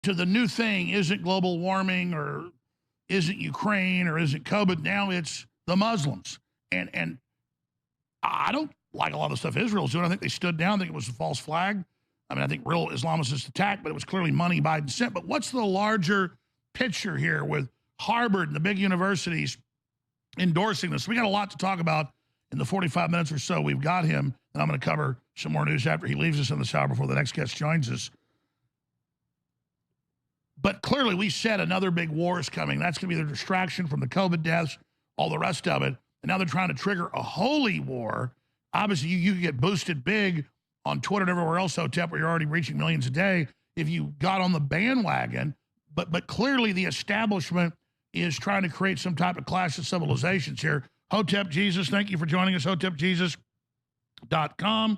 to the new thing isn't global warming or isn't Ukraine or isn't COVID. Now it's the Muslims. And I don't like a lot of the stuff Israel's doing. I think they stood down. I think it was a false flag. I mean, I think real Islamicists attacked, but it was clearly money Biden sent. But what's the larger picture here with Harvard and the big universities endorsing this? We got a lot to talk about in the 45 minutes or so we've got him. And I'm going to cover some more news after he leaves us in this hour before the next guest joins us. But clearly we said another big war is coming. That's going to be the distraction from the COVID deaths, all the rest of it. And now they're trying to trigger a holy war. Obviously, you get boosted big on Twitter and everywhere else, Hotep, where you're already reaching millions a day if you got on the bandwagon. But clearly the establishment is trying to create some type of clash of civilizations here. Hotep Jesus, thank you for joining us, hotepjesus.com.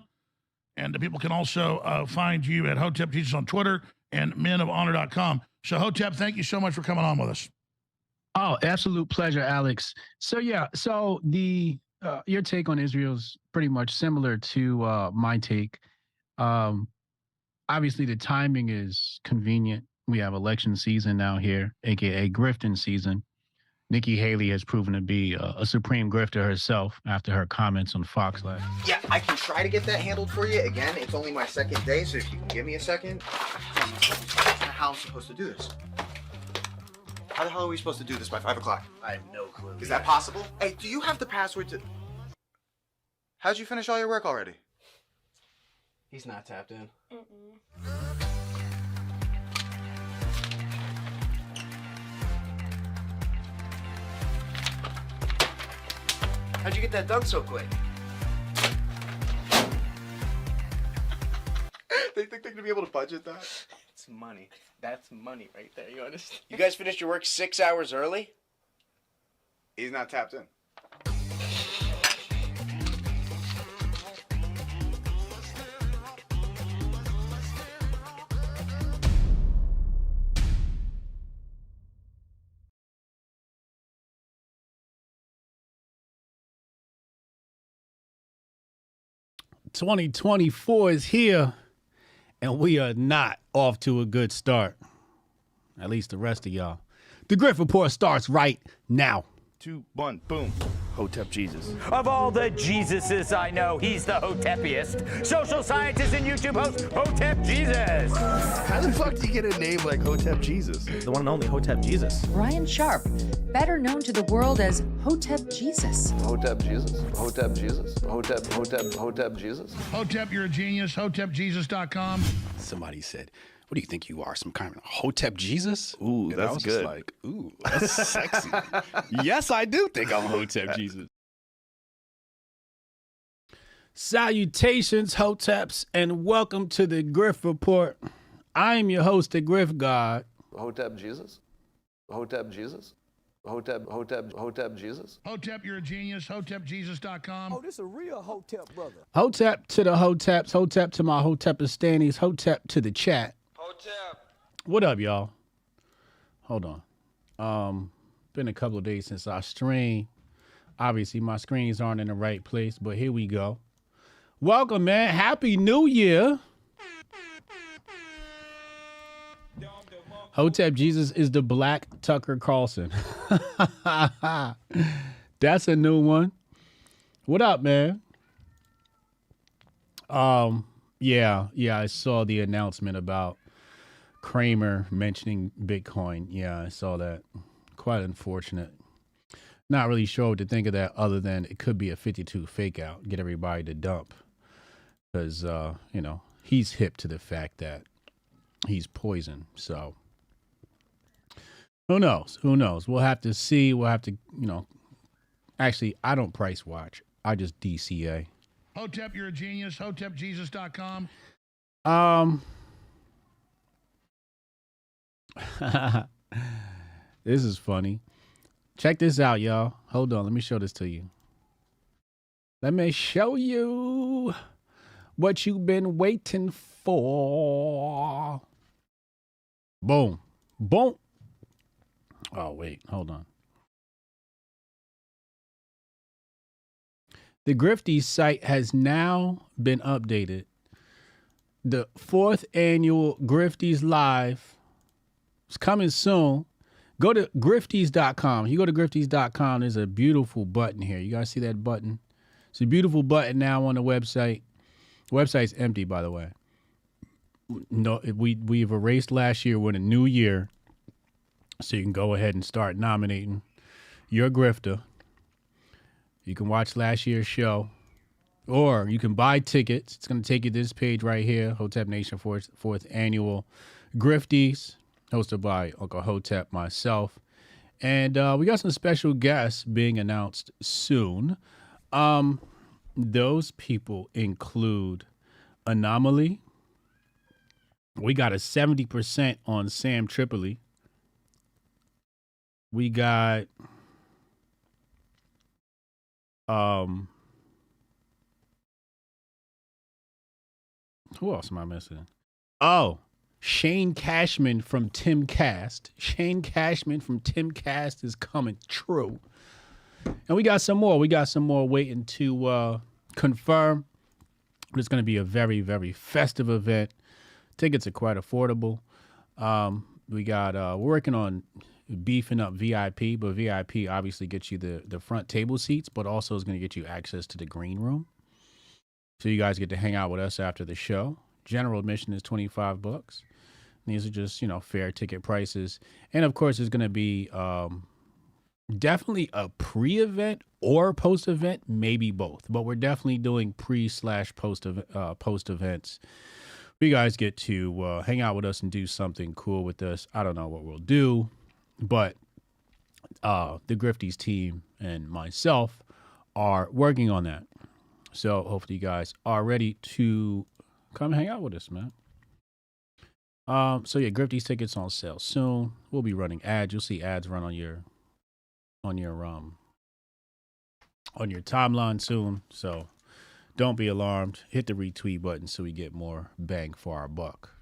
And the people can also find you at Hotep Jesus on Twitter and menofhonor.com. So, Hotep, thank you so much for coming on with us. Oh, absolute pleasure, Alex. So, yeah, so your take on Israel is pretty much similar to my take. Obviously, the timing is convenient. We have election season now here, a.k.a. grifting season. Nikki Haley has proven to be a supreme grifter herself after her comments on Fox last. Yeah, I can try to get that handled for you. Again, it's only my second day, so if you can give me a second. How I'm supposed to do this? How the hell are we supposed to do this by 5 o'clock? I have no clue. Is that possible? Hey, do you have the password to... How'd you finish all your work already? He's not tapped in. How'd you get that done so quick? They think they're gonna be able to budget that? It's money. That's money right there, you understand? You guys finished your work 6 hours early? He's not tapped in. $2024 is here, and we are not off to a good start. At least the rest of y'all. The Grift Report starts right now. 2, 1, boom. Hotep Jesus. Of all the Jesuses I know, he's the Hotepiest. Social scientist and YouTube host, Hotep Jesus. How the fuck do you get a name like Hotep Jesus? The one and only Hotep Jesus. Ryan Sharp, better known to the world as Hotep Jesus. Hotep Jesus. Hotep Jesus. Hotep Jesus. Hotep, you're a genius. HotepJesus.com. Somebody said, what do you think you are, some kind of Hotep Jesus? Ooh, and that's I was good. Just like, ooh, that's sexy. Yes, I do think I'm Hotep Jesus. Salutations, Hoteps, and welcome to the Grift Report. I am your host, the Grift God. Hotep Jesus. Hotep Jesus. Hotep Jesus. Hotep, you're a genius. HotepJesus.com. Oh, this a real Hotep brother. Hotep to the Hoteps. Hotep to my Hotepistanis. Hotep to the chat. Hotep. What up, y'all? Hold on. Been a couple of days since I streamed. Obviously, my screens aren't in the right place, but here we go. Welcome, man. Happy New Year. Hotep Jesus is the Black Tucker Carlson. That's a new one. What up, man? Yeah, I saw the announcement about Kramer mentioning Bitcoin. Yeah, I saw that. Quite unfortunate. Not really sure what to think of that other than it could be a 52 fake out, get everybody to dump. Because, he's hip to the fact that he's poison. So, who knows? We'll have to see. We'll have to, actually, I don't price watch. I just DCA. Hotep, you're a genius. HotepJesus.com. This is funny. Check this out, y'all. Hold on. Let me show this to you. Let me show you what you've been waiting for. Boom. Boom. Oh, wait. Hold on. The Grifty site has now been updated. The 4th annual Grifties Live It's coming soon. Go to grifties.com. You go to grifties.com, there's a beautiful button here. You guys see that button? It's a beautiful button now on the website. The website's empty, by the way. No, we've erased last year. We're in a new year. So you can go ahead and start nominating your grifter. You can watch last year's show. Or you can buy tickets. It's going to take you to this page right here, Hotep Nation 4th Annual Grifties, hosted by Uncle Hotep, myself. And we got some special guests being announced soon. Those people include Anomaly. We got a 70% on Sam Tripoli. We got who else am I missing? Oh, Shane Cashman from Tim Cast. Shane Cashman from Tim Cast is coming true. And we got some more. We got some more waiting to confirm. It's going to be a very, very festive event. Tickets are quite affordable. We got we're working on beefing up VIP, but VIP obviously gets you the front table seats, but also is going to get you access to the green room. So you guys get to hang out with us after the show. General admission is $25. These are just, fair ticket prices. And of course, there's going to be definitely a pre-event or post-event, maybe both. But we're definitely doing pre/post events. You guys get to hang out with us and do something cool with us. I don't know what we'll do, but the Grifties team and myself are working on that. So hopefully you guys are ready to come hang out with us, man. So yeah, Grifties tickets on sale soon. We'll be running ads. You'll see ads run on your timeline soon. So don't be alarmed. Hit the retweet button so we get more bang for our buck.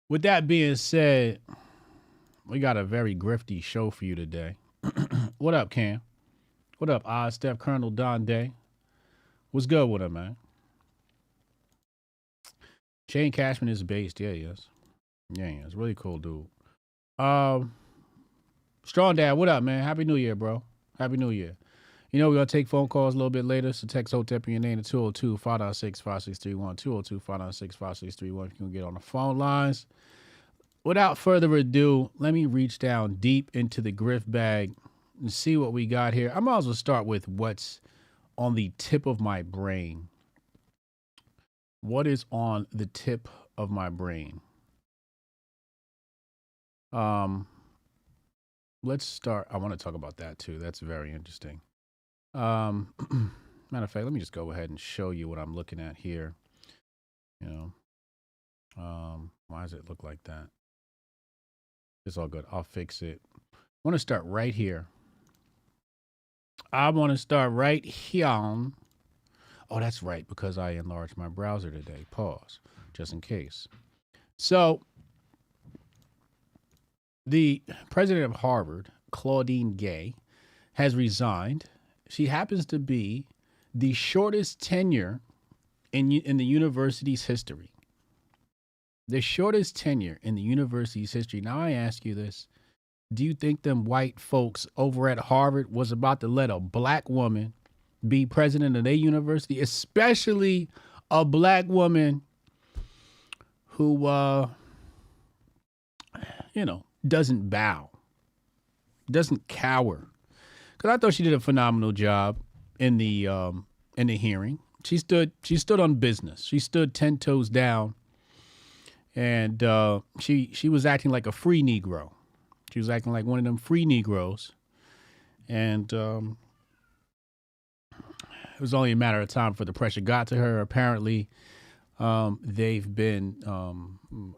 With that being said, we got a very grifty show for you today. What up, Cam? What up, Oz, Steph, Colonel, Don Day? What's good with him, man? Shane Cashman is based. Yeah, he is. Yeah, he is. Really cool dude. Strong Dad, what up, man? Happy New Year, bro. Happy New Year. We're going to take phone calls a little bit later, so text Hotep in your name to 202-596-5631, 202-596-5631 if you can get on the phone lines. Without further ado, let me reach down deep into the grift bag and see what we got here. I might as well start with what's on the tip of my brain. What is on the tip of my brain? Let's start. I want to talk about that too. That's very interesting. Matter of fact, let me just go ahead and show you what I'm looking at here. Why does it look like that? It's all good. I'll fix it. I want to start right here. I want to start right here. Oh, that's right, because I enlarged my browser today. Pause, just in case. So, the president of Harvard, Claudine Gay, has resigned. She happens to be the shortest tenure in the university's history. The shortest tenure in the university's history. Now, I ask you this. Do you think them white folks over at Harvard was about to let a black woman be president of their university, especially a black woman who, doesn't bow, doesn't cower? Because I thought she did a phenomenal job in the hearing. She stood on business. She stood 10 toes down, and she was acting like a free Negro. She was acting like one of them free Negroes, and it was only a matter of time before the pressure got to her. Apparently, they've been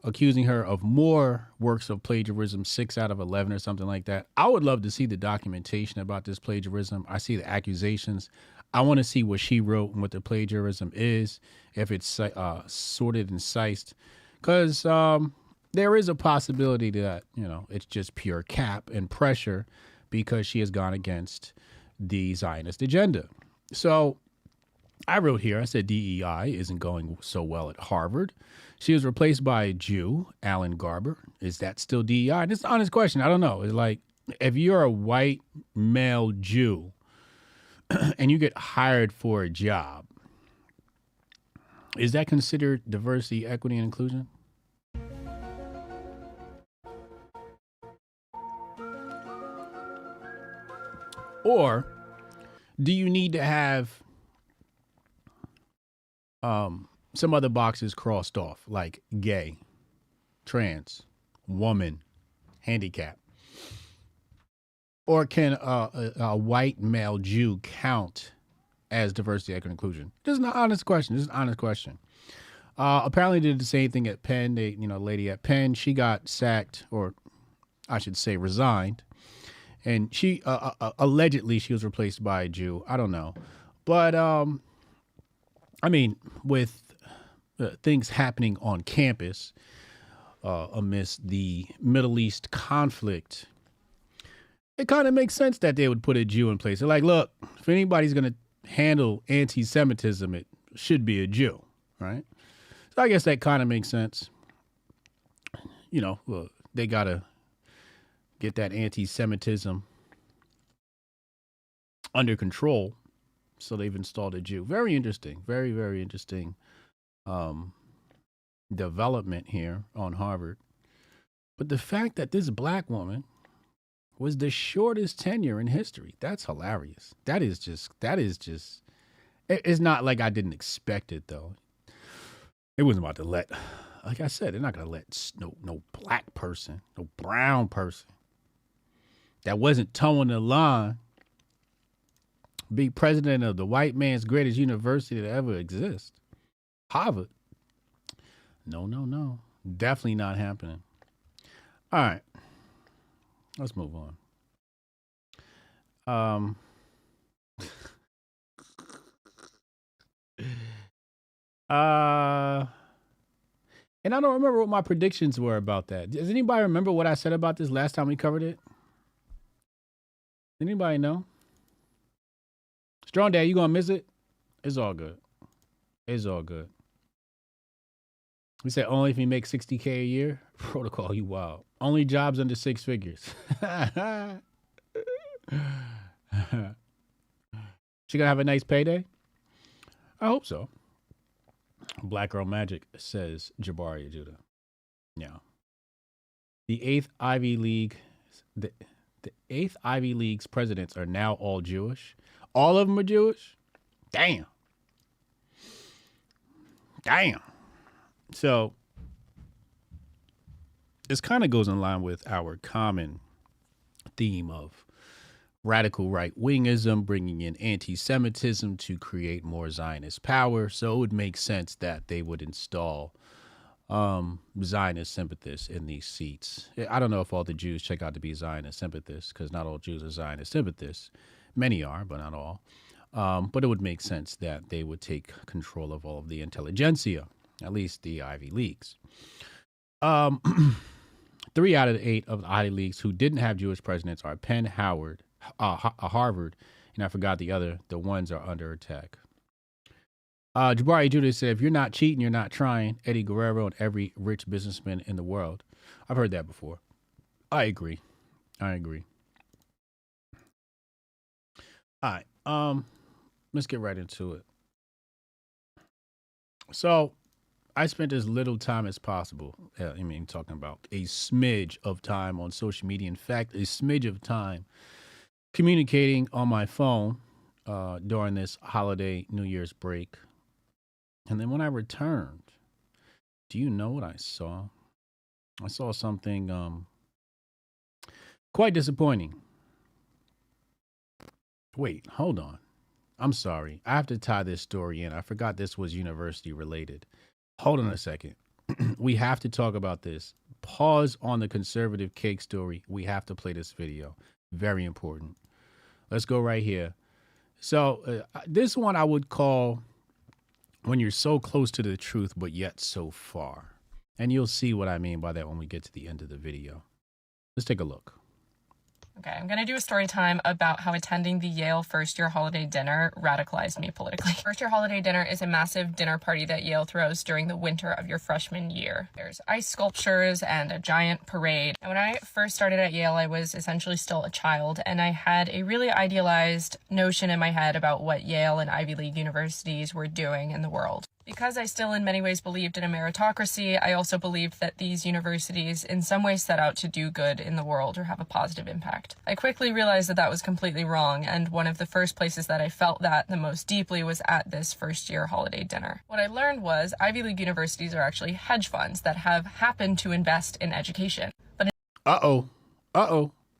accusing her of more works of plagiarism, 6 out of 11 or something like that. I would love to see the documentation about this plagiarism. I see the accusations. I want to see what she wrote and what the plagiarism is, if it's sorted and sized, because there is a possibility that, it's just pure cap and pressure because she has gone against the Zionist agenda. So I wrote here, I said DEI isn't going so well at Harvard. She was replaced by a Jew, Alan Garber. Is that still DEI? And it's an honest question. I don't know. It's like, if you're a white male Jew and you get hired for a job, is that considered diversity, equity, and inclusion? Or do you need to have some other boxes crossed off, like gay, trans, woman, handicap? Or can a white male Jew count as diversity, equity, and inclusion? This is an honest question. Apparently did the same thing at Penn. Lady at Penn, she got sacked, or I should say resigned. And she, allegedly, she was replaced by a Jew. I don't know. But, I mean, with things happening on campus amidst the Middle East conflict, it kind of makes sense that they would put a Jew in place. They're like, look, if anybody's going to handle anti-Semitism, it should be a Jew, right? So I guess that kind of makes sense. They got to get that anti-Semitism under control. So they've installed a Jew. Very interesting. Very, very interesting development here on Harvard. But the fact that this black woman was the shortest tenure in history, that's hilarious. That is just, it's not like I didn't expect it, though. It wasn't about to let, like I said, they're not going to let no black person, no brown person that wasn't towing the line be president of the white man's greatest university to ever exist, Harvard. No. Definitely not happening. All right. Let's move on. And I don't remember what my predictions were about that. Does anybody remember what I said about this last time we covered it? Anybody know? Strong Dad, you gonna miss it? It's all good. It's all good. We said only if you make $60K a year. Protocol, you wild. Only jobs under 6 figures. She gonna have a nice payday? I hope so. Black Girl Magic, says Jabari Judah. Yeah. The eighth Ivy League's presidents are now all Jewish. All of them are Jewish? Damn. So this kind of goes in line with our common theme of radical right-wingism, bringing in anti-Semitism to create more Zionist power. So it would make sense that they would install Zionist sympathists in these seats. I don't know if all the Jews check out to be Zionist sympathists, because not all Jews are Zionist sympathists. Many are, but not all. But it would make sense that they would take control of all of the intelligentsia, at least the Ivy Leagues. 3 out of the 8 of the Ivy Leagues who didn't have Jewish presidents are Penn, Harvard, and I forgot the ones are under attack. Jabari Judah said, if you're not cheating, you're not trying. Eddie Guerrero and every rich businessman in the world. I've heard that before. I agree. All right. Let's get right into it. So I spent as little time as possible. Talking about a smidge of time on social media. In fact, a smidge of time communicating on my phone during this holiday New Year's break. And then when I returned, do you know what I saw? I saw something quite disappointing. Wait, hold on. I'm sorry. I have to tie this story in. I forgot this was university related. Hold on a second. We have to talk about this. Pause on the conservative cake story. We have to play this video. Very important. Let's go right here. So this one I would call when you're so close to the truth, but yet so far. And you'll see what I mean by that when we get to the end of the video. Let's take a look. Okay, I'm going to do a story time about how attending the Yale first-year holiday dinner radicalized me politically. First-year holiday dinner is a massive dinner party that Yale throws during the winter of your freshman year. There's ice sculptures and a giant parade. And when I first started at Yale, I was essentially still a child, and I had a really idealized notion in my head about what Yale and Ivy League universities were doing in the world. Because I still in many ways believed in a meritocracy, I also believed that these universities in some ways set out to do good in the world or have a positive impact. I quickly realized that that was completely wrong, and one of the first places that I felt that the most deeply was at this first-year holiday dinner. What I learned was Ivy League universities are actually hedge funds that have happened to invest in education. But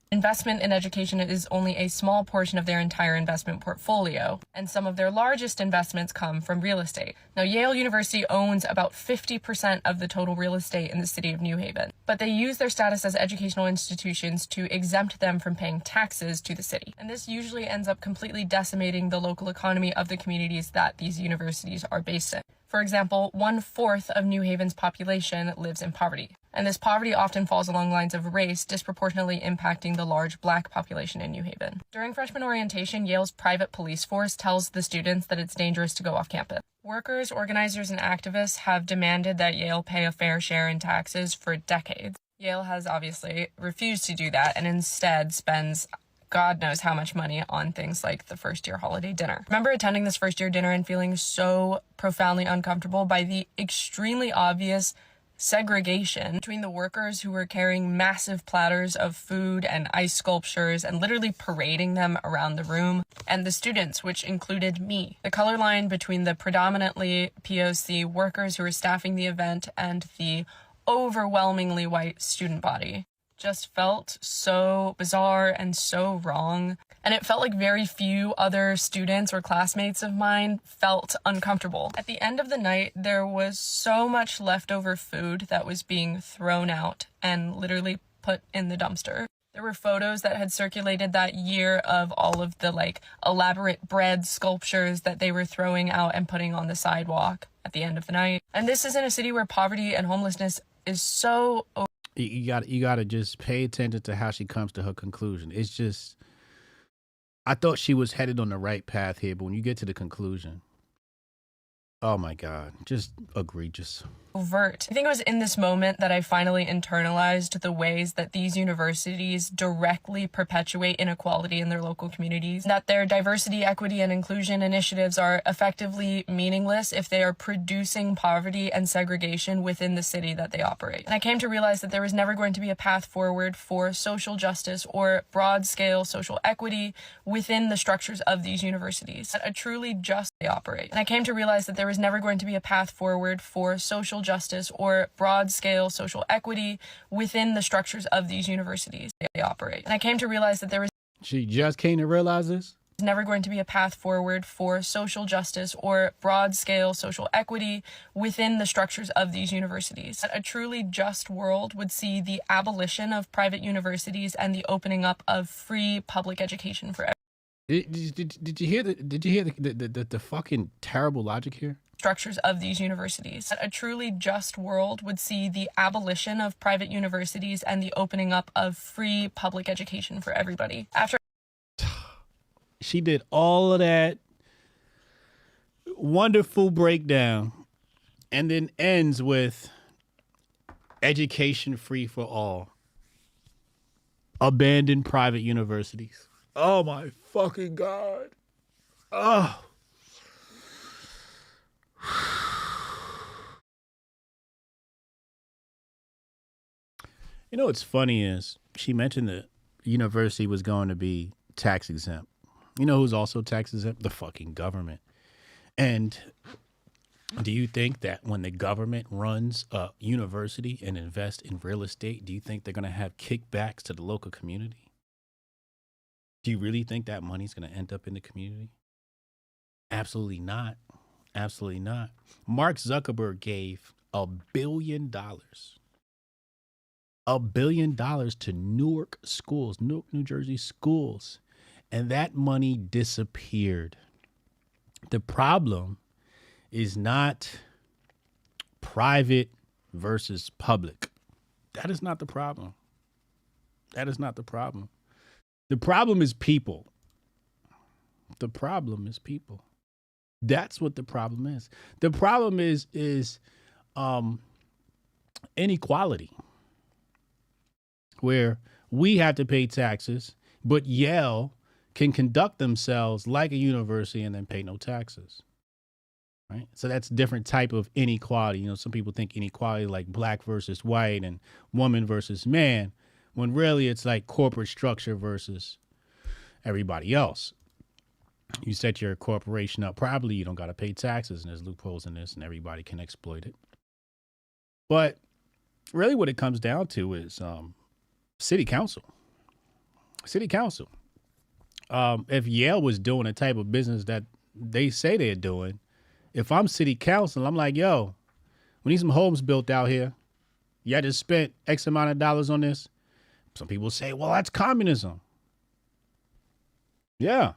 investment in education is only a small portion of their entire investment portfolio, and some of their largest investments come from real estate. Now, Yale University owns about 50% of the total real estate in the city of New Haven, but they use their status as educational institutions to exempt them from paying taxes to the city. And this usually ends up completely decimating the local economy of the communities that these universities are based in. For example, 1/4 of New Haven's population lives in poverty. And this poverty often falls along lines of race, disproportionately impacting the large Black population in New Haven. During freshman orientation, Yale's private police force tells the students that it's dangerous to go off campus. Workers, organizers, and activists have demanded that Yale pay a fair share in taxes for decades. Yale has obviously refused to do that and instead spends God knows how much money on things like the first-year holiday dinner. I remember attending this first-year dinner and feeling so profoundly uncomfortable by the extremely obvious segregation between the workers who were carrying massive platters of food and ice sculptures and literally parading them around the room, and the students, which included me. The color line between the predominantly POC workers who were staffing the event and the overwhelmingly white student body just felt so bizarre and so wrong. And it felt like very few other students or classmates of mine felt uncomfortable. At the end of the night, there was so much leftover food that was being thrown out and literally put in the dumpster. There were photos that had circulated that year of all of the elaborate bread sculptures that they were throwing out and putting on the sidewalk at the end of the night. And this is in a city where poverty and homelessness is so You gotta just pay attention to how she comes to her conclusion. It's just, I thought she was headed on the right path here, but when you get to the conclusion, oh my God, just egregious. overt. I think it was in this moment that I finally internalized the ways that these universities directly perpetuate inequality in their local communities, that their diversity, equity, and inclusion initiatives are effectively meaningless if they are producing poverty and segregation within the city that they operate. And I came to realize that there was never going to be a path forward for social justice or broad-scale social equity within the structures of these universities, that a truly just they operate. And I came to realize that there was never going to be a path forward for social justice or broad-scale social equity within the structures of these universities they operate. And I came to realize that there was She just came to realize this? never going to be a path forward for social justice or broad-scale social equity within the structures of these universities. That a truly just world would see the abolition of private universities and the opening up of free public education for everyone. Did you hear the fucking terrible logic here? Structures of these universities. That a truly just world would see the abolition of private universities and the opening up of free public education for everybody. After She did all of that wonderful breakdown and then ends with education free for all. Abandon private universities. Oh my fucking God. Oh. You know what's funny is she mentioned that university was going to be tax exempt. You know who's also tax exempt? The fucking government. And do you think that when the government runs a university and invests in real estate, do you think they're going to have kickbacks to the local community? Do you really think that money's going to end up in the community? Absolutely not. Absolutely not. Mark Zuckerberg gave $1 billion. $1 billion to Newark schools, Newark, New Jersey schools. And that money disappeared. The problem is not private versus public. That is not the problem. That is not the problem. The problem is people. The problem is people. That's what the problem is. The problem is inequality, where we have to pay taxes, but Yale can conduct themselves like a university and then pay no taxes. Right? So that's a different type of inequality. You know, some people think inequality like black versus white and woman versus man, when really it's like corporate structure versus everybody else. You set your corporation up properly, you don't got to pay taxes, and there's loopholes in this, and everybody can exploit it. But really what it comes down to is city council. City council. If Yale was doing the type of business that they say they're doing, if I'm city council, I'm like, yo, we need some homes built out here. You just spent X amount of dollars on this. Some people say, well, that's communism. Yeah.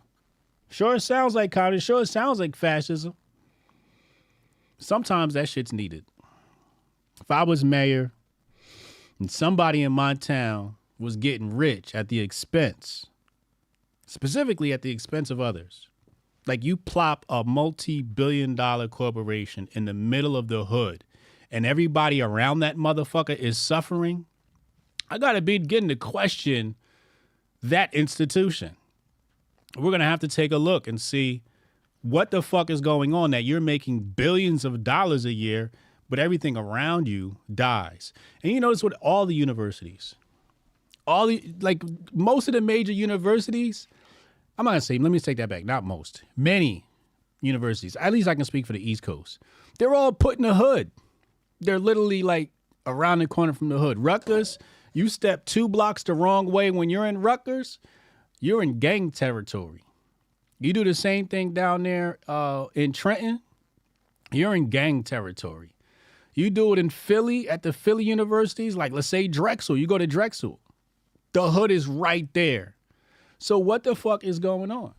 Sure, it sounds like communism. Sure, it sounds like fascism. Sometimes that shit's needed. If I was mayor and somebody in my town was getting rich at the expense, specifically at the expense of others, like you plop a multi-billion-dollar corporation in the middle of the hood and everybody around that motherfucker is suffering, I got to begin to question that institution. We're going to have to take a look and see what the fuck is going on, that you're making billions of dollars a year, but everything around you dies. And you notice with all the universities, most of the major universities, I'm not going to say, let me take that back, not most, many universities, at least I can speak for the East Coast, they're all put in the hood. They're literally like around the corner from the hood. Rutgers, you step 2 blocks the wrong way when you're in Rutgers, you're in gang territory. You do the same thing down there in Trenton, you're in gang territory. You do it in Philly at the Philly universities, like let's say Drexel, you go to Drexel. The hood is right there. So what the fuck is going on?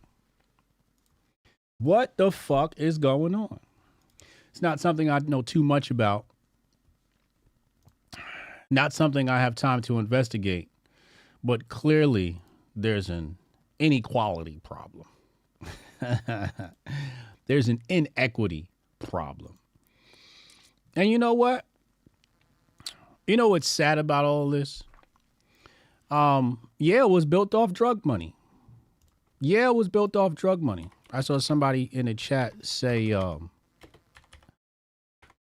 What the fuck is going on? It's not something I know too much about. Not something I have time to investigate. But clearly, there's an inequality problem. There's an inequity problem. And you know what? You know what's sad about all this? Yale was built off drug money. Yale was built off drug money. I saw somebody in the chat say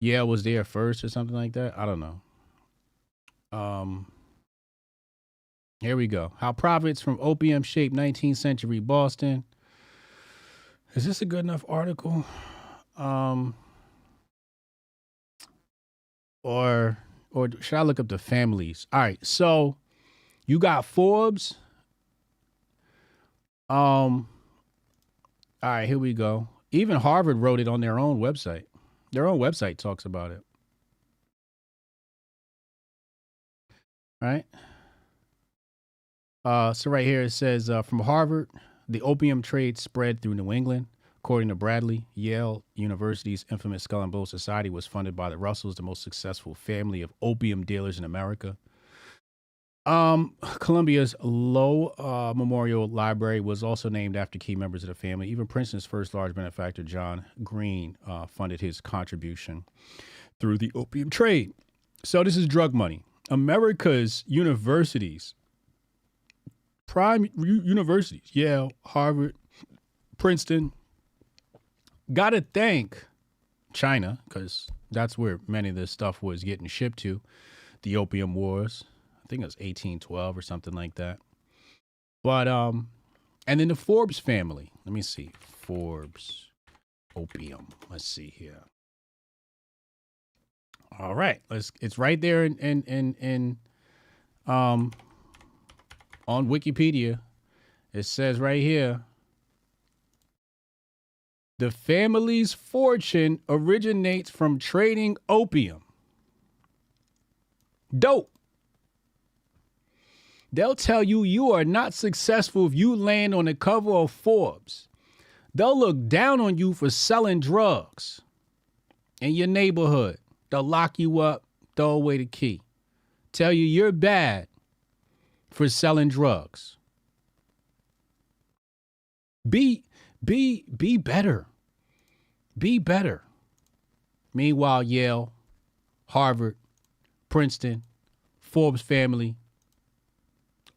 Yale was there first or something like that. I don't know. Here we go. How profits from opium shaped 19th century Boston. Is this a good enough article? Or should I look up the families? All right, so you got Forbes. All right, here we go. Even Harvard wrote it on their own website. Their own website talks about it. Right? So right here it says from Harvard, the opium trade spread through New England. According to Bradley, Yale University's infamous Skull and Bones Society was funded by the Russells, the most successful family of opium dealers in America. Columbia's Low Memorial Library was also named after key members of the family. Even Princeton's first large benefactor, John Green, funded his contribution through the opium trade. So this is drug money. America's universities, prime universities, Yale, Harvard, Princeton, got to thank China, because that's where many of this stuff was getting shipped to, the Opium Wars. I think it was 1812 or something like that. But, and then the Forbes family. Let me see. Forbes, opium. Let's see here. All right. It's right there on Wikipedia. It says right here, the family's fortune originates from trading opium. Dope. They'll tell you you are not successful if you land on the cover of Forbes. They'll look down on you for selling drugs in your neighborhood. They'll lock you up, throw away the key. Tell you you're bad for selling drugs. Be better. Be better. Meanwhile, Yale, Harvard, Princeton, Forbes family,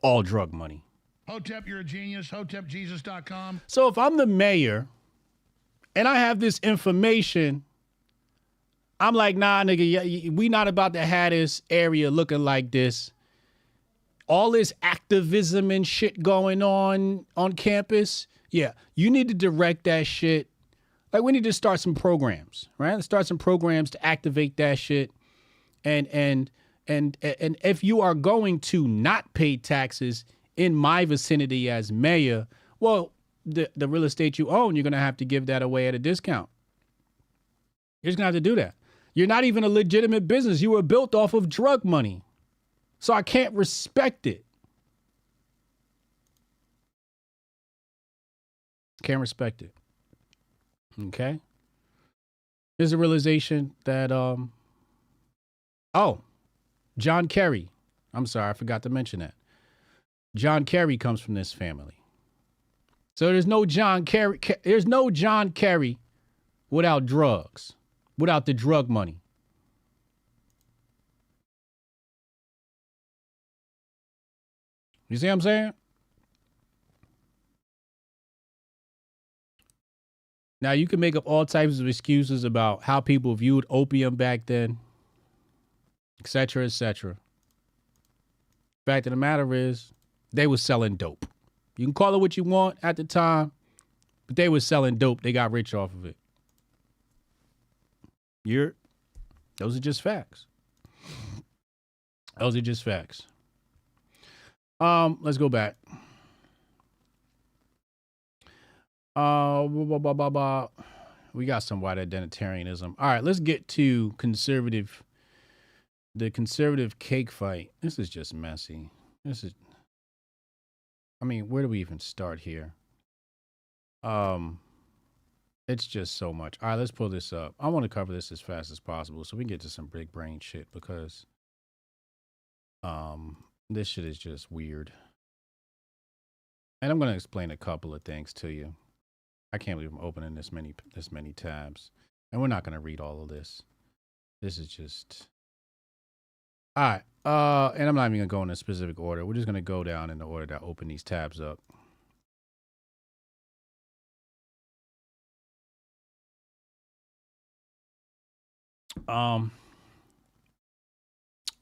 all drug money. Hotep, you're a genius. HotepJesus.com. So if I'm the mayor and I have this information, I'm like, nah, nigga, we not about to have this area looking like this. All this activism and shit going on campus. Yeah, you need to direct that shit. Like, we need to start some programs, right? Let's start some programs to activate that shit. And if you are going to not pay taxes in my vicinity as mayor, well, the real estate you own, you're going to have to give that away at a discount. You're just going to have to do that. You're not even a legitimate business. You were built off of drug money. So I can't respect it. Can't respect it. Okay? There's a realization that, John Kerry. I'm sorry, I forgot to mention that. John Kerry comes from this family. So there's no John Kerry. There's no John Kerry without drugs, without the drug money. You see what I'm saying? Now, you can make up all types of excuses about how people viewed opium back then, et cetera, et cetera. Fact of the matter is, they were selling dope. You can call it what you want at the time, but they were selling dope. They got rich off of it. Those are just facts. Those are just facts. Let's go back. We got some white identitarianism. All right, let's get to the conservative cake fight. This is just messy. Where do we even start here? It's just so much. All right, let's pull this up. I want to cover this as fast as possible so we can get to some big brain shit because this shit is just weird. And I'm going to explain a couple of things to you. I can't believe I'm opening this many tabs. And we're not going to read all of this. This is just... All right. And I'm not even going to go in a specific order. We're just going to go down in the order that I open these tabs up.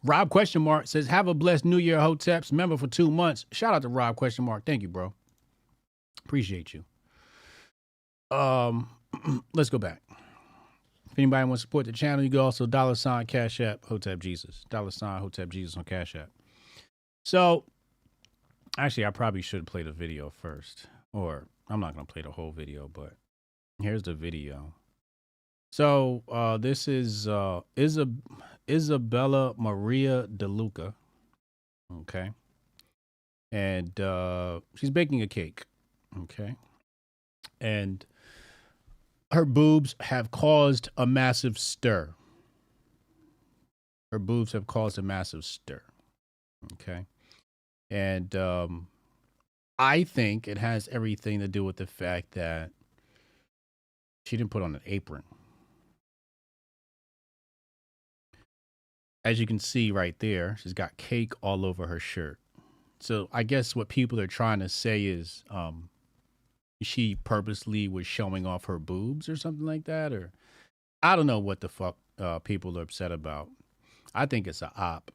Rob question mark says, have a blessed New Year, Hoteps. Member for 2 months. Shout out to Rob question mark. Thank you, bro. Appreciate you. Let's go back. If anybody wants to support the channel, you can also $ Cash App Hotep Jesus. $ Hotep Jesus on Cash App. So, actually, I probably should play the video first. Or, I'm not going to play the whole video, but here's the video. So, this is Isabella Maria DeLuca. Okay. And she's baking a cake. Okay. And her boobs have caused a massive stir. Her boobs have caused a massive stir. Okay. And I think it has everything to do with the fact that she didn't put on an apron. As you can see right there, she's got cake all over her shirt. So I guess what people are trying to say is she purposely was showing off her boobs or something like that. Or I don't know what the fuck people are upset about. I think it's a op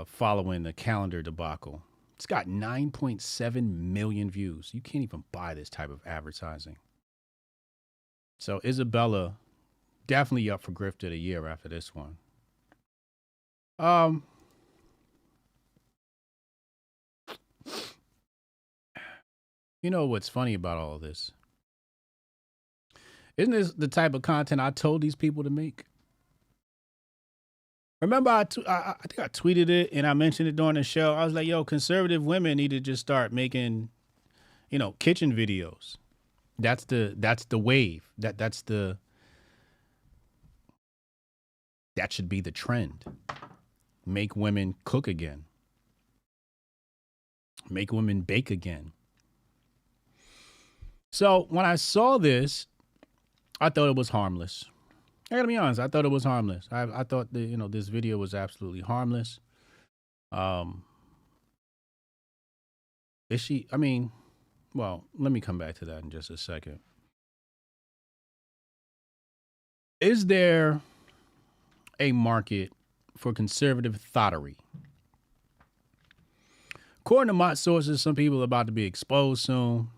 following the calendar debacle. It's got 9.7 million views. You can't even buy this type of advertising. So Isabella... definitely up for Grift of the Year after this one. You know what's funny about all of this? Isn't this the type of content I told these people to make? Remember, I think I tweeted it and I mentioned it during the show. I was like, yo, conservative women need to just start making, kitchen videos. That's the wave. That should be the trend. Make women cook again. Make women bake again. So when I saw this, I thought it was harmless. I gotta be honest. I thought it was harmless. I thought that, this video was absolutely harmless. Is she? I mean, well, let me come back to that in just a second. Is there a market for conservative thottery? According to my sources, some people are about to be exposed soon,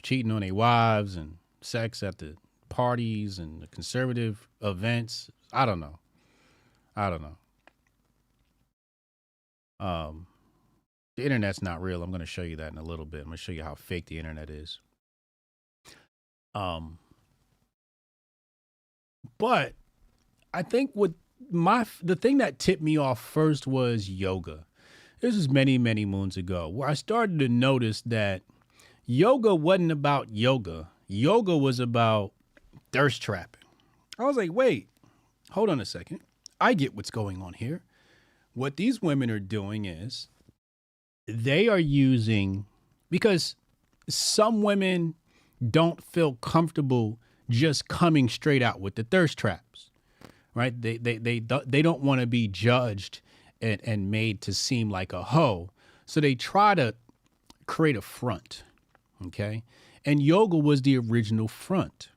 cheating on their wives and sex at the parties and the conservative events. I don't know. The internet's not real. I'm going to show you that in a little bit. I'm going to show you how fake the internet is. But I think the thing that tipped me off first was yoga. This was many, many moons ago, where I started to notice that yoga wasn't about yoga. Yoga was about thirst trapping. I was like, wait, hold on a second. I get what's going on here. What these women are doing is they are using, because some women don't feel comfortable just coming straight out with the thirst traps, right? They don't want to be judged and made to seem like a hoe. So they try to create a front, okay? And yoga was the original front,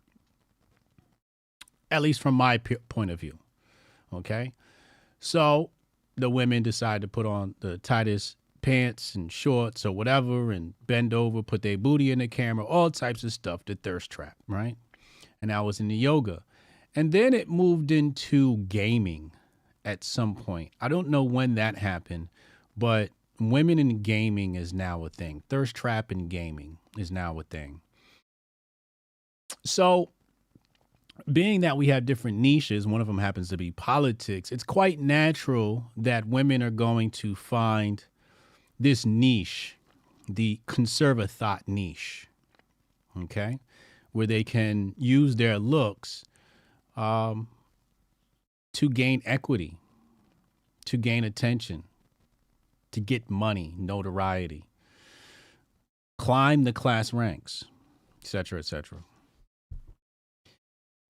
at least from my point of view, okay? So the women decide to put on the tightest pants and shorts or whatever and bend over, put their booty in the camera, all types of stuff to thirst trap, right? And I was in the yoga. And then it moved into gaming at some point. I don't know when that happened, but women in gaming is now a thing. Thirst trap in gaming is now a thing. So being that we have different niches, one of them happens to be politics, it's quite natural that women are going to find this niche, the conservative thought niche, okay, where they can use their looks to gain equity, to gain attention, to get money, notoriety, climb the class ranks, etc., etc.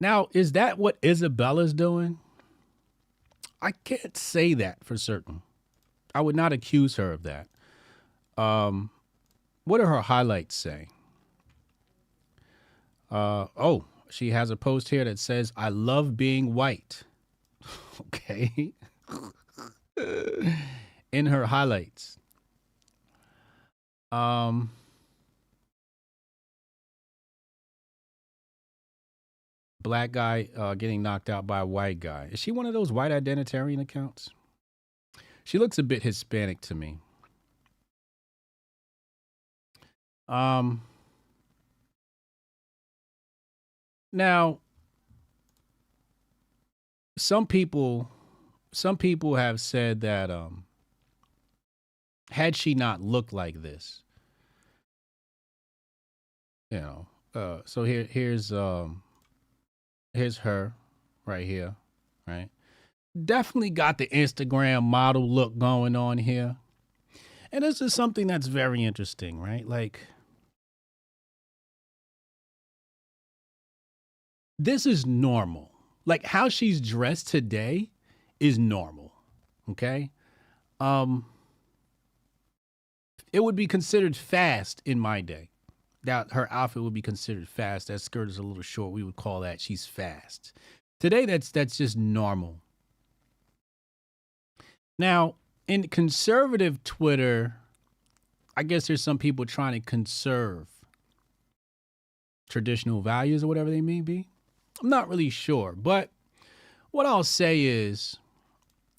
Now, is that what Isabella's doing? I can't say that for certain. I would not accuse her of that. What do her highlights say? She has a post here that says, "I love being white." Okay. In her highlights. Black guy getting knocked out by a white guy. Is she one of those white identitarian accounts? She looks a bit Hispanic to me. Now, some people have said that had she not looked like this, so here's her right here, right? Definitely got the Instagram model look going on here. And this is something that's very interesting, right? Like, this is normal. Like, how she's dressed today is normal, okay? It would be considered fast in my day. That her outfit would be considered fast. That skirt is a little short. We would call that she's fast. Today, that's just normal. Now, in conservative Twitter, I guess there's some people trying to conserve traditional values or whatever they may be. I'm not really sure, but what I'll say is,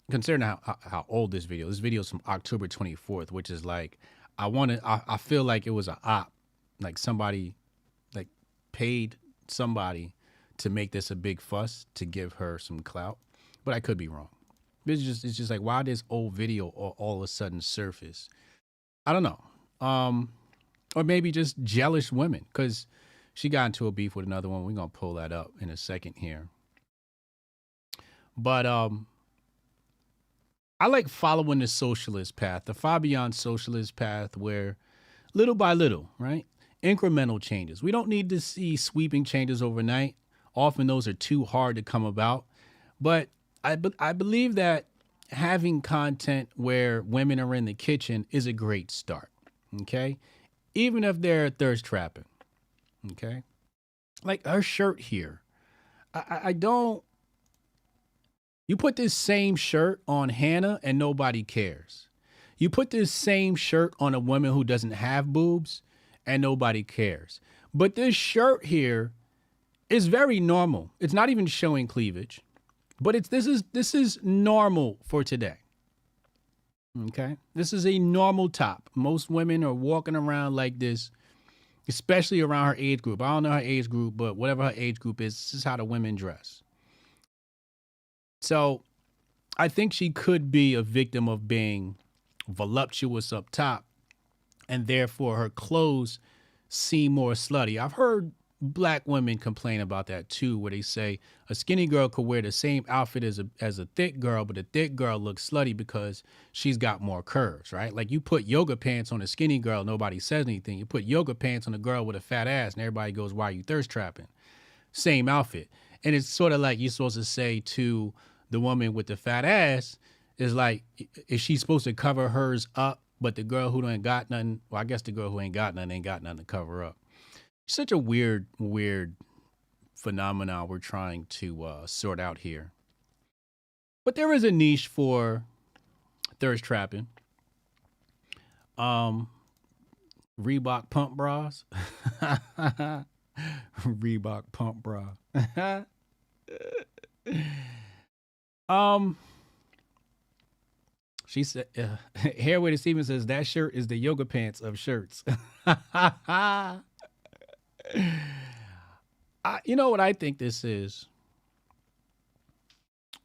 considering how old this video is from October 24th, which is like, I feel like it was a op, like somebody like paid somebody to make this a big fuss to give her some clout, but I could be wrong. It's just like, why this old video all of a sudden surface? I don't know. Or maybe just jealous women, because she got into a beef with another one. We're going to pull that up in a second here. But I like following the socialist path, the Fabian socialist path, where little by little, right? incremental changes. We don't need to see sweeping changes overnight. Often those are too hard to come about. But I believe that having content where women are in the kitchen is a great start. Okay? Even if they're thirst trapping. Okay? Like her shirt here. I don't. You put this same shirt on Hannah and nobody cares. You put this same shirt on a woman who doesn't have boobs and nobody cares. But this shirt here is very normal. It's not even showing cleavage, but this is normal for today. Okay? This is a normal top. Most women are walking around like this, especially around her age group. I don't know her age group, but whatever her age group is, this is how the women dress. So I think she could be a victim of being voluptuous up top, and therefore her clothes seem more slutty. I've heard black women complain about that too, where they say a skinny girl could wear the same outfit as a thick girl, but a thick girl looks slutty because she's got more curves, right? Like you put yoga pants on a skinny girl, nobody says anything. You put yoga pants on a girl with a fat ass and everybody goes, why are you thirst trapping? Same outfit. And it's sort of like you're supposed to say to the woman with the fat ass, is like, is she supposed to cover hers up, but the girl who ain't got nothing, well, I guess the girl who ain't got nothing to cover up. Such a weird phenomenon we're trying to sort out here. But there is a niche for thirst trapping. Reebok pump bras. Reebok pump bra. She said, Hairway Stevens says that shirt is the yoga pants of shirts. You know what I think this is?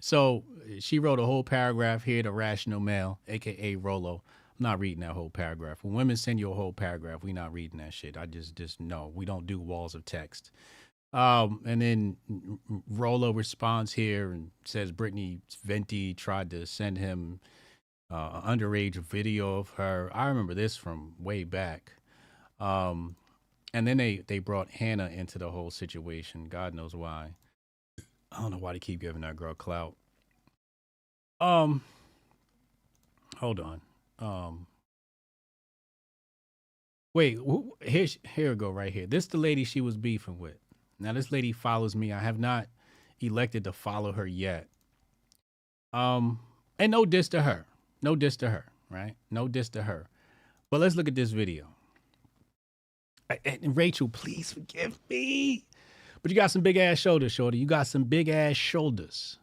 So she wrote a whole paragraph here to Rational Male, a.k.a. Rolo. I'm not reading that whole paragraph. When women send you a whole paragraph, we're not reading that shit. I just no, we don't do walls of text. And then Rolo responds here and says Brittany Venti tried to send him underage video of her. I remember this from way back. And then they brought Hannah into the whole situation. God knows why. I don't know why they keep giving that girl clout. Hold on. Wait, here we go right here. This is the lady she was beefing with. Now this lady follows me. I have not elected to follow her yet. And no diss to her. No diss to her, right? No diss to her. But let's look at this video. And Rachel, please forgive me. But you got some big ass shoulders, shorty. You got some big ass shoulders.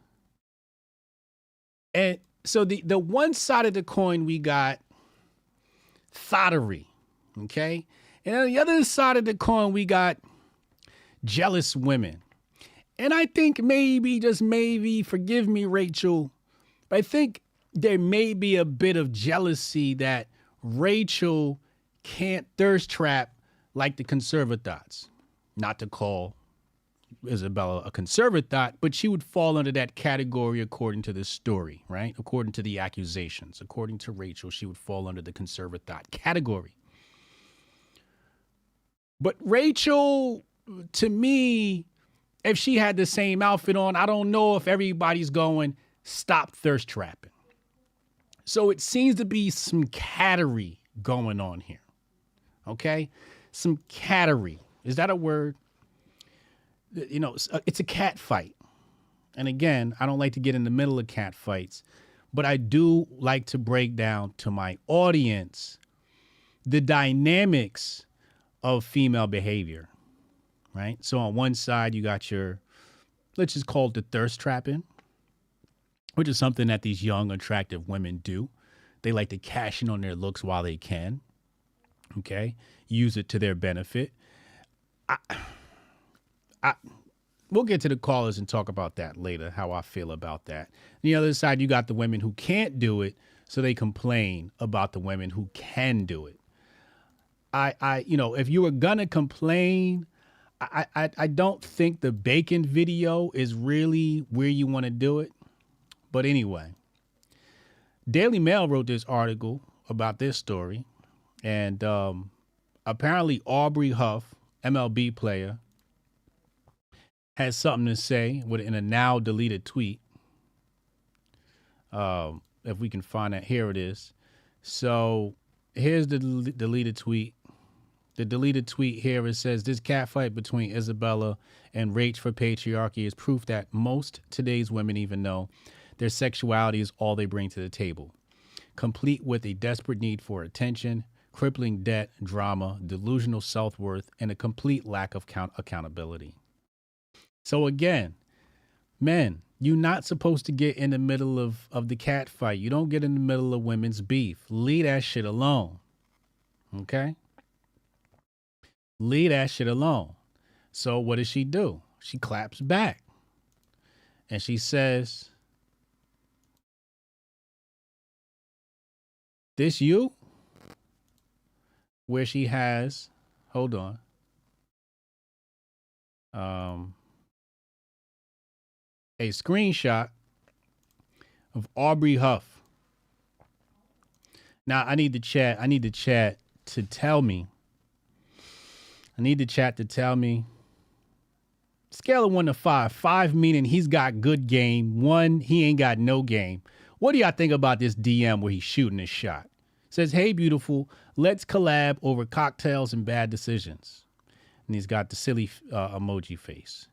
And so the one side of the coin, we got thottery, okay? And on the other side of the coin, we got jealous women. And I think maybe, just maybe, forgive me, Rachel, but I think there may be a bit of jealousy that Rachel can't thirst trap like the conservathoughts. Not to call Isabella a conservathought, but she would fall under that category according to this story, right? According to the accusations. According to Rachel, she would fall under the conservathought category. But Rachel, to me, if she had the same outfit on, I don't know if everybody's going, stop thirst trapping. So it seems to be some cattery going on here. Okay? Some cattery. Is that a word? You know, it's a cat fight. And again, I don't like to get in the middle of cat fights, but I do like to break down to my audience the dynamics of female behavior, right? So on one side, you got your, let's just call it the thirst trapping, which is something that these young, attractive women do. They like to cash in on their looks while they can, okay? Use it to their benefit. We'll get to the callers and talk about that later, how I feel about that. On the other side, you got the women who can't do it, so they complain about the women who can do it. You know, if you were gonna complain, I don't think the bacon video is really where you want to do it. But anyway, Daily Mail wrote this article about this story, and apparently Aubrey Huff, MLB player, has something to say in a now deleted tweet. If we can find it, here it is. So here's the deleted tweet. The deleted tweet here, it says, this catfight between Isabella and Rach for Patriarchy is proof that most today's women even know their sexuality is all they bring to the table, complete with a desperate need for attention, crippling debt, drama, delusional self-worth, and a complete lack of accountability. So again, men, you're not supposed to get in the middle of the cat fight. You don't get in the middle of women's beef. Leave that shit alone. Okay? Leave that shit alone. So what does she do? She claps back. And she says, this you? Where she has, hold on. A screenshot of Aubrey Huff. Now I need the chat to tell me. Scale of 1 to 5. 5 meaning he's got good game. 1, he ain't got no game. What do y'all think about this DM where he's shooting his shot? Says, hey, beautiful, let's collab over cocktails and bad decisions. And he's got the silly emoji face.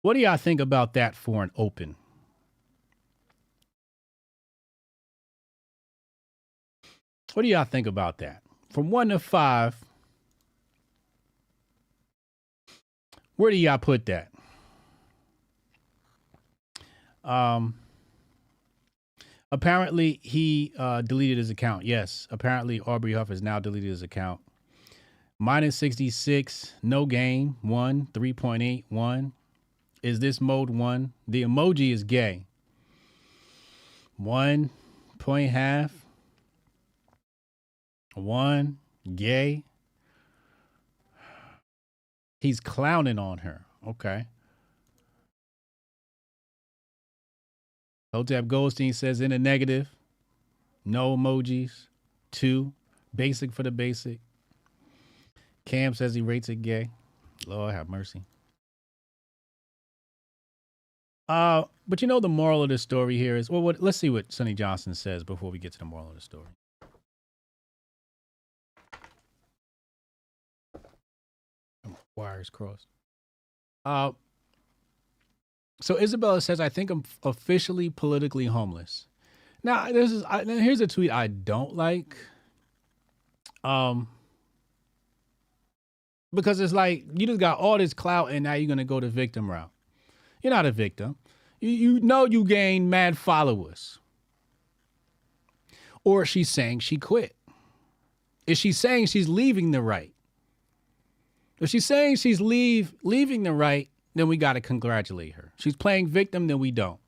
What do y'all think about that for an open? What do y'all think about that? From 1 to 5, where do y'all put that? Apparently he deleted his account. Yes, apparently Aubrey Huff has now deleted his account. Minus 66, no game, 1, 3.8, 1. Is this mode 1? The emoji is gay. 1.5. 1, gay. He's clowning on her. Okay. Hotep Goldstein says in the negative, no emojis. 2, basic for the basic. Cam says he rates it gay. Lord have mercy. But you know the moral of the story here is, well, let's see what Sonny Johnson says before we get to the moral of the story. Wires crossed. So Isabella says, I think I'm officially politically homeless. Now, here's a tweet I don't like. Because it's like, you just got all this clout and now you're going to go the victim route. You're not a victim. You know you gained mad followers. Or she's saying she quit. Is she saying she's leaving the right? If she's saying she's leaving the right, then we got to congratulate her. She's playing victim, then we don't.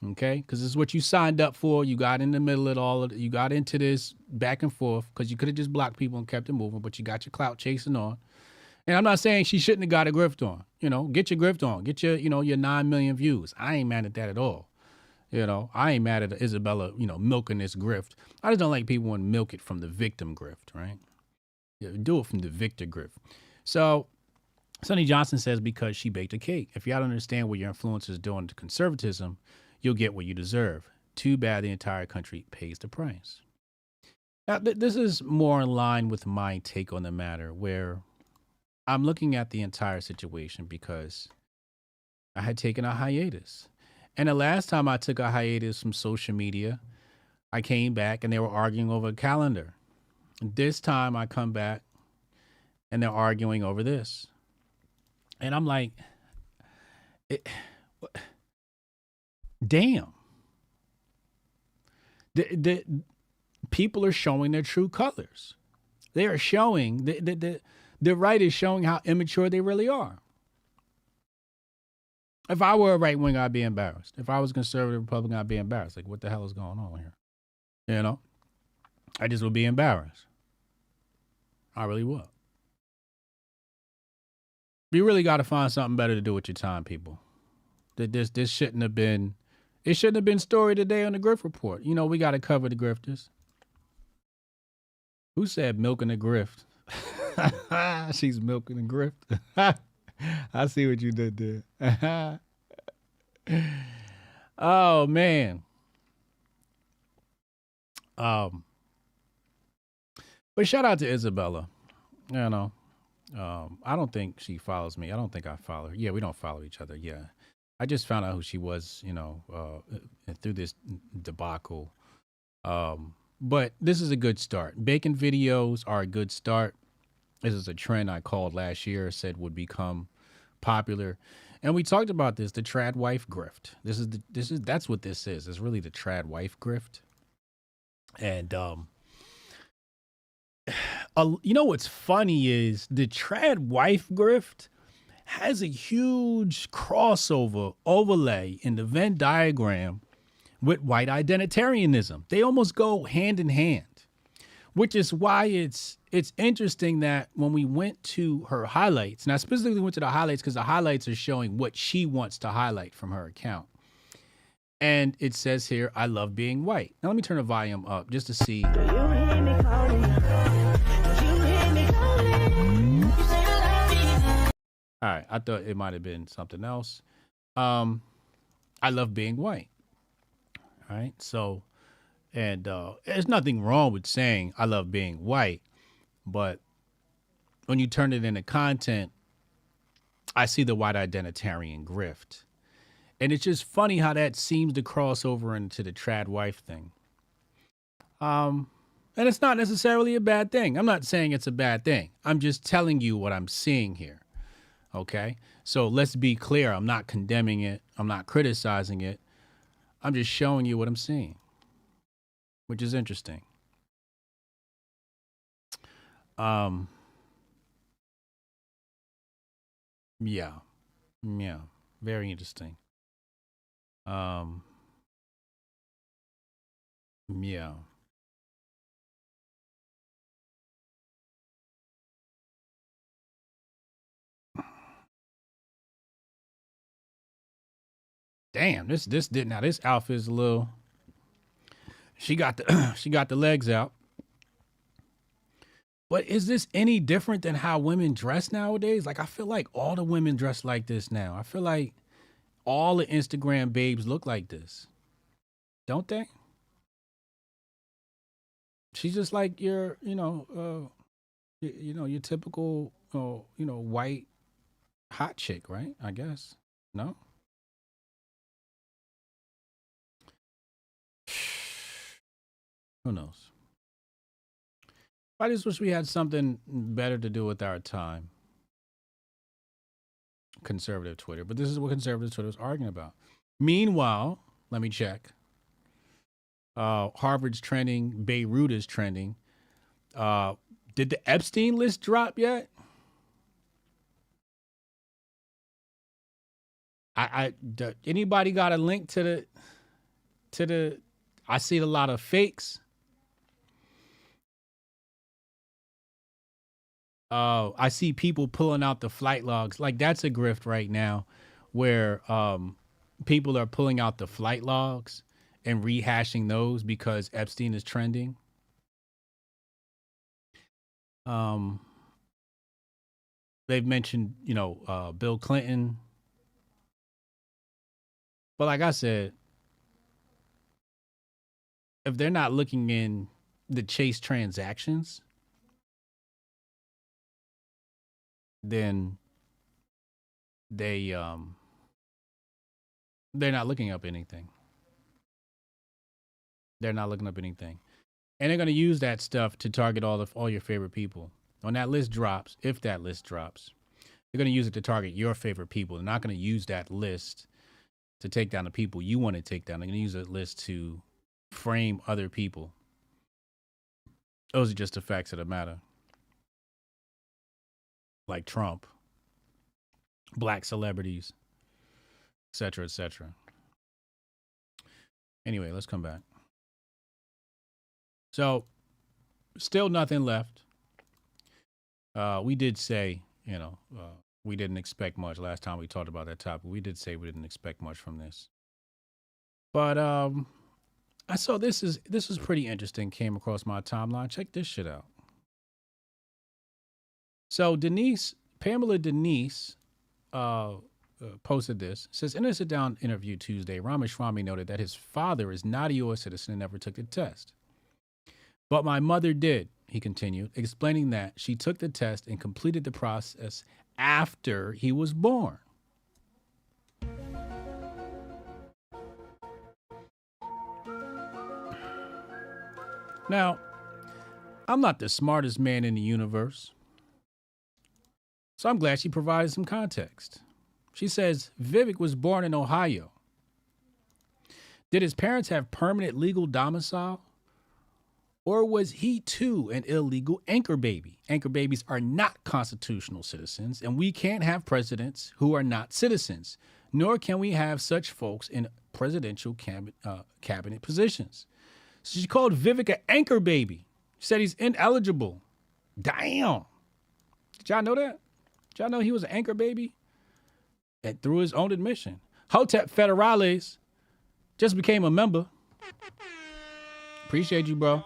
Okay? Because this is what you signed up for. You got in the middle of all of it. You got into this back and forth because you could have just blocked people and kept it moving, but you got your clout chasing on. And I'm not saying she shouldn't have got a grift on. You know, get your grift on. Get your, your 9 million views. I ain't mad at that at all. I ain't mad at Isabella, milking this grift. I just don't like people want to milk it from the victim grift, right? Yeah, do it from the victor grift. So Sonny Johnson says because she baked a cake. If y'all don't understand what your influence is doing to conservatism, you'll get what you deserve. Too bad the entire country pays the price. Now, this is more in line with my take on the matter, where I'm looking at the entire situation because I had taken a hiatus. And the last time I took a hiatus from social media, I came back and they were arguing over a calendar. This time I come back and they're arguing over this. And I'm like, damn. The people are showing their true colors. They are showing, the right is showing how immature they really are. If I were a right wing, I'd be embarrassed. If I was a conservative Republican, I'd be embarrassed. Like, what the hell is going on here? I just would be embarrassed. I really would. You really got to find something better to do with your time, people. This shouldn't have been, it shouldn't have been story today on the Grift Report. We got to cover the grifters. Who said milking the grift? She's milking the grift. I see what you did there. Oh man. But shout out to Isabella. You know, I don't think she follows me. I don't think I follow her. Yeah, we don't follow each other. Yeah, I just found out who she was. You know, through this debacle. But this is a good start. Bacon videos are a good start. This is a trend I called last year, said would become popular. And we talked about this, the trad wife grift. That's what this is. It's really the trad wife grift. And you know what's funny is the trad wife grift has a huge crossover overlay in the Venn diagram with white identitarianism. They almost go hand in hand, which is why it's interesting that when we went to her highlights, and I specifically went to the highlights because the highlights are showing what she wants to highlight from her account. And it says here, I love being white. Now let me turn the volume up just to see. Do you hear me calling? Do you hear me calling? All right, I thought it might have been something else. I love being white. All right, so, and there's nothing wrong with saying I love being white, but when you turn it into content, I see the white identitarian grift. And it's just funny how that seems to cross over into the trad wife thing. And it's not necessarily a bad thing. I'm not saying it's a bad thing. I'm just telling you what I'm seeing here. Okay? So let's be clear. I'm not condemning it. I'm not criticizing it. I'm just showing you what I'm seeing, which is interesting. Yeah. Yeah. Very interesting. Yeah. Damn, this did now. This outfit is a little. She got the she got the legs out. But is this any different than how women dress nowadays? Like I feel like all the women dress like this now. I feel like all the Instagram babes look like this, don't they? She's just like your, your typical, white hot chick, right? I guess. No. Who knows? I just wish we had something better to do with our time. Conservative Twitter, but this is what conservative Twitter was arguing about. Meanwhile, let me check. Harvard's trending, Beirut is trending. Did the Epstein list drop yet? Anybody got a link to the? I see a lot of fakes. I see people pulling out the flight logs. Like that's a grift right now where people are pulling out the flight logs and rehashing those because Epstein is trending. They've mentioned, Bill Clinton. But like I said, if they're not looking in the Chase transactions, then they're not looking up anything. They're not looking up anything. And they're going to use that stuff to target all your favorite people. When that list drops, if that list drops, they're going to use it to target your favorite people. They're not going to use that list to take down the people you want to take down. They're going to use that list to frame other people. Those are just the facts of the matter. Like Trump, black celebrities, et cetera, et cetera. Anyway, let's come back. So, still nothing left. We did say, we didn't expect much. Last time we talked about that topic, we did say we didn't expect much from this. But I saw this was pretty interesting. Came across my timeline. Check this shit out. So Pamela Denise, posted this. Says in a sit-down interview Tuesday, Ramaswamy noted that his father is not a U.S. citizen and never took the test. But my mother did, he continued, explaining that she took the test and completed the process after he was born. Now, I'm not the smartest man in the universe, so I'm glad she provided some context. She says Vivek was born in Ohio. Did his parents have permanent legal domicile? Or was he too an illegal anchor baby? Anchor babies are not constitutional citizens, and we can't have presidents who are not citizens, nor can we have such folks in presidential cabinet positions. So she called Vivek an anchor baby. She said he's ineligible. Damn. Did y'all know that? Did y'all know he was an anchor baby? And through his own admission. Hotep Federales just became a member. Appreciate you, bro.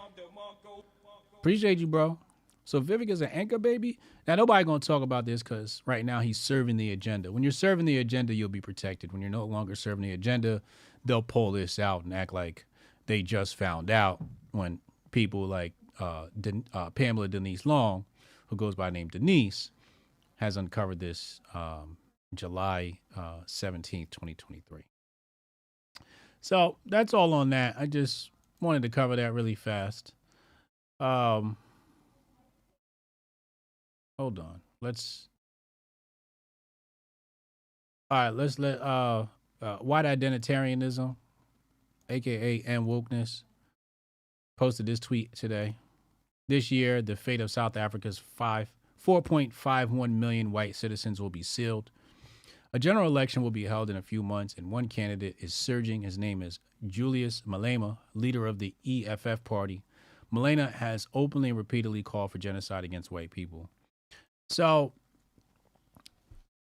Appreciate you, bro. So Vivek is an anchor baby. Now, nobody going to talk about this because right now he's serving the agenda. When you're serving the agenda, you'll be protected. When you're no longer serving the agenda, they'll pull this out and act like they just found out when people like Pamela Denise Long, who goes by the name Denise, has uncovered this July 17th, 2023. So that's all on that. I just wanted to cover that really fast. Hold on. Let's let white identitarianism, aka and wokeness, posted this tweet today. This year, the fate of South Africa's 4.51 million white citizens will be sealed. A general election will be held in a few months, and one candidate is surging. His name is Julius Malema, leader of the EFF party. Malema has openly and repeatedly called for genocide against white people. So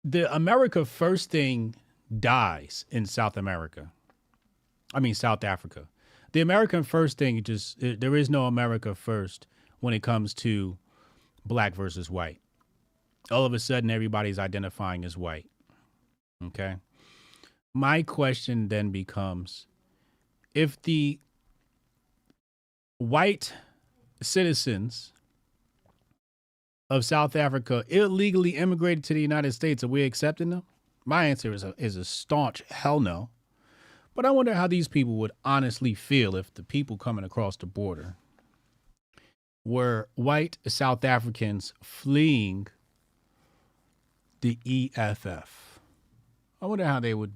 the America First thing dies in South Africa. The American First thing, there is no America First when it comes to black versus white. All of a sudden, everybody's identifying as white. Okay. My question then becomes, if the white citizens of South Africa illegally immigrated to the United States, are we accepting them? My answer is a staunch hell no. But I wonder how these people would honestly feel if the people coming across the border were white South Africans fleeing the EFF. I wonder how they would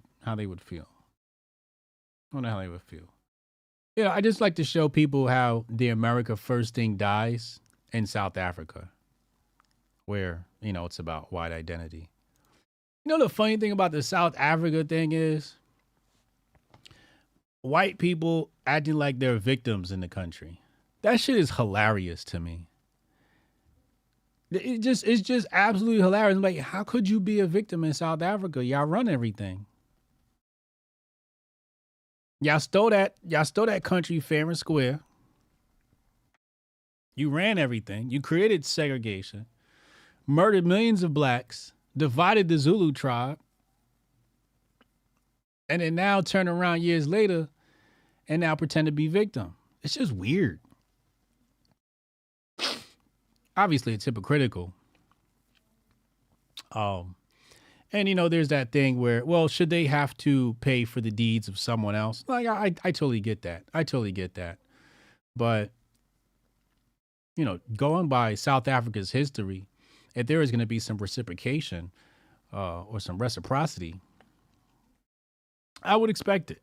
feel. Yeah, I just like to show people how the America First thing dies in South Africa, where, it's about white identity. The funny thing about the South Africa thing is white people acting like they're victims in the country. That shit is hilarious to me. It's just absolutely hilarious. Like, how could you be a victim in South Africa? Y'all run everything. Y'all stole that country fair and square. You ran everything. You created segregation, murdered millions of blacks, divided the Zulu tribe, and then now turn around years later and now pretend to be victim. It's just weird. Obviously, it's hypocritical. And, there's that thing where, well, should they have to pay for the deeds of someone else? Like, I totally get that. But, going by South Africa's history, if there is going to be some reciprocation or some reciprocity, I would expect it.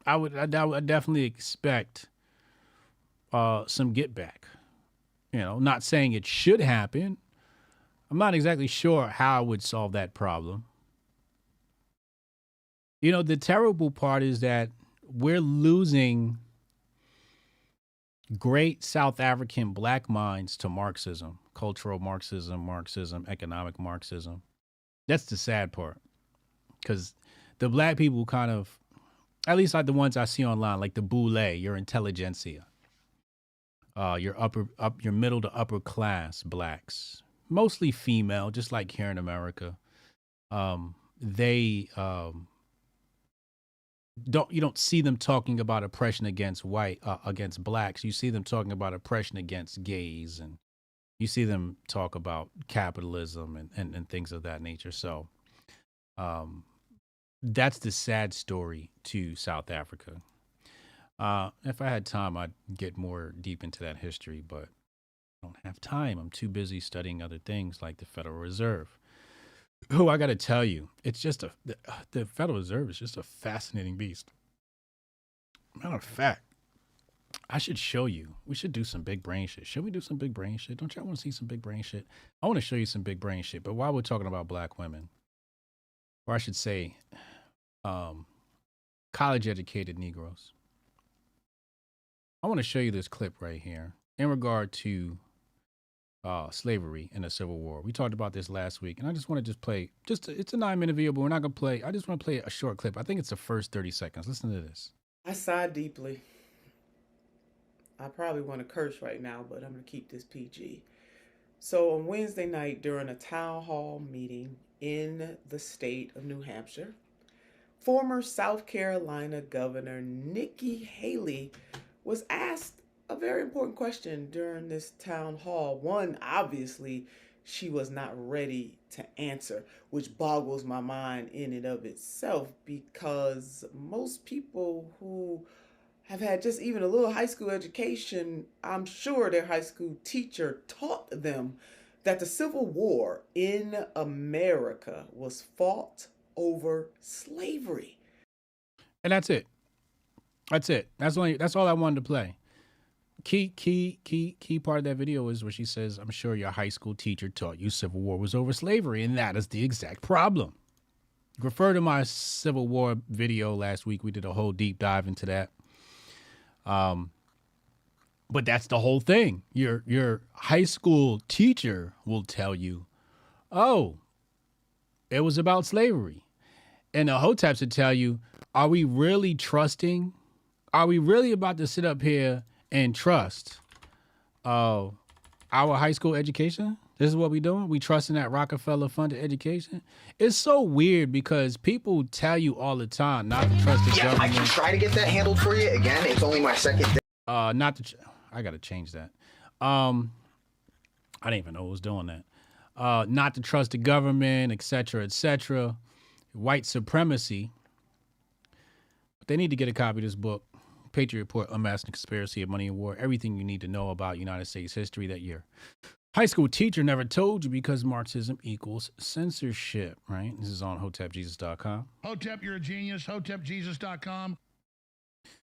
I would definitely expect some get back. Not saying it should happen. I'm not exactly sure how I would solve that problem. The terrible part is that we're losing great South African black minds to Marxism, cultural Marxism, economic Marxism. That's the sad part. Because the black people kind of, at least like the ones I see online, like the boule, your intelligentsia, your middle to upper class blacks, mostly female, just like here in America. They you don't see them talking about oppression against against blacks. You see them talking about oppression against gays, and you see them talk about capitalism and things of that nature. So that's the sad story to South Africa. If I had time, I'd get more deep into that history, but I don't have time. I'm too busy studying other things like the Federal Reserve. Who, I got to tell you, it's just the Federal Reserve is just a fascinating beast. Matter of fact, I should show you. We should do some big brain shit. Should we do some big brain shit? Don't y'all want to see some big brain shit? I want to show you some big brain shit. But while we're talking about black women, or I should say, college-educated Negroes, I want to show you this clip right here in regard to slavery in the Civil War. We talked about this last week, and I just want to play, it's a 9-minute video, but we're not going to play. I just want to play a short clip. I think it's the first 30 seconds. Listen to this. I sigh deeply. I probably want to curse right now, but I'm going to keep this PG. So on Wednesday night during a town hall meeting in the state of New Hampshire, former South Carolina Governor Nikki Haley was asked a very important question during this town hall. One, obviously, she was not ready to answer, which boggles my mind in and of itself, because most people who have had just even a little high school education, I'm sure their high school teacher taught them that the Civil War in America was fought over slavery. And that's it. That's it. That's all I wanted to play. Key part of that video is where she says, I'm sure your high school teacher taught you Civil War was over slavery, and that is the exact problem. Refer to my Civil War video last week. We did a whole deep dive into that. But that's the whole thing. Your high school teacher will tell you, oh, it was about slavery. And the Hoteps would tell you, are we really trusting? Are we really about to sit up here and trust our high school education? This is what we doing? We trusting that Rockefeller-funded education? It's so weird because people tell you all the time not to trust the government. I can try to get that handled for you. Again, it's only my second day. I got to change that. I didn't even know I was doing that. Not to trust the government, et cetera, white supremacy. But they need to get a copy of this book, Patriot Report, Unmasked Conspiracy of Money and War, everything you need to know about United States history that your high school teacher never told you, because Marxism equals censorship, right? This is on HotepJesus.com. Hotep, you're a genius. HotepJesus.com.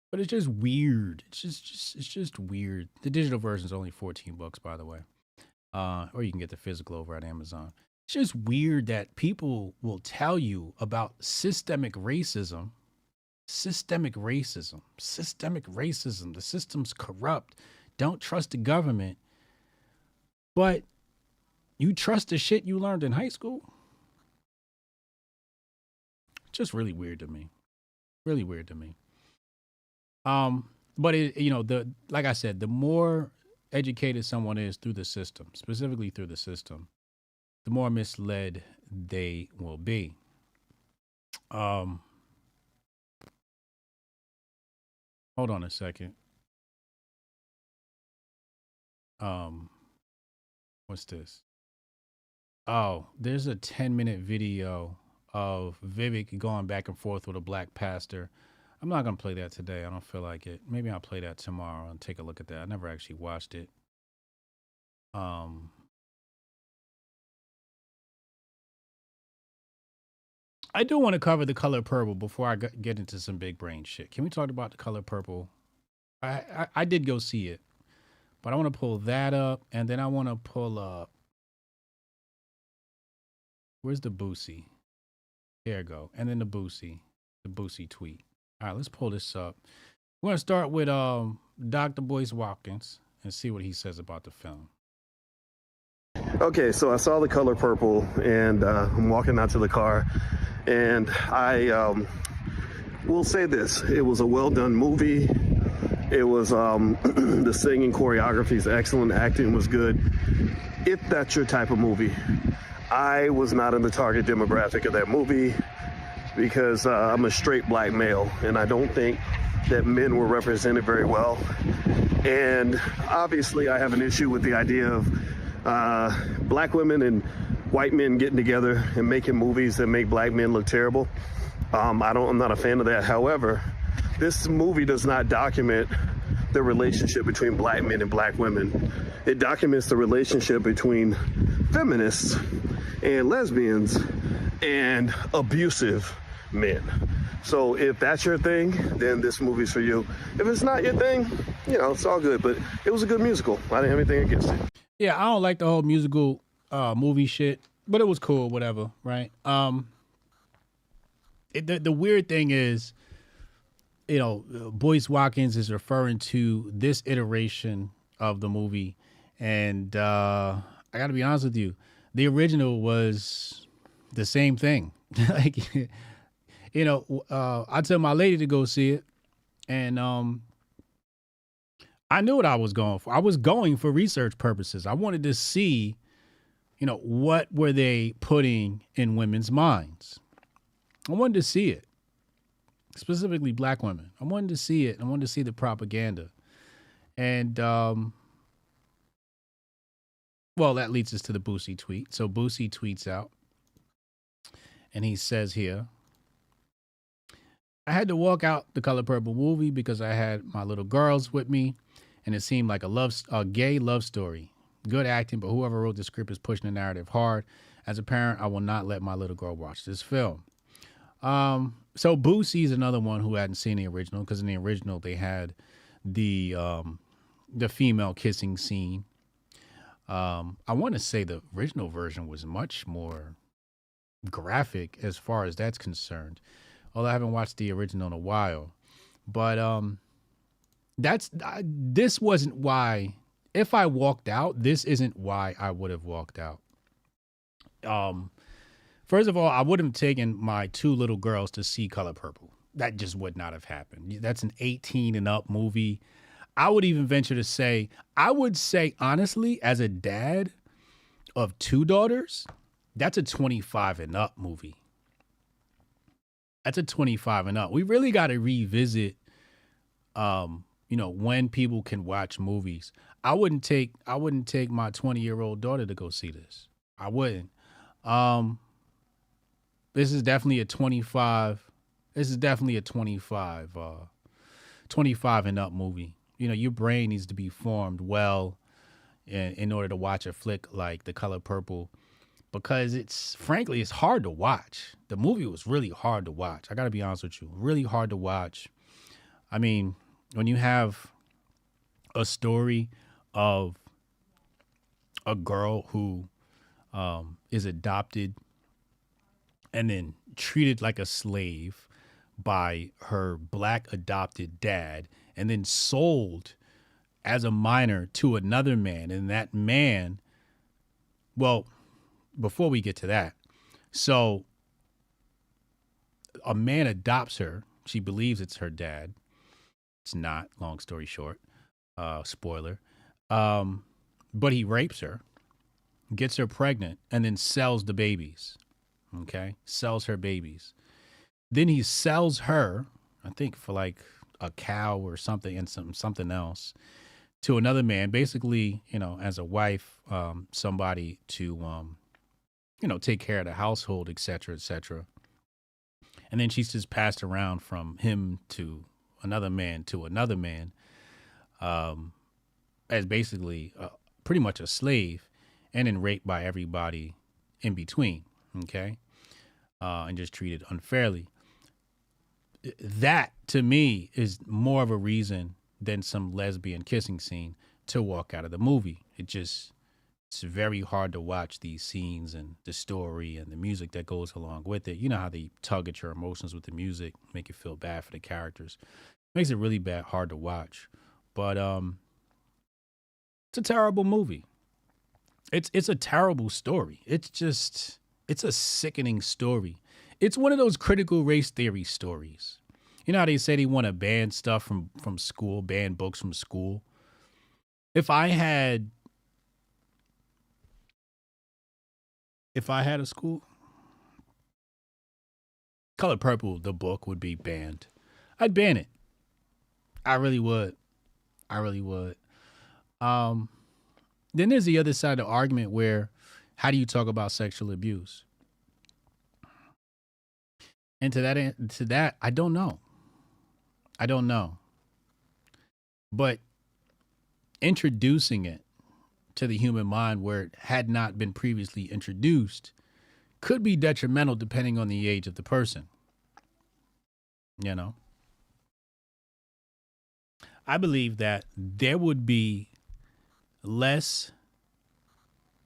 But it's just weird. It's just weird. The digital version is only $14, by the way. Or you can get the physical over at Amazon. It's just weird that people will tell you about systemic racism. Systemic racism. The system's corrupt. Don't trust the government. But you trust the shit you learned in high school? It's just really weird to me. Really weird to me. But like I said, the more educated someone is through the system, specifically through the system, the more misled they will be. Hold on a second. What's this? Oh, there's a 10-minute video of Vivek going back and forth with a black pastor. I'm not going to play that today. I don't feel like it. Maybe I'll play that tomorrow and take a look at that. I never actually watched it. I do want to cover The Color Purple before I get into some big brain shit. Can we talk about The Color Purple? I did go see it, but I want to pull that up, and then I want to pull up. Where's the Boosie? Here we go. And then the Boosie tweet. All right, let's pull this up. We're going to start with Dr. Boyce Watkins and see what he says about the film. Okay, so I saw The Color Purple, and I'm walking out to the car, and I will say this. It was a well-done movie. It was, the singing choreography is excellent. Acting was good. if that's your type of movie, I was not in the target demographic of that movie because I'm a straight black male, and I don't think that men were represented very well. And obviously I have an issue with the idea of black women and white men getting together and making movies that make black men look terrible. I'm not a fan of that. However, this movie does not document the relationship between black men and black women. It documents the relationship between feminists and lesbians and abusive men. So if that's your thing, then this movie's for you. If it's not your thing, it's all good. But it was a good musical. I didn't have anything against it. Yeah, I don't like the whole musical movie shit, but it was cool, whatever, right? The weird thing is, Boyce Watkins is referring to this iteration of the movie, and I got to be honest with you, the original was the same thing. Like, I tell my lady to go see it, and I knew what I was going for. I was going for research purposes. I wanted to see, what were they putting in women's minds. I wanted to see it, specifically black women. I wanted to see it. I wanted to see the propaganda. And, well, that leads us to the Boosie tweet. So Boosie tweets out, and he says here, I had to walk out the Color Purple movie because I had my little girls with me, and it seemed like a gay love story. Good acting, but whoever wrote the script is pushing the narrative hard. As a parent, I will not let my little girl watch this film. So Boosie's another one who hadn't seen the original, because in the original they had the female kissing scene. I want to say the original version was much more graphic as far as that's concerned, although I haven't watched the original in a while. But this wasn't why. If I walked out, this isn't why I would have walked out. First of all, I would have taken my two little girls to see Color Purple. That just would not have happened. That's an 18 and up movie. I would even venture to say, I would say, honestly, as a dad of two daughters, that's a 25 and up movie. That's a 25 and up. We really got to revisit, when people can watch movies. I wouldn't take my 20-year-old daughter to go see this. I wouldn't. This is definitely a 25. This is definitely a 25 and up movie. Your brain needs to be formed well in order to watch a flick like The Color Purple, because it's hard to watch. The movie was really hard to watch. I got to be honest with you. Really hard to watch. I mean, when you have a story of a girl who is adopted and then treated like a slave by her black adopted dad, and then sold as a minor to another man. And that man, well, before we get to that, so a man adopts her. She believes it's her dad. It's not, long story short, spoiler. But he rapes her, gets her pregnant, and then sells the babies. Okay? Sells her babies. Then he sells her, I think for like a cow or something, and something else, to another man, basically, as a wife, somebody to, take care of the household, et cetera, et cetera. And then she's just passed around from him to another man, as basically pretty much a slave, and then raped by everybody in between, okay? And just treated unfairly. That, to me, is more of a reason than some lesbian kissing scene to walk out of the movie. It's very hard to watch these scenes and the story and the music that goes along with it. You know how they tug at your emotions with the music, make you feel bad for the characters. Makes it really hard to watch. But it's a terrible movie. It's a terrible story. It's a sickening story. It's one of those critical race theory stories. You know how they say they want to ban stuff from school, ban books from school? If I had if I had a school, Color Purple, the book, would be banned. I'd ban it. I really would. I really would. Then there's the other side of the argument where, how do you talk about sexual abuse? And to that, I don't know. I don't know. But introducing it to the human mind where it had not been previously introduced could be detrimental depending on the age of the person. You know? I believe that there would be less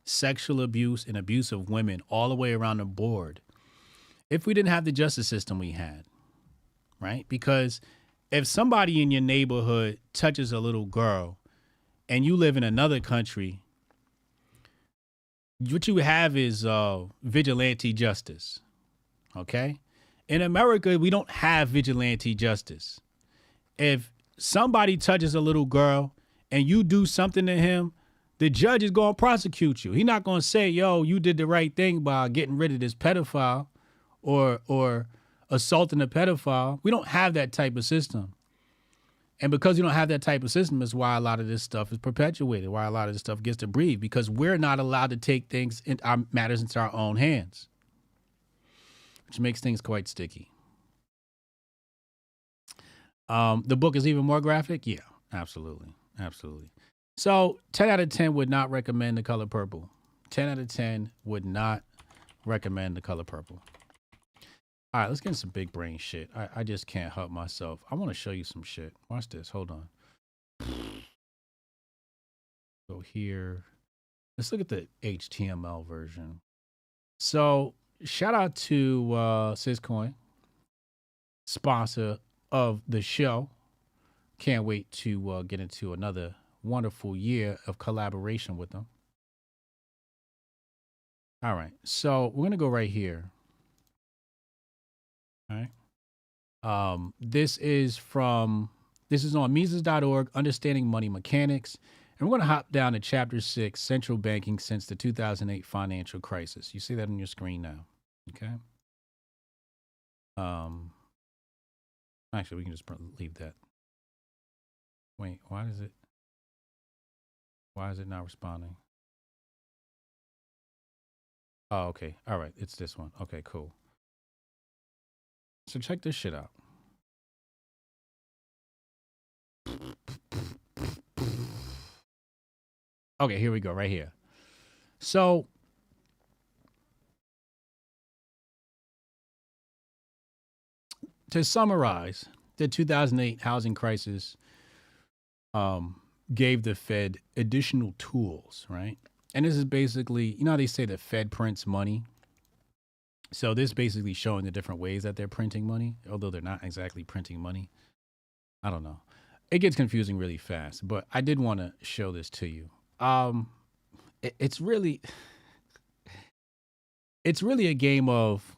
sexual abuse and abuse of women all the way around the board if we didn't have the justice system we had, right? Because if somebody in your neighborhood touches a little girl and you live in another country, what you have is vigilante justice, okay? In America, we don't have vigilante justice. If somebody touches a little girl and you do something to him, the judge is going to prosecute you. He's not going to say, yo, you did the right thing by getting rid of this pedophile or assaulting a pedophile. We don't have that type of system. And because we don't have that type of system is why a lot of this stuff is perpetuated, why a lot of this stuff gets to breathe, because we're not allowed to take things in our matters into our own hands, which makes things quite sticky. The book is even more graphic. Yeah, absolutely. Absolutely. So 10 out of 10 would not recommend The Color Purple. 10 out of 10 would not recommend The Color Purple. All right, let's get into some big brain shit. I just can't help myself. I want to show you some shit. Watch this. Hold on. Go here. Let's look at the HTML version. So shout out to Syscoin, sponsor of the show. Can't wait to get into another wonderful year of collaboration with them. All right, so we're going to go right here. All right. This is on Mises.org, Understanding Money Mechanics. And we're going to hop down to Chapter 6, Central Banking Since the 2008 Financial Crisis. You see that on your screen now. Okay. Actually, we can just leave that. Wait, why is it not responding? Oh, okay. All right. It's this one. Okay, cool. So check this shit out. Okay, here we go, right here. So to summarize, the 2008 housing crisis gave the Fed additional tools, right? And this is basically, you know how they say the Fed prints money? So this is basically showing the different ways that they're printing money, although they're not exactly printing money. I don't know. It gets confusing really fast, but I did want to show this to you. It's really a game of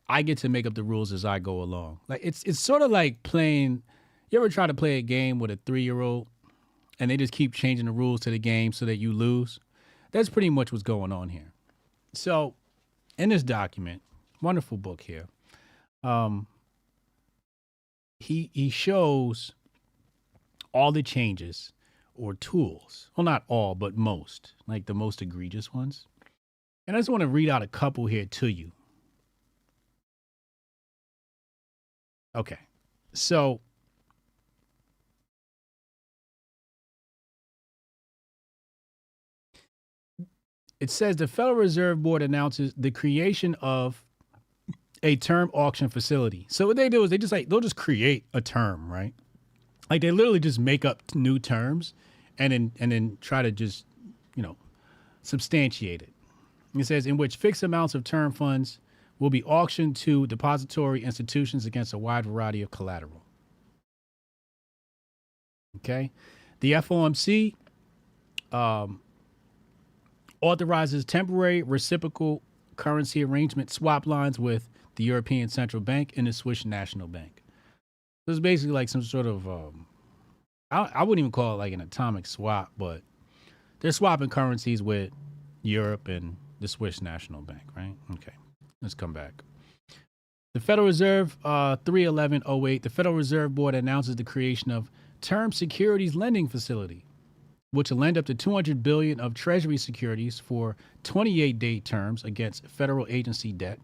I get to make up the rules as I go along. Like it's sort of like playing. You ever try to play a game with a 3-year-old and they just keep changing the rules to the game so that you lose? That's pretty much what's going on here. So in this document, wonderful book here, he shows all the changes or tools. Well, not all, but most, like the most egregious ones. And I just want to read out a couple here to you. Okay. So it says the Federal Reserve Board announces the creation of a term auction facility. So what they do is they'll just create a term, right? Like they literally just make up new terms and then try to just, substantiate it. It says in which fixed amounts of term funds will be auctioned to depository institutions against a wide variety of collateral. Okay. The FOMC authorizes temporary reciprocal currency arrangement swap lines with the European Central Bank and the Swiss National Bank. So it's basically like some sort of, I wouldn't even call it like an atomic swap, but they're swapping currencies with Europe and The Swiss National Bank, right? Okay, let's come back. The Federal Reserve, 3/11/08, the Federal Reserve Board announces the creation of Term Securities Lending Facility, which will lend up to $200 billion of Treasury securities for 28-day terms against federal agency debt,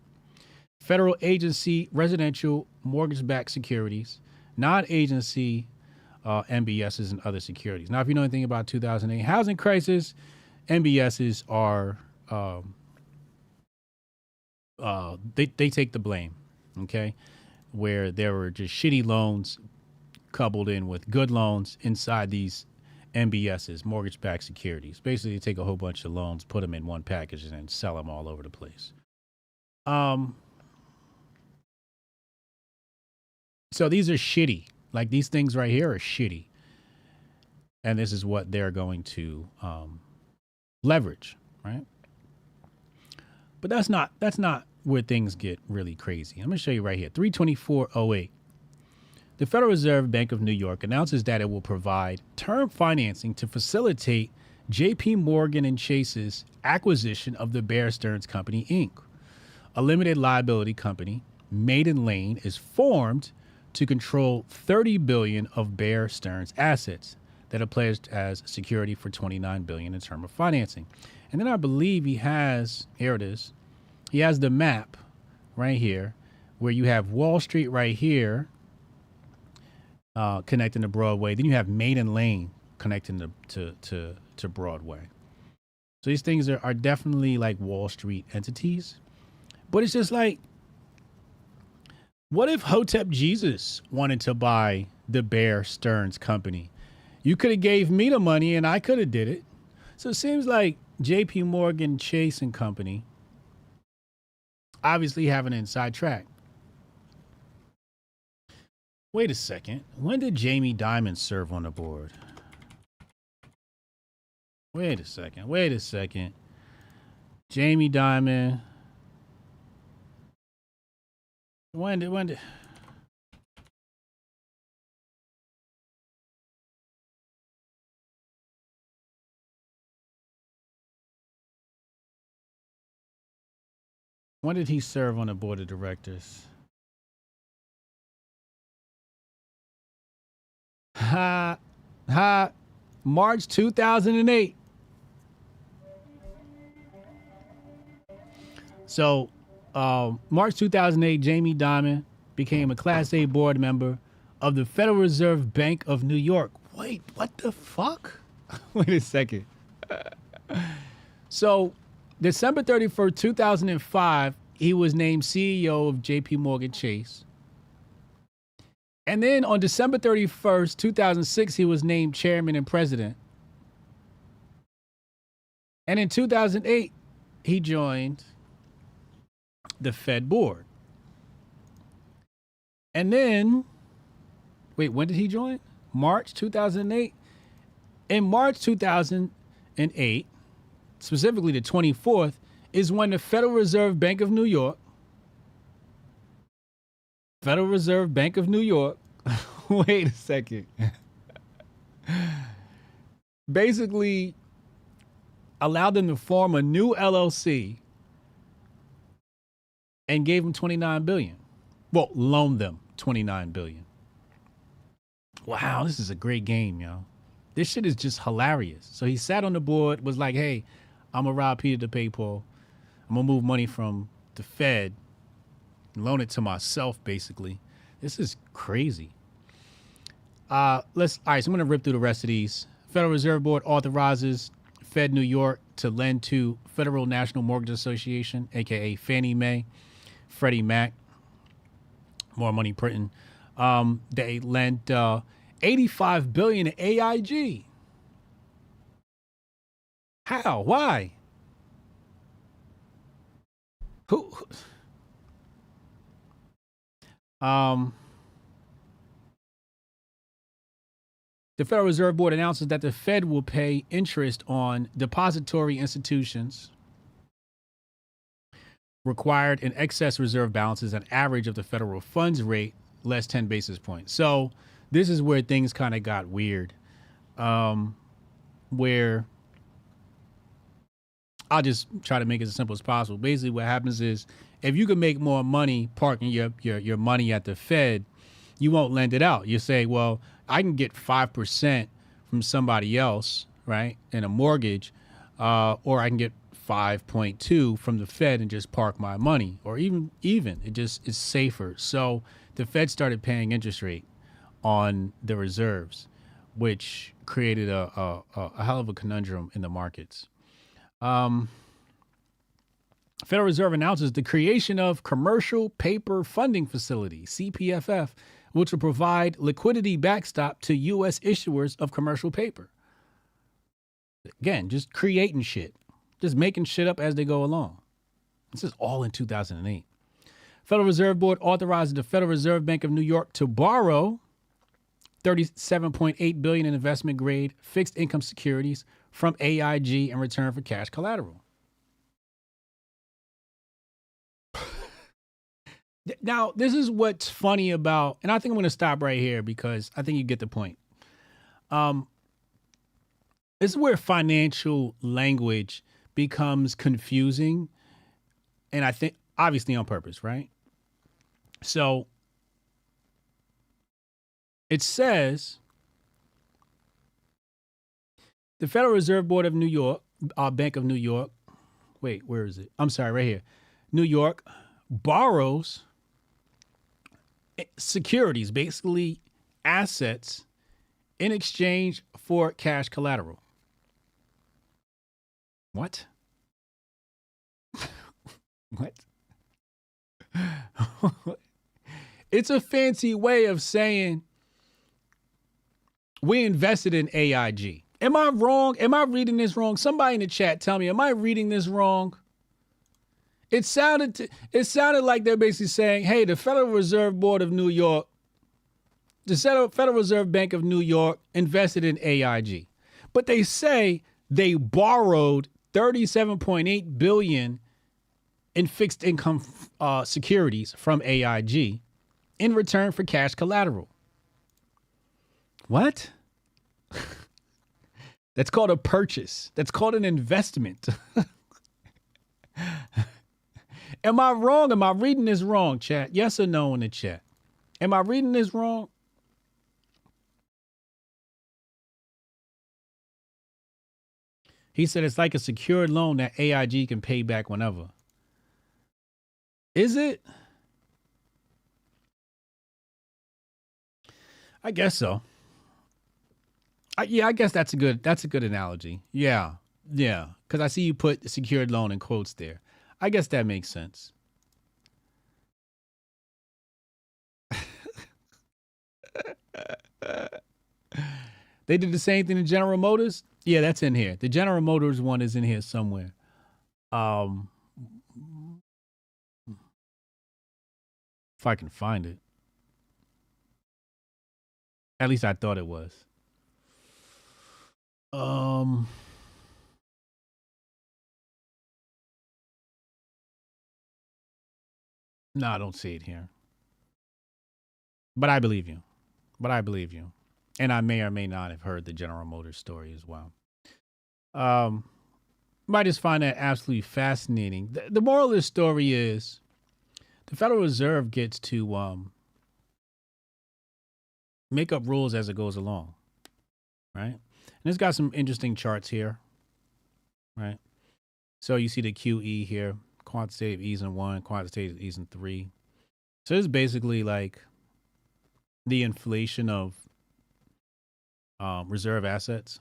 federal agency residential mortgage-backed securities, non-agency MBSs, and other securities. Now, if you know anything about 2008 housing crisis, MBSs are they take the blame, okay? Where there were just shitty loans coupled in with good loans inside these MBSs, mortgage-backed securities. Basically, they take a whole bunch of loans, put them in one package, and then sell them all over the place. So these are shitty. Like, these things right here are shitty. And this is what they're going to leverage, right? But that's not where things get really crazy. I'm going to show you right here. 3/24/08. The Federal Reserve Bank of New York announces that it will provide term financing to facilitate J.P. Morgan and Chase's acquisition of the Bear Stearns Company, Inc. A limited liability company, Maiden Lane, is formed to control $30 billion of Bear Stearns assets that are pledged as security for $29 billion in term of financing. And then I believe he has, here it is, he has the map right here where you have Wall Street right here, connecting to Broadway. Then you have Maiden Lane connecting to Broadway. So these things are definitely like Wall Street entities. But it's just like, what if Hotep Jesus wanted to buy the Bear Stearns Company? You could have gave me the money and I could have did it. So it seems like J.P. Morgan, Chase and Company obviously have an inside track. Wait a second. When did Jamie Dimon serve on the board? Wait a second. Jamie Dimon. When did he serve on the board of directors? March 2008. So, March 2008, Jamie Dimon became a Class A board member of the Federal Reserve Bank of New York. Wait, what the fuck? Wait a second. So, December 31st, 2005, he was named CEO of JP Morgan Chase. And then on December 31st, 2006, he was named chairman and president. And in 2008, he joined the Fed board. And then, wait, when did he join? March 2008. In March 2008, specifically the 24th, is when the Federal Reserve Bank of New York, wait a second, basically allowed them to form a new LLC and gave them $29 billion. Well, loaned them $29 billion. Wow, this is a great game, yo. This shit is just hilarious. So he sat on the board, was like, hey, I'm going to rob Peter to pay Paul. I'm going to move money from the Fed and loan it to myself, basically. This is crazy. All right, so I'm going to rip through the rest of these. Federal Reserve Board authorizes Fed New York to lend to Federal National Mortgage Association, a.k.a. Fannie Mae, Freddie Mac. More money printing. They lent $85 billion to AIG. How? Why? Who? The Federal Reserve Board announces that the Fed will pay interest on depository institutions required in excess reserve balances, an average of the federal funds rate less 10 basis points. So this is where things kind of got weird, where I'll just try to make it as simple as possible. Basically, what happens is if you can make more money parking your money at the Fed, you won't lend it out. You say, well, I can get 5% from somebody else, right, in a mortgage, or I can get 5.2 from the Fed and just park my money, or even it just is safer. So the Fed started paying interest rate on the reserves, which created a hell of a conundrum in the markets. Federal Reserve announces the creation of Commercial Paper Funding Facility, CPFF, which will provide liquidity backstop to U.S. issuers of commercial paper. Again, just creating shit, just making shit up as they go along. This is all in 2008. Federal Reserve Board authorizes the Federal Reserve Bank of New York to borrow $37.8 billion in investment grade fixed income securities from AIG in return for cash collateral. Now, this is what's funny about, and I think I'm going to stop right here because I think you get the point. This is where financial language becomes confusing, and I think obviously on purpose, right? So it says the Federal Reserve Board of New York, Bank of New York. Wait, where is it? I'm sorry, right here. New York borrows securities, basically assets, in exchange for cash collateral. What? What? It's a fancy way of saying we invested in AIG. Am I wrong? Am I reading this wrong? Somebody in the chat tell me, am I reading this wrong? It sounded like they're basically saying, hey, the Federal Reserve Board of New York, the Federal Reserve Bank of New York invested in AIG. But they say they borrowed $37.8 billion in fixed income securities from AIG in return for cash collateral. What? That's called a purchase. That's called an investment. Am I wrong? Am I reading this wrong, chat? Yes or no in the chat? Am I reading this wrong? He said it's like a secured loan that AIG can pay back whenever. Is it? I guess so. I guess that's a good analogy. Yeah. Because I see you put secured loan in quotes there. I guess that makes sense. They did the same thing to General Motors. Yeah, that's in here. The General Motors one is in here somewhere. If I can find it. At least I thought it was. No, I don't see it here. But I believe you. And I may or may not have heard the General Motors story as well. Might just find that absolutely fascinating. The moral of this story is the Federal Reserve gets to make up rules as it goes along, right? And it's got some interesting charts here, right? So you see the QE here, quantitative easing 1, quantitative easing 3. So it's basically like the inflation of reserve assets.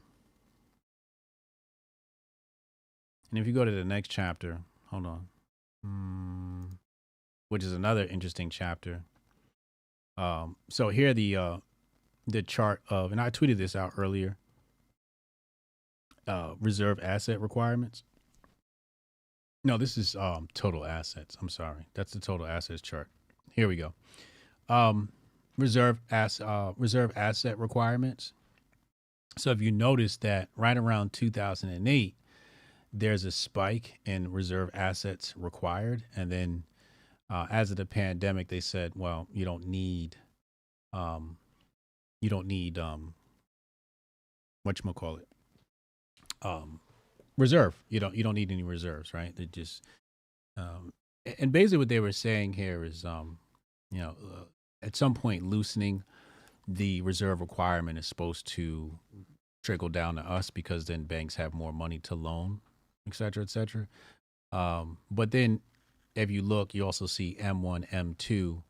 And if you go to the next chapter, hold on, which is another interesting chapter. So here the chart of, and I tweeted this out earlier, reserve asset requirements. No, this is total assets. I'm sorry. That's the total assets chart. Here we go. Reserve asset requirements. So if you notice that right around 2008, there's a spike in reserve assets required. And then as of the pandemic, they said, well, you don't need whatchamacallit, reserve. You don't need any reserves, right? They just and basically what they were saying here is at some point loosening the reserve requirement is supposed to trickle down to us because then banks have more money to loan, et cetera, et cetera. But then if you look, you also see M1, M2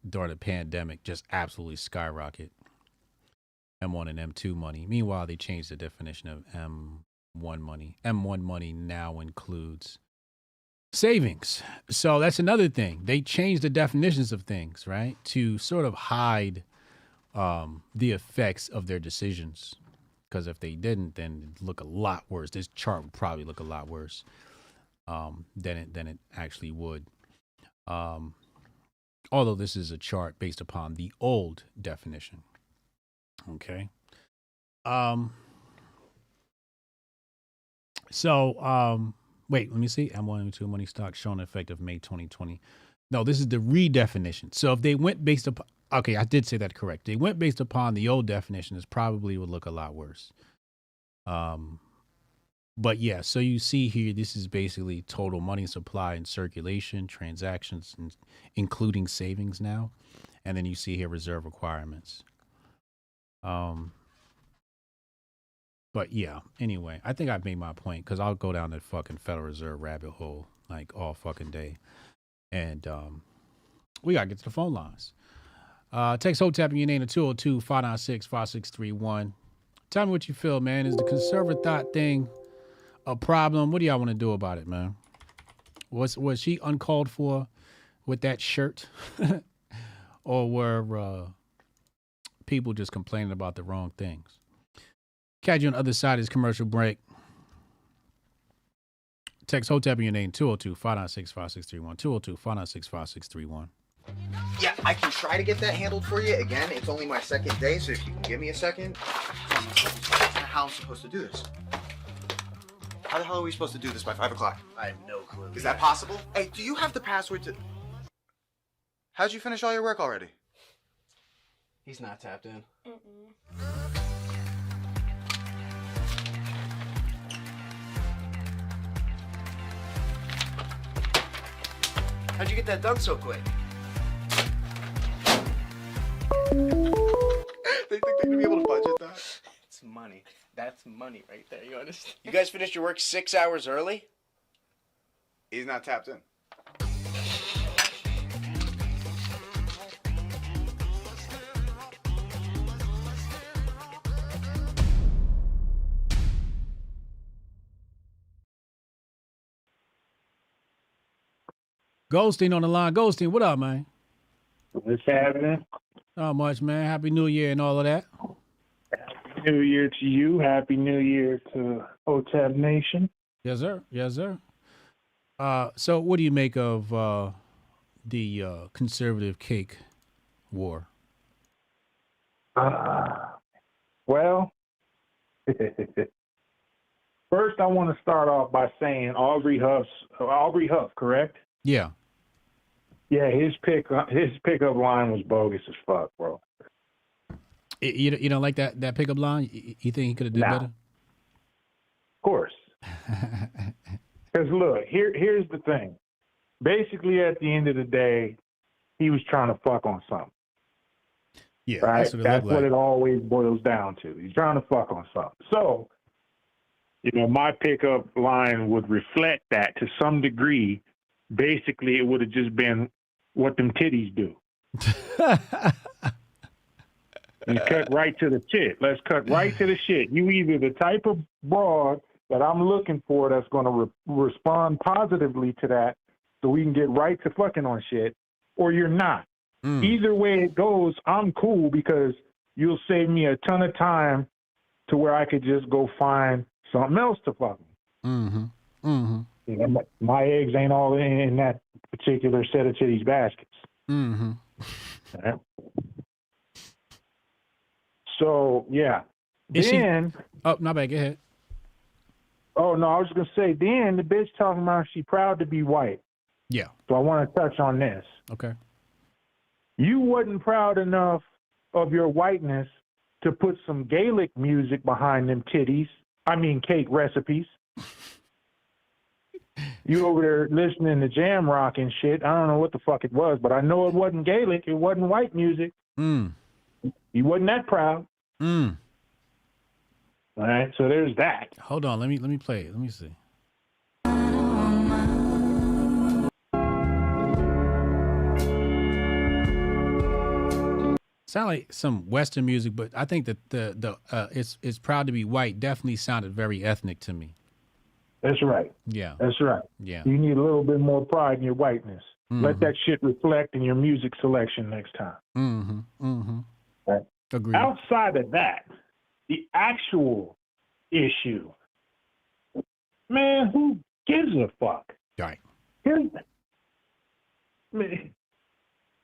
during the pandemic just absolutely skyrocket. M1 and M2 money. Meanwhile, they changed the definition of M1 money. M1 money now includes savings. So that's another thing. They changed the definitions of things, right, to sort of hide the effects of their decisions. Because if they didn't, then it'd look a lot worse. This chart would probably look a lot worse than it actually would. Although this is a chart based upon the old definition. Okay. Wait, let me see. M1 M2 money stock shown effective May 2020. No, this is the redefinition. So if they went based upon, okay, I did say that correct. They went based upon the old definition, this probably would look a lot worse. But yeah, so you see here, this is basically total money supply and circulation, transactions, including savings now. And then you see here reserve requirements. But yeah, anyway, I think I've made my point because I'll go down that fucking Federal Reserve rabbit hole like all fucking day. And we got to get to the phone lines. Text Hotep in your name to 202-596-5631. Tell me what you feel, man. Is the conservative thought thing a problem? What do y'all want to do about it, man? Was she uncalled for with that shirt? Or were people just complaining about the wrong things? Catch you on the other side of this commercial break. Text Hotep in your name, 202-596-5631. 202-596-5631. Yeah, I can try to get that handled for you. Again, it's only my second day, so if you can give me a second. How am I supposed to do this? How the hell are we supposed to do this by 5 o'clock? I have no clue. Is that possible? Hey, do you have the password to... How'd you finish all your work already? He's not tapped in. How'd you get that done so quick? They think they're gonna be able to budget that? It's money. That's money right there, you understand? You guys finished your work 6 hours early? He's not tapped in. Goldstein on the line. Goldstein, what up, man? What's happening? Not much, man. Happy New Year and all of that. Happy New Year to you. Happy New Year to Hotep Nation. Yes, sir. Yes, sir. So what do you make of the conservative cake war? Well, first I want to start off by saying Aubrey Huff, correct? Yeah. Yeah, his pickup line was bogus as fuck, bro. You don't like that pickup line? You think he could have done better? Of course. Because look, here's the thing. Basically, at the end of the day, he was trying to fuck on something. Yeah, right. That's what it always boils down to. He's trying to fuck on something. So, my pickup line would reflect that to some degree. Basically, it would have just been what them titties do. And cut right to the shit. Let's cut right to the shit. You either the type of broad that I'm looking for that's going to respond positively to that so we can get right to fucking on shit, or you're not. Either way it goes, I'm cool because you'll save me a ton of time to where I could just go find something else to fuck with. My eggs ain't all in that particular set of titties baskets. Right? So, yeah. Oh, not bad. Go ahead. Oh, no, I was going to say, then the bitch talking about she proud to be white. Yeah. So I want to touch on this. Okay. You wasn't proud enough of your whiteness to put some Gaelic music behind them titties I mean cake recipes. You over there listening to jam rock and shit. I don't know what the fuck it was, but I know it wasn't Gaelic. It wasn't white music. You wasn't that proud. All right, so there's that. Hold on, let me play it. Let me see. Sound like some Western music, but I think that the it's proud to be white definitely sounded very ethnic to me. That's right. Yeah. That's right. Yeah. You need a little bit more pride in your whiteness. Let that shit reflect in your music selection next time. Right. Agreed. Outside of that, the actual issue, man, who gives a fuck? Right. Here's, man,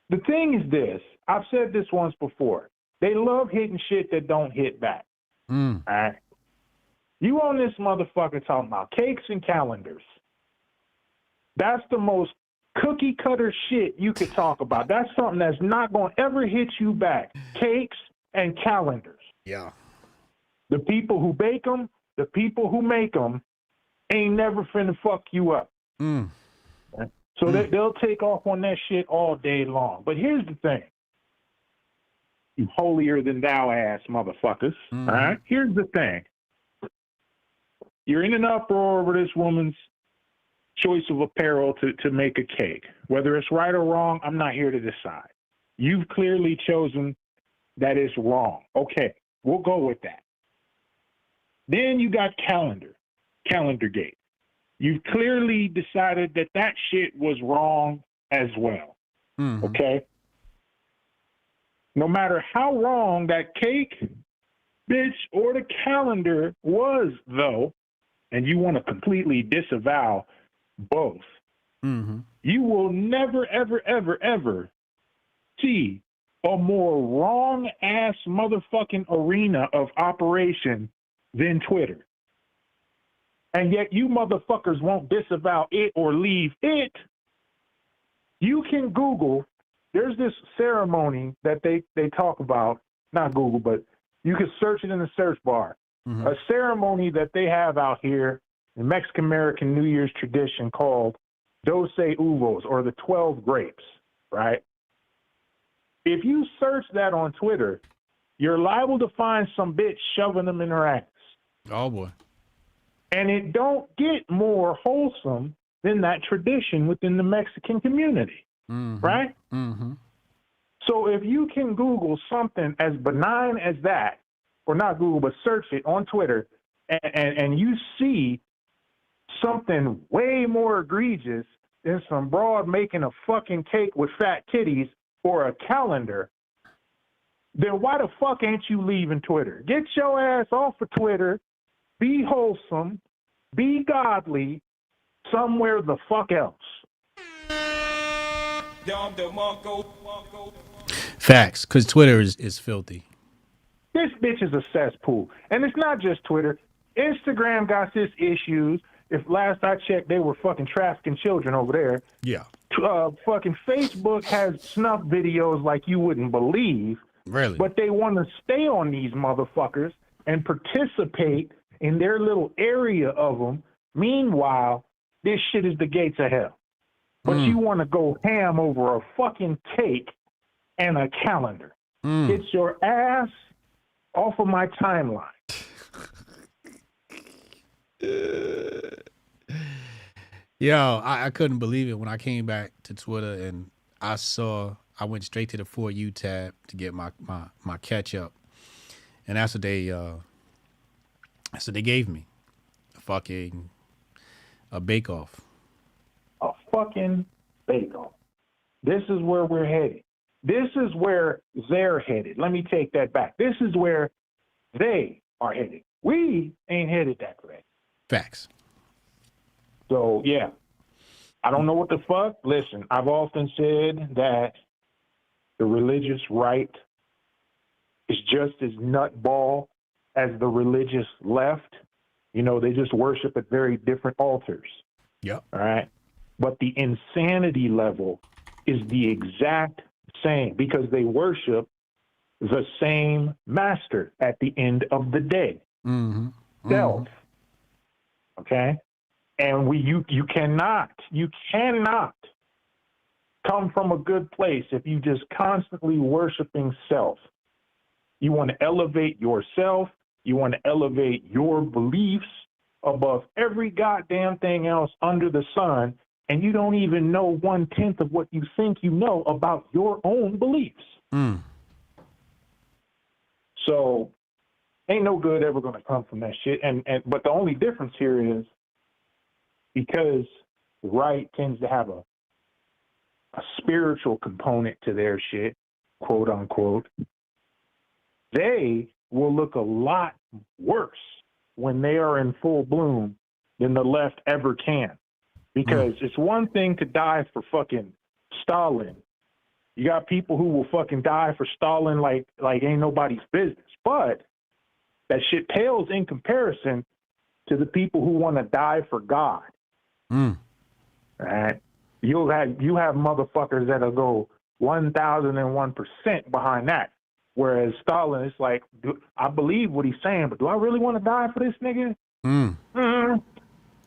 the thing is this. I've said this once before. They love hitting shit that don't hit back. All right. You on this motherfucker talking about cakes and calendars. That's the most cookie cutter shit you could talk about. That's something that's not going to ever hit you back. Cakes and calendars. Yeah. The people who bake them, the people who make them, ain't never finna fuck you up. So they'll take off on that shit all day long. But here's the thing. You holier than thou ass motherfuckers. All right? Here's the thing. You're in an uproar over this woman's choice of apparel to make a cake. Whether it's right or wrong, I'm not here to decide. You've clearly chosen that it's wrong. Okay, we'll go with that. Then you got Calendargate. You've clearly decided that shit was wrong as well. Okay? No matter how wrong that cake, bitch, or the calendar was, though, and you want to completely disavow both, you will never, ever, ever, ever see a more wrong-ass motherfucking arena of operation than Twitter. And yet you motherfuckers won't disavow it or leave it. You can Google, there's this ceremony that they talk about, not Google, but you can search it in the search bar. A ceremony that they have out here in Mexican-American New Year's tradition called 12 uvos, or the 12 grapes, right? If you search that on Twitter, you're liable to find some bitch shoving them in her ass. Oh, boy. And it don't get more wholesome than that tradition within the Mexican community, right? So if you can Google something as benign as that, or not Google, but search it on Twitter, and you see something way more egregious than some broad making a fucking cake with fat titties or a calendar, then why the fuck ain't you leaving Twitter? Get your ass off of Twitter, be wholesome, be godly, somewhere the fuck else. Facts, because Twitter is filthy. This bitch is a cesspool. And it's not just Twitter. Instagram got its issues. If last I checked, they were fucking trafficking children over there. Yeah. Fucking Facebook has snuff videos like you wouldn't believe. Really? But they want to stay on these motherfuckers and participate in their little area of them. Meanwhile, this shit is the gates of hell. But you want to go ham over a fucking cake and a calendar. Get your ass off of my timeline. Yo, I couldn't believe it when I came back to Twitter and I went straight to the For You tab to get my catch up. And that's what they gave me. A bake off. A fucking bake off. This is where we're headed. This is where they're headed. Let me take that back. This is where they are headed. We ain't headed that way. Facts. So, yeah. I don't know what the fuck. Listen, I've often said that the religious right is just as nutball as the religious left. You know, they just worship at very different altars. Yep. All right. But the insanity level is the exact same because they worship the same master at the end of the day. self. Okay? And you cannot come from a good place if you just constantly worshiping self. You want to elevate yourself. You want to elevate your beliefs above every goddamn thing else under the sun, and you don't even know 1/10 of what you think you know about your own beliefs. So ain't no good ever going to come from that shit. But the only difference here is because the right tends to have a spiritual component to their shit, quote unquote, they will look a lot worse when they are in full bloom than the left ever can. Because it's one thing to die for fucking Stalin. You got people who will fucking die for Stalin like ain't nobody's business. But that shit pales in comparison to the people who want to die for God. Right? You have motherfuckers that'll go 1,001% behind that. Whereas Stalin is like, I believe what he's saying, but do I really want to die for this nigga?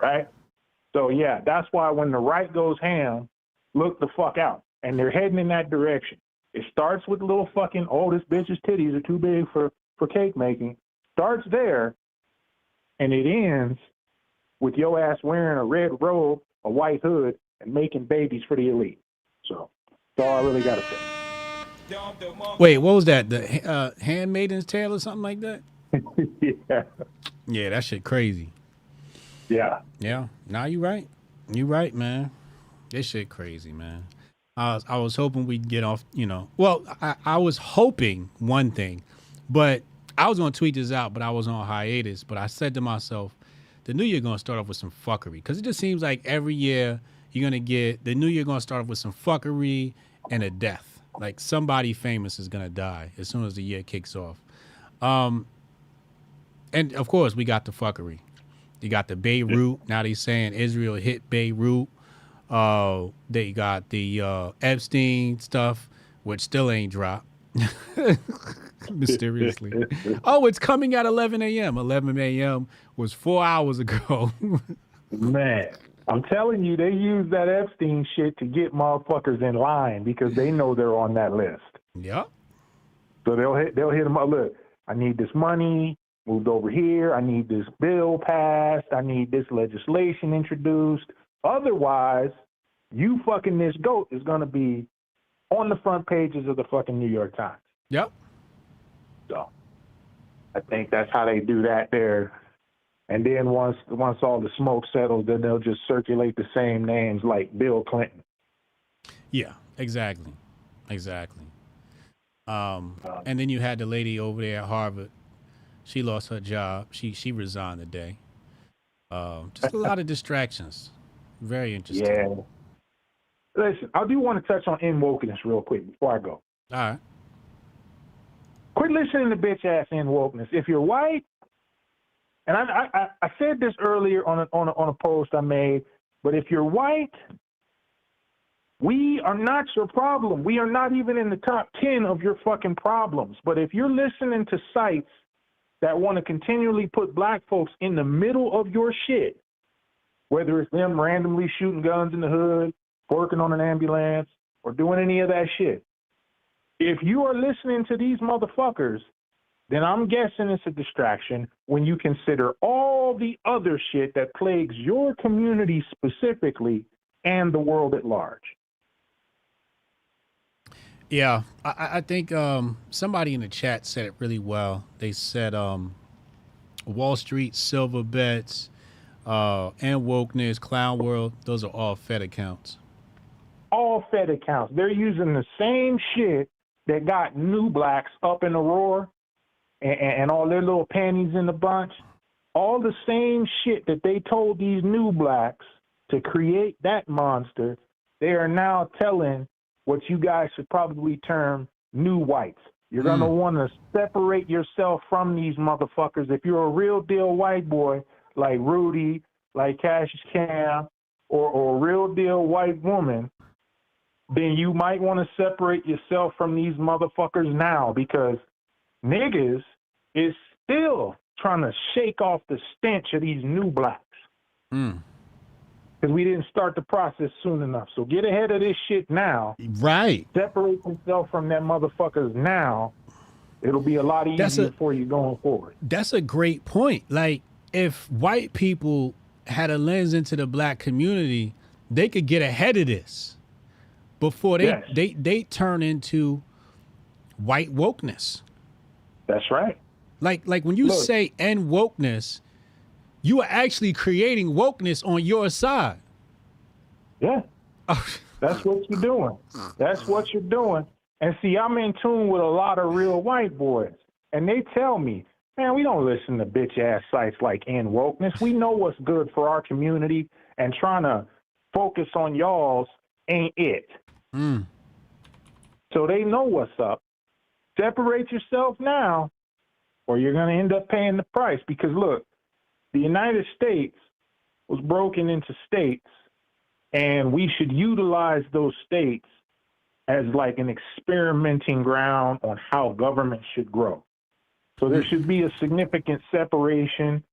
Right? So yeah, that's why when the right goes ham, look the fuck out. And they're heading in that direction. It starts with little fucking, oh, this bitch's titties are too big for cake making. Starts there, and it ends with your ass wearing a red robe, a white hood, and making babies for the elite. So that's all I really got to say. Wait, what was that? The Handmaiden's Tale or something like that? Yeah. Yeah, that shit crazy. Yeah. Yeah. Nah, you right. You right, man. This shit crazy, man. I was hoping we'd get off, Well, I was hoping one thing, but I was going to tweet this out, but I was on hiatus. But I said to myself, the new year going to start off with some fuckery. Because it just seems like every year you're going to get, the new year going to start off with some fuckery and a death. Like somebody famous is going to die as soon as the year kicks off. And of course, we got the fuckery. You got the Beirut. Now they saying Israel hit Beirut. They got the Epstein stuff, which still ain't dropped. Mysteriously. Oh, it's coming at 11 a.m. 11 a.m. was 4 hours ago. Man, I'm telling you, they use that Epstein shit to get motherfuckers in line because they know they're on that list. Yep. So they'll hit them up. Look, I need this money moved over here. I need this bill passed. I need this legislation introduced. Otherwise, you fucking this goat is going to be on the front pages of the fucking New York Times. Yep. So I think that's how they do that there. And then once all the smoke settles, then they'll just circulate the same names like Bill Clinton. Yeah, exactly. And then you had the lady over there at Harvard. She lost her job. She resigned today. Just a lot of distractions. Very interesting. Yeah. Listen, I do want to touch on in-wokeness real quick before I go. All right. Quit listening to bitch-ass in-wokeness. If you're white, and I said this earlier on a post I made, but if you're white, we are not your problem. We are not even in the top 10 of your fucking problems. But if you're listening to sites that want to continually put black folks in the middle of your shit, whether it's them randomly shooting guns in the hood, working on an ambulance, or doing any of that shit, if you are listening to these motherfuckers, then I'm guessing it's a distraction when you consider all the other shit that plagues your community specifically and the world at large. Yeah, I think somebody in the chat said it really well. They said Wall Street, silver bets, and wokeness, clown world, those are all Fed accounts. All Fed accounts. They're using the same shit that got new blacks up in the roar and all their little panties in the bunch. All the same shit that they told these new blacks to create that monster, they are now telling what you guys should probably term new whites. You're going to want to separate yourself from these motherfuckers. If you're a real deal white boy like Rudy, like Cassius Cam, or a real deal white woman, then you might want to separate yourself from these motherfuckers now, because niggas is still trying to shake off the stench of these new blacks. Because we didn't start the process soon enough. So get ahead of this shit now. Right. Separate yourself from that motherfuckers now. It'll be a lot easier for you going forward. That's a great point. Like, if white people had a lens into the black community, they could get ahead of this before they turn into white wokeness. That's right. Like when you say end wokeness, you are actually creating wokeness on your side. Yeah. That's what you're doing. That's what you're doing. And see, I'm in tune with a lot of real white boys. And they tell me, man, we don't listen to bitch-ass sites like End Wokeness. We know what's good for our community, and trying to focus on y'all's ain't it. So they know what's up. Separate yourself now, or you're going to end up paying the price. Because, look, the United States was broken into states, and we should utilize those states as like an experimenting ground on how government should grow. So there should be a significant separation.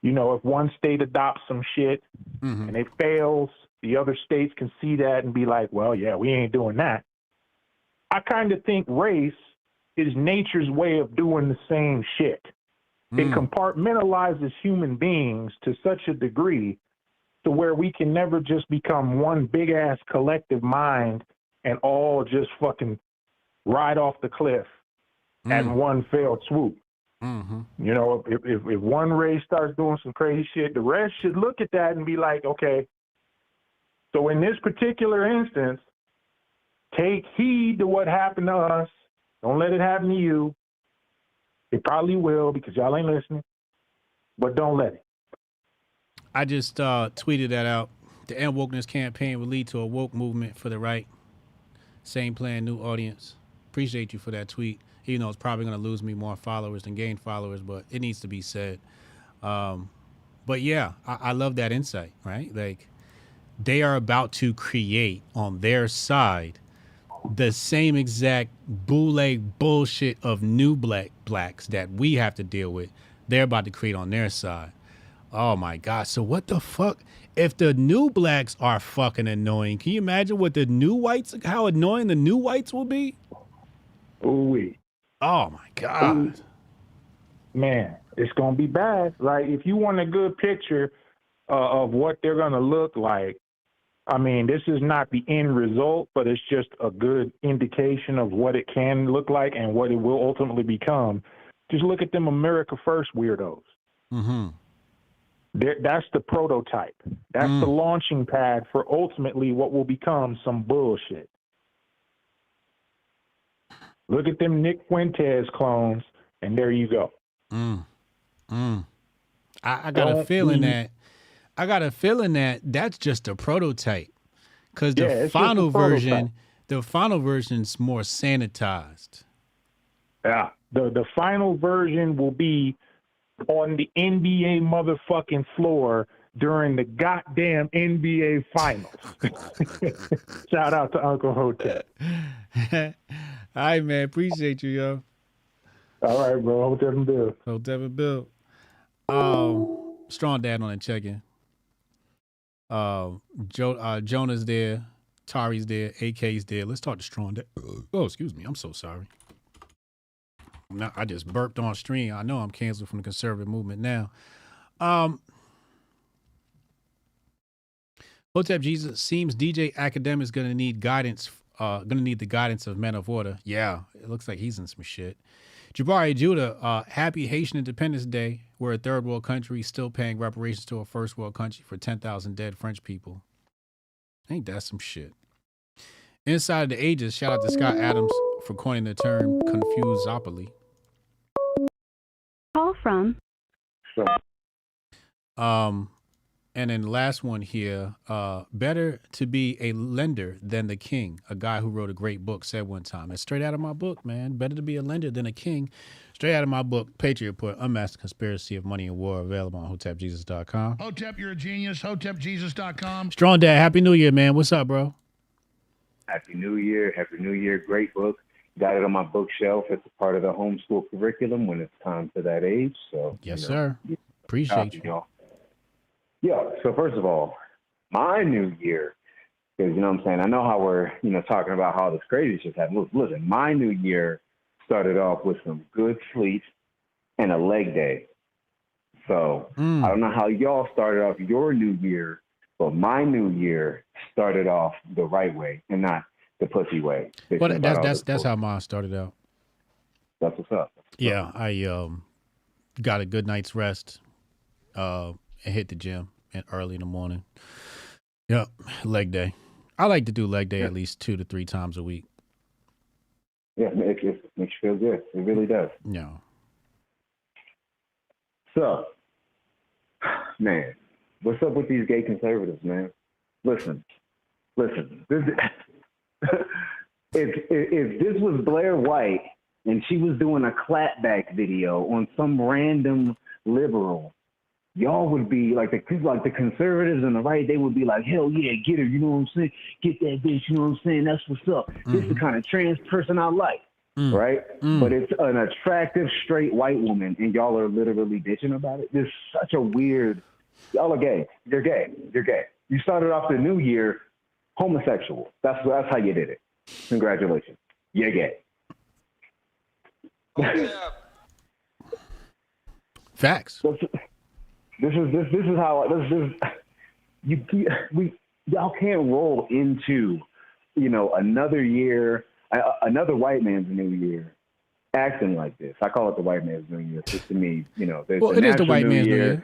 You know, if one state adopts some shit and it fails, the other states can see that and be like, well, yeah, we ain't doing that. I kind of think race is nature's way of doing the same shit. It compartmentalizes human beings to such a degree to where we can never just become one big ass collective mind and all just fucking ride off the cliff at one fell swoop. You know, if one race starts doing some crazy shit, the rest should look at that and be like, okay, so in this particular instance, take heed to what happened to us. Don't let it happen to you. It probably will because y'all ain't listening, but don't let it. I just tweeted that out. The End Wokeness campaign will lead to a woke movement for the right. Same plan, new audience. Appreciate you for that tweet. Even though it's probably going to lose me more followers than gain followers, but it needs to be said. But yeah, I love that insight, right? Like, they are about to create on their side the same exact bootleg bullshit of new blacks that we have to deal with. They're about to create on their side. Oh my God. So what the fuck? If the new blacks are fucking annoying, can you imagine what the new whites, how annoying the new whites will be? Ooh-wee. Oh my God. Man, it's going to be bad. Like, if you want a good picture of what they're going to look like, I mean, this is not the end result, but it's just a good indication of what it can look like and what it will ultimately become. Just look at them America First weirdos. That's the prototype. That's the launching pad for ultimately what will become some bullshit. Look at them Nick Fuentes clones, and there you go. I got a feeling that that's just a prototype, because the final version's more sanitized. Yeah, the final version will be on the NBA motherfucking floor during the goddamn NBA finals. Shout out to Uncle Hotep. All right, man. Appreciate you, yo. All right, bro. Hotep and Bill. Hotep and Bill. Strong Dad on the check-in. Jonah's there. Tari's there. AK's there. Let's talk to Strong Dad. Oh, excuse me. I'm so sorry. I just burped on stream. I know I'm canceled from the conservative movement now. Hotep Jesus, seems DJ Academic is going to need guidance. Going to need the guidance of Men of Order. Yeah, it looks like he's in some shit. Jabari Judah, happy Haitian Independence Day. We're a third world country still paying reparations to a first world country for 10,000 dead French people. Ain't that some shit? Inside the Ages, shout out to Scott Adams for coining the term confusopoly. Call from. And then the last one here, better to be a lender than the king. A guy who wrote a great book said one time. It's straight out of my book, man. Better to be a lender than a king. Straight out of my book, Patriot Report, Unmasked Conspiracy of Money and War, available on HotepJesus.com. Hotep, you're a genius. HotepJesus.com. Strong Dad, Happy New Year, man. What's up, bro? Happy New Year. Happy New Year. Great book. got it on my bookshelf. It's a part of the homeschool curriculum when it's time for that age. So Yes, you know, sir. Appreciate you. y'all. Yeah. So first of all, my new year, because you know what I'm saying, I know how we're talking about how this crazy shit happened. Listen, my new year started off with some good sleep and a leg day. So I don't know how y'all started off your new year, but my new year started off the right way and not the pussy way. Well, that's how mine started out. That's what's up. Yeah, I got a good night's rest. And hit the gym early in the morning. Yep, leg day. I like to do leg day at least 2 to 3 times a week. Yeah, it makes you feel good. It really does. Yeah. So, man, what's up with these gay conservatives, man? Listen. This, if this was Blair White and she was doing a clapback video on some random liberal, y'all would be like the conservatives and the right, they would be like, hell yeah, get her, you know what I'm saying? Get that bitch, you know what I'm saying? That's what's up. This is the kind of trans person I like, right? But it's an attractive straight white woman and y'all are literally bitching about it. This is such a weird, y'all are gay. You're gay. You're gay. You started off the new year homosexual. That's how you did it. Congratulations. You're gay. Facts. This is how y'all can't roll into another year, another white man's new year, acting like this. I call it the white man's new year. To me, it is the white man's new year.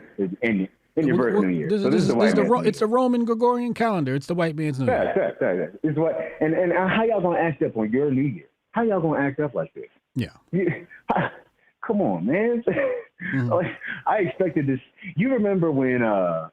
And your birth new year. This is it's the Roman Gregorian calendar. It's the white man's new year. Fact. It's what and how y'all gonna act up on your new year? How y'all gonna act up like this? Yeah. Come on, man. I expected this. You remember when I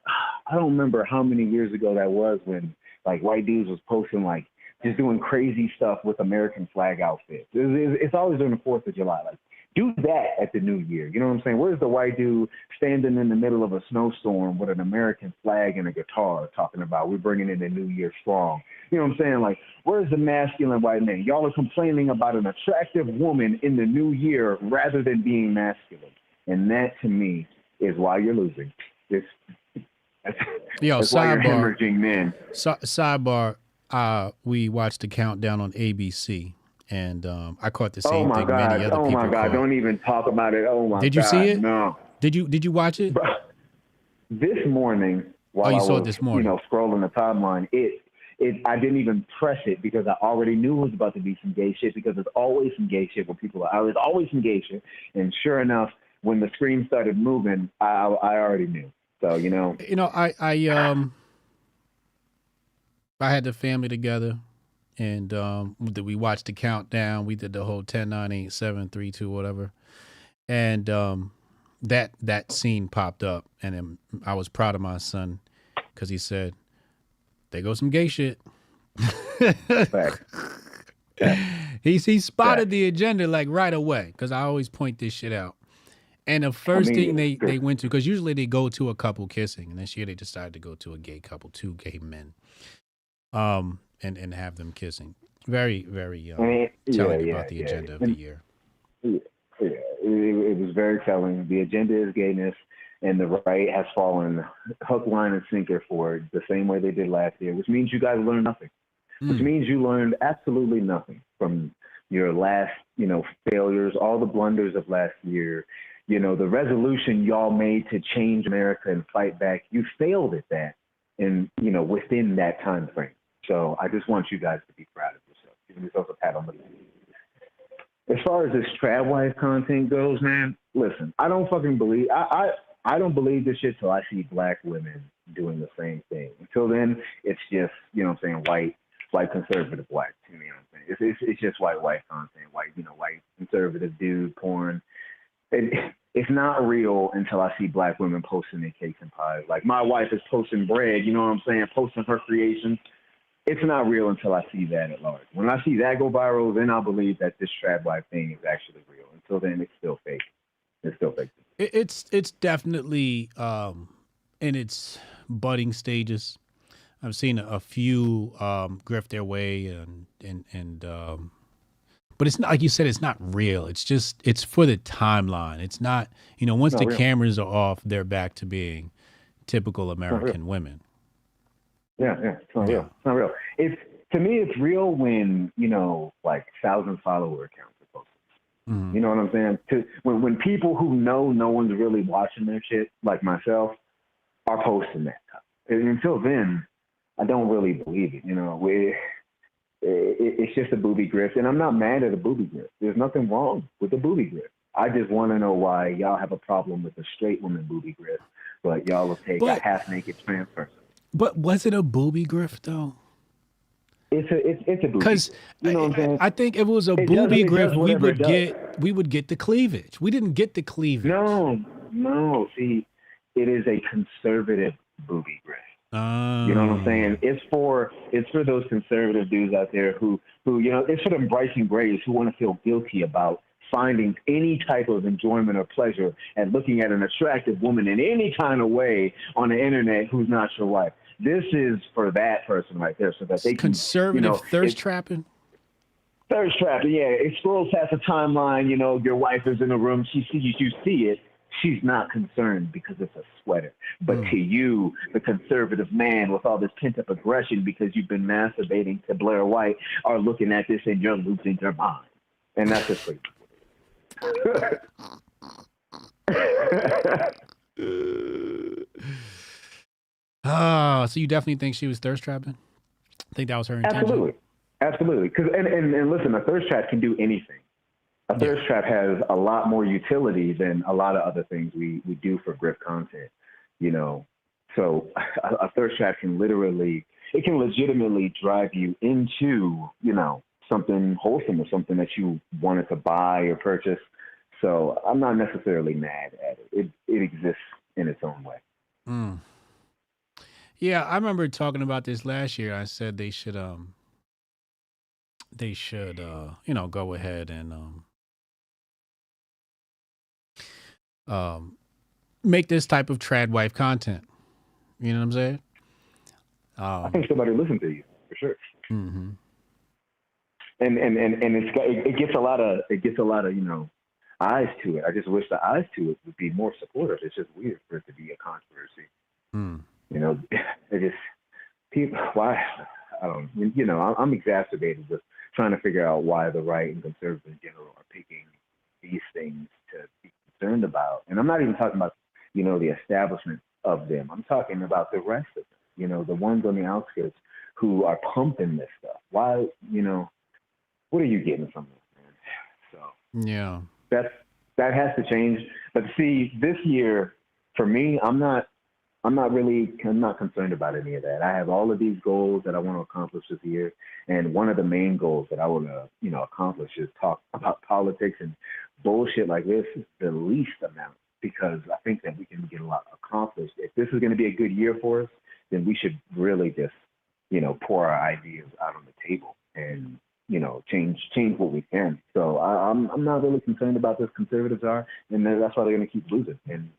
don't remember how many years ago that was when like white dudes was posting like just doing crazy stuff with American flag outfits. It's always on the 4th of July. Like do that at the new year. You know what I'm saying? Where's the white dude standing in the middle of a snowstorm with an American flag and a guitar talking about we're bringing in the new year strong? You know what I'm saying? Like, where's the masculine white man? Y'all are complaining about an attractive woman in the new year rather than being masculine. And that, to me, is why you're losing. That's why you're hemorrhaging men. Sidebar, we watched the countdown on ABC, and I caught the same thing many other people Oh, my God. caught. Don't even talk about it. Oh, my God. Did you see it? No. Did you watch it? This morning, while I was, this morning. scrolling the timeline, I didn't even press it because I already knew it was about to be some gay shit because there's always some gay shit when people are out. There's always some gay shit. And sure enough, when the screen started moving, I already knew. So, I had the family together and we watched the countdown. We did the whole 10, 9, 8, 7, 3, 2, whatever. And that scene popped up and I was proud of my son because he said, there goes some gay shit. He spotted the agenda like right away because I always point this shit out. And the first thing they went to, because usually they go to a couple kissing, and this year they decided to go to a gay couple, 2 gay men, and have them kissing. Very, very telling about the agenda of the year. Yeah, it was very telling. The agenda is gayness. And the right has fallen hook, line, and sinker for it the same way they did last year, which means you guys learned nothing. Which means you learned absolutely nothing from your last, failures, all the blunders of last year. The resolution y'all made to change America and fight back, you failed at that and, within that time frame. So I just want you guys to be proud of yourself. Give yourself a pat on the back. As far as this trad wife content goes, man, listen, I don't fucking believe I don't believe this shit till I see black women doing the same thing. Until then, it's just, white conservative white. You know what I'm saying? It's just white content, white conservative dude porn. It's not real until I see black women posting their cakes and pies. Like my wife is posting bread, you know what I'm saying? Posting her creations. It's not real until I see that at large. When I see that go viral, then I'll believe that this trad wife thing is actually real. Until then, it's still fake. It's still fake. It's definitely in its budding stages. I've seen a few grift their way and But it's not, like you said, it's not real. It's for the timeline. It's not, once the cameras are off, they're back to being typical American women. Yeah, it's not real. It's not real. To me, it's real when, like 1,000 follower accounts are posted. Mm-hmm. You know what I'm saying? When people who know no one's really watching their shit, like myself, are posting that stuff. And until then, I don't really believe it. It's just a booby grift. And I'm not mad at a booby grift. There's nothing wrong with a booby grift. I just want to know why y'all have a problem with a straight woman booby grift, but y'all will take a half-naked trans person. But was it a booby grift, though? It's a booby. Because I think if it was a booby grift, we would get the cleavage. We didn't get the cleavage. No. See, it is a conservative booby grift. You know what I'm saying? It's for those conservative dudes out there who it's for them Bryson Grays who want to feel guilty about finding any type of enjoyment or pleasure and looking at an attractive woman in any kind of way on the internet who's not your wife. This is for that person right there, so that they can conservative thirst trapping. Thirst trapping, yeah. It scrolls past the timeline. Your wife is in the room. She sees you see it. She's not concerned because it's a sweater. But to you, the conservative man with all this pent-up aggression because you've been masturbating to Blair White, are looking at this and you're losing your mind. And that's just like... So you definitely think she was thirst trapping? I think that was her intention. Absolutely. Because and listen, a thirst trap can do anything. A thirst trap has a lot more utility than a lot of other things we do for grift content. So a thirst trap can legitimately drive you into something wholesome or something that you wanted to buy or purchase. So I'm not necessarily mad at it. It exists in its own way. Mm. Yeah, I remember talking about this last year. I said they should go ahead and make this type of trad wife content. You know what I'm saying? I think somebody listened to you for sure. Mm-hmm. And it gets a lot of eyes to it. I just wish the eyes to it would be more supportive. It's just weird for it to be a controversy. Mm. It just people. Why? I don't. I'm exacerbated with trying to figure out why the right and conservatives in general are picking these things to be concerned about. And I'm not even talking about the establishment of them. I'm talking about the rest of them. The ones on the outskirts who are pumping this stuff. Why? What are you getting from this, man? So yeah, that has to change. But see, this year for me, I'm not concerned about any of that. I have all of these goals that I want to accomplish this year, and one of the main goals that I want to accomplish is talk about politics and bullshit like this is the least amount, because I think that we can get a lot accomplished. If this is going to be a good year for us, then we should really just pour our ideas out on the table and change what we can. So I'm not really concerned about this. Conservatives are, and that's why they're going to keep losing. And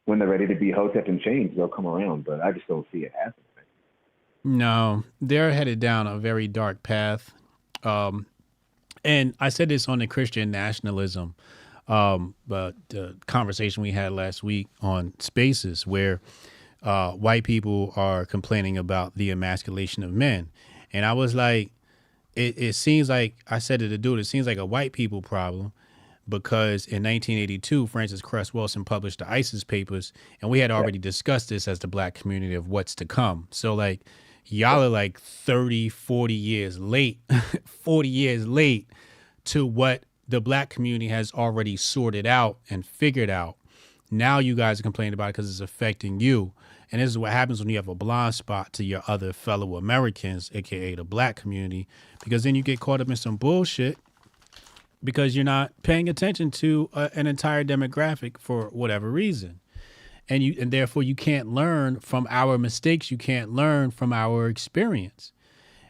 when they're ready to be Hotep and change, they'll come around. But I just don't see it happening. No, they're headed down a very dark path. And I said this on the Christian nationalism, but the conversation we had last week on Spaces, where white people are complaining about the emasculation of men. And I was like, it seems like, I said to the dude, it seems like a white people problem, because in 1982, Francis Cress Wilson published the ISIS papers, and we had already discussed this as the black community of what's to come. So like, y'all are like 30, 40 years late, 40 years late to what the black community has already sorted out and figured out. Now you guys are complaining about it because it's affecting you. And this is what happens when you have a blind spot to your other fellow Americans, aka the black community, because then you get caught up in some bullshit because you're not paying attention to an entire demographic for whatever reason. And therefore you can't learn from our mistakes. You can't learn from our experience.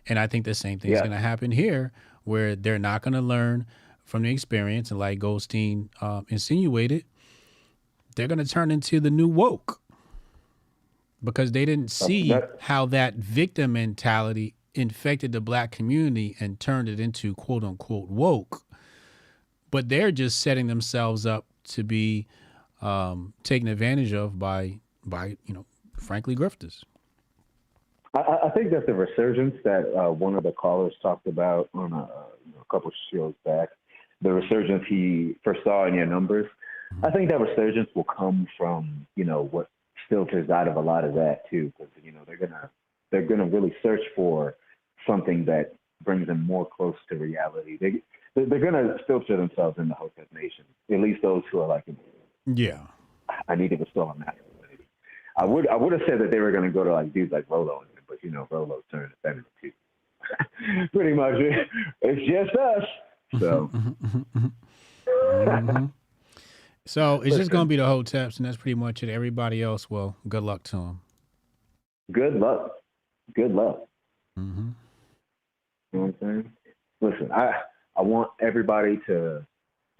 And I think the same thing is going to happen here, where they're not going to learn from the experience. And like Goldstein insinuated, they're going to turn into the new woke, because they didn't see how that victim mentality infected the black community and turned it into quote unquote woke. But they're just setting themselves up to be taken advantage of by frankly, grifters. I think that the resurgence that one of the callers talked about on a couple shows back, the resurgence he foresaw in your numbers, I think that resurgence will come from, what filters out of a lot of that too, because, they're gonna really search for something that brings them more close to reality. They're gonna filter themselves in the Hotep Nation, at least those who are like, yeah, I need to restore on that. I would have said that they were gonna go to like dudes like Rolo, but Rolo's turned feminine too. Pretty much, it's just us. So, so it's just gonna be the Hoteps, and that's pretty much it. Everybody else, well, good luck to them. Good luck. Good luck. Mm-hmm. You know what I'm saying? Listen, I want everybody to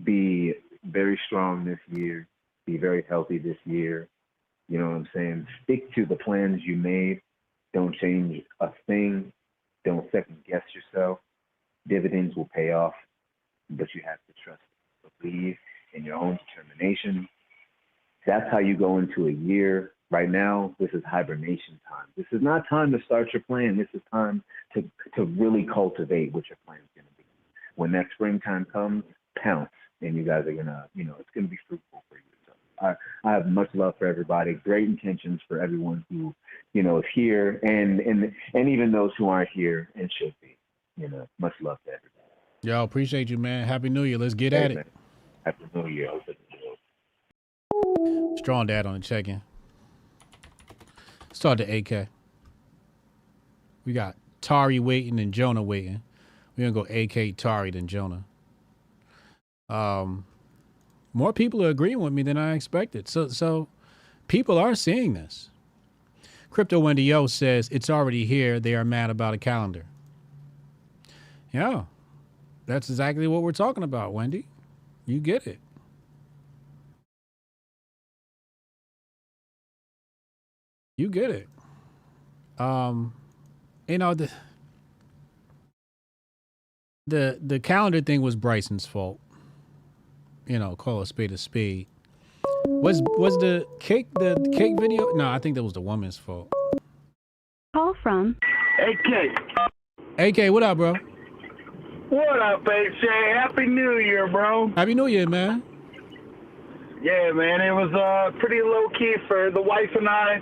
be very strong this year, be very healthy this year. You know what I'm saying? Stick to the plans you made. Don't change a thing. Don't second guess yourself. Dividends will pay off, but you have to trust, believe in your own determination. That's how you go into a year. Right now, this is hibernation time. This is not time to start your plan. This is time to really cultivate what your plan is going to be. When that springtime comes, pounce, and you guys are going to, it's going to be fruitful for you. So I have much love for everybody, great intentions for everyone who, is here, and even those who aren't here and should be. Much love to everybody. Yo, appreciate you, man. Happy New Year. Let's get at it. Happy New Year. Strong dad on the check-in. Start the AK. We got Tari waiting and Jonah waiting. We're going to go AK, Tari, then Jonah. More people are agreeing with me than I expected. So people are seeing this. Crypto Wendy O says, it's already here. They are mad about a calendar. Yeah, that's exactly what we're talking about, Wendy. You get it. You get it. The calendar thing was Bryson's fault. Call a spade a spade. Was the cake video? No, I think that was the woman's fault. Call from AK, what up, bro? What up, HJ? Happy New Year, bro. Happy New Year, man. Yeah, man. It was pretty low key for the wife and I.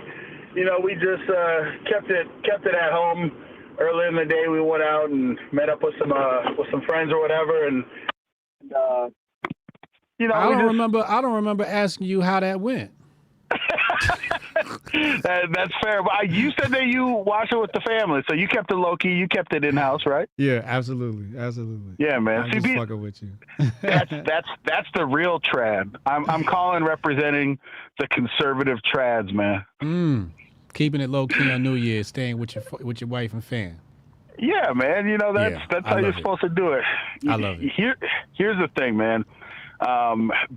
We just kept it at home. Early in the day, we went out and met up with some friends or whatever, and I don't remember asking you how that went. That's fair. But you said that you watched it with the family, so you kept it low key. You kept it in house, right? Yeah, absolutely. Yeah, man. I'm just fucking with you. that's the real trad. I'm calling representing the conservative trads, man. Keeping it low key on New Year, staying with your wife and fam. Yeah, man. That's how you're supposed to do it. I love it. Here's the thing, man.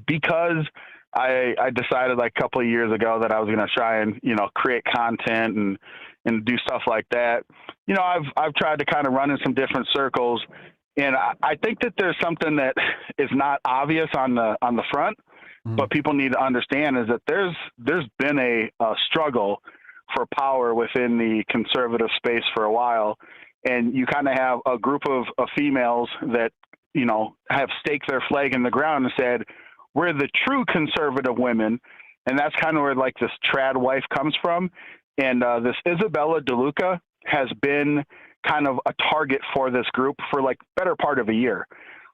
Because I decided like a couple of years ago that I was going to try and, create content and do stuff like that. I've tried to kind of run in some different circles, and I think that there's something that is not obvious on the front, but people need to understand is that there's been a struggle for power within the conservative space for a while. And you kind of have a group of females that, have staked their flag in the ground and said, we're the true conservative women. And that's kind of where like this trad wife comes from. And this Isabella DeLuca has been kind of a target for this group for like better part of a year.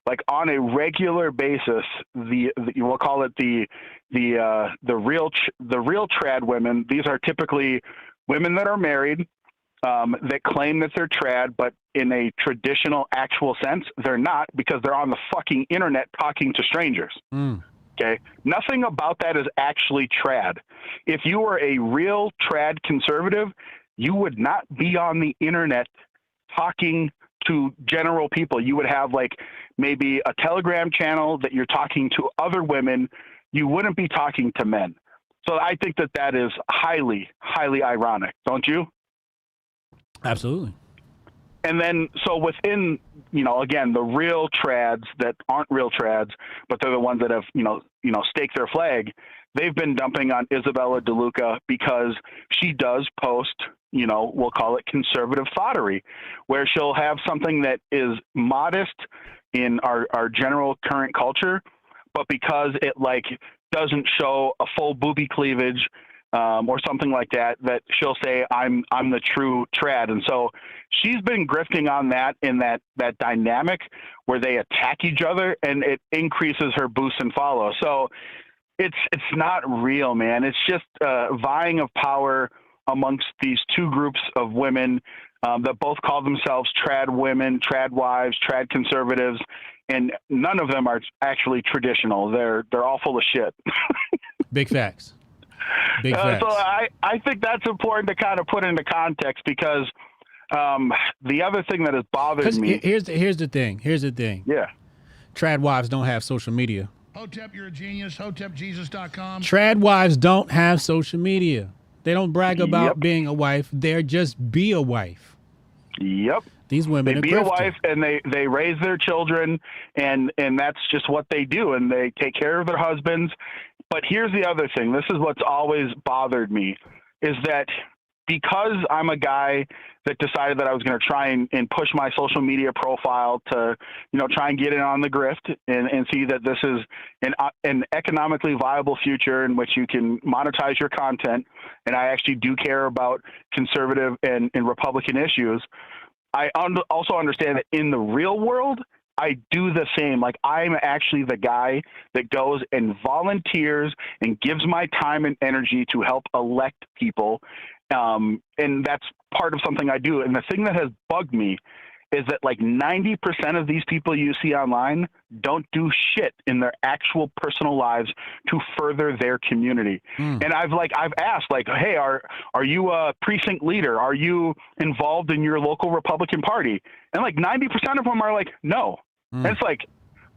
Like on a regular basis, we'll call it the real trad women. These are typically women that are married, that claim that they're trad, but in a traditional, actual sense, they're not, because they're on the fucking internet talking to strangers. Okay. Nothing about that is actually trad. If you were a real trad conservative, you would not be on the internet talking to general people. You would have like maybe a Telegram channel that you're talking to other women. You wouldn't be talking to men. So I think that is highly, highly ironic, don't you? Absolutely. And then, so within, again, the real trads that aren't real trads, but they're the ones that have, staked their flag, they've been dumping on Isabella DeLuca because she does post, we'll call it conservative thottery, where she'll have something that is modest in our general current culture, but because it doesn't show a full booby cleavage, or something like that she'll say, I'm the true trad. And so she's been grifting on that in that dynamic where they attack each other, and it increases her boost and follow. So it's not real, man. It's just vying of power amongst these two groups of women that both call themselves trad women, trad wives, trad conservatives, and none of them are actually traditional. They're all full of shit. Big facts. Big facts. So I think that's important to kind of put into context, because the other thing that has bothered me. Here's the thing. Yeah. Trad wives don't have social media. Hotep, you're a genius. HotepJesus.com. Trad wives don't have social media. They don't brag about being a wife. They're just be a wife. Yep. These women they are be grifting. a wife, and they raise their children, and that's just what they do, and they take care of their husbands. But here's the other thing. This is what's always bothered me, is that because I'm a guy that decided that I was going to try and push my social media profile to, try and get in on the grift and see that this is an economically viable future in which you can monetize your content. And I actually do care about conservative and Republican issues. I also understand that in the real world, I do the same. I'm actually the guy that goes and volunteers and gives my time and energy to help elect people. And that's part of something I do. And the thing that has bugged me is that 90% of these people you see online don't do shit in their actual personal lives to further their community. And I've asked, hey, are you a precinct leader? Are you involved in your local Republican Party? And 90% of them are no. And it's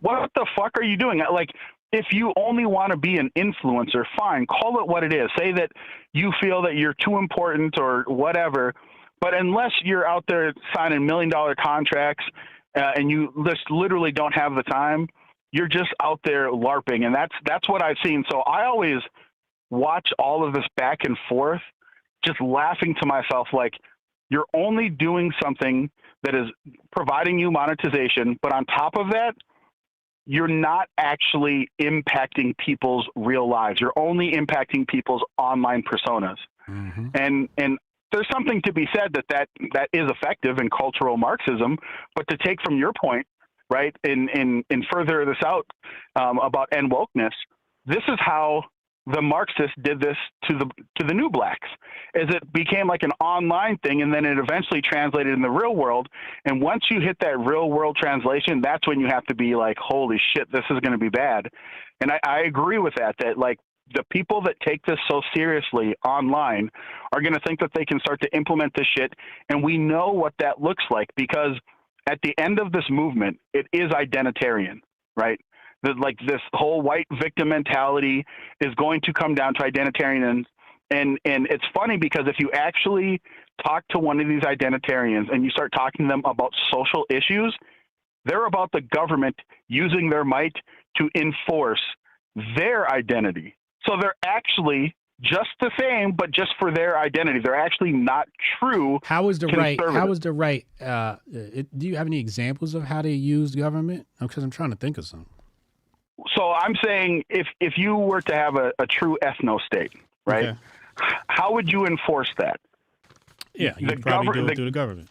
what the fuck are you doing? If you only want to be an influencer, fine, call it what it is. Say that you feel that you're too important or whatever. But unless you're out there signing $1 million contracts and you just literally don't have the time, you're just out there LARPing. And that's what I've seen. So I always watch all of this back and forth, just laughing to myself, you're only doing something that is providing you monetization, but on top of that, you're not actually impacting people's real lives. You're only impacting people's online personas. Mm-hmm. And there's something to be said that is effective in cultural Marxism, but to take from your point, right, and further this out about end wokeness, this is how the Marxists did this to the new blacks, is it became an online thing, and then it eventually translated in the real world. And once you hit that real world translation, that's when you have to be holy shit, this is going to be bad. And I agree with that the people that take this so seriously online are going to think that they can start to implement this shit. And we know what that looks like, because at the end of this movement, it is identitarian, right? This whole white victim mentality is going to come down to identitarian. And it's funny, because if you actually talk to one of these identitarians and you start talking to them about social issues, they're about the government using their might to enforce their identity. So they're actually just the same, but just for their identity. They're actually not true. How is the right? Do you have any examples of how they use government? Because I'm trying to think of some. So I'm saying if you were to have a true ethno state, right? Okay. How would you enforce that? Yeah, you'd probably do it through the government.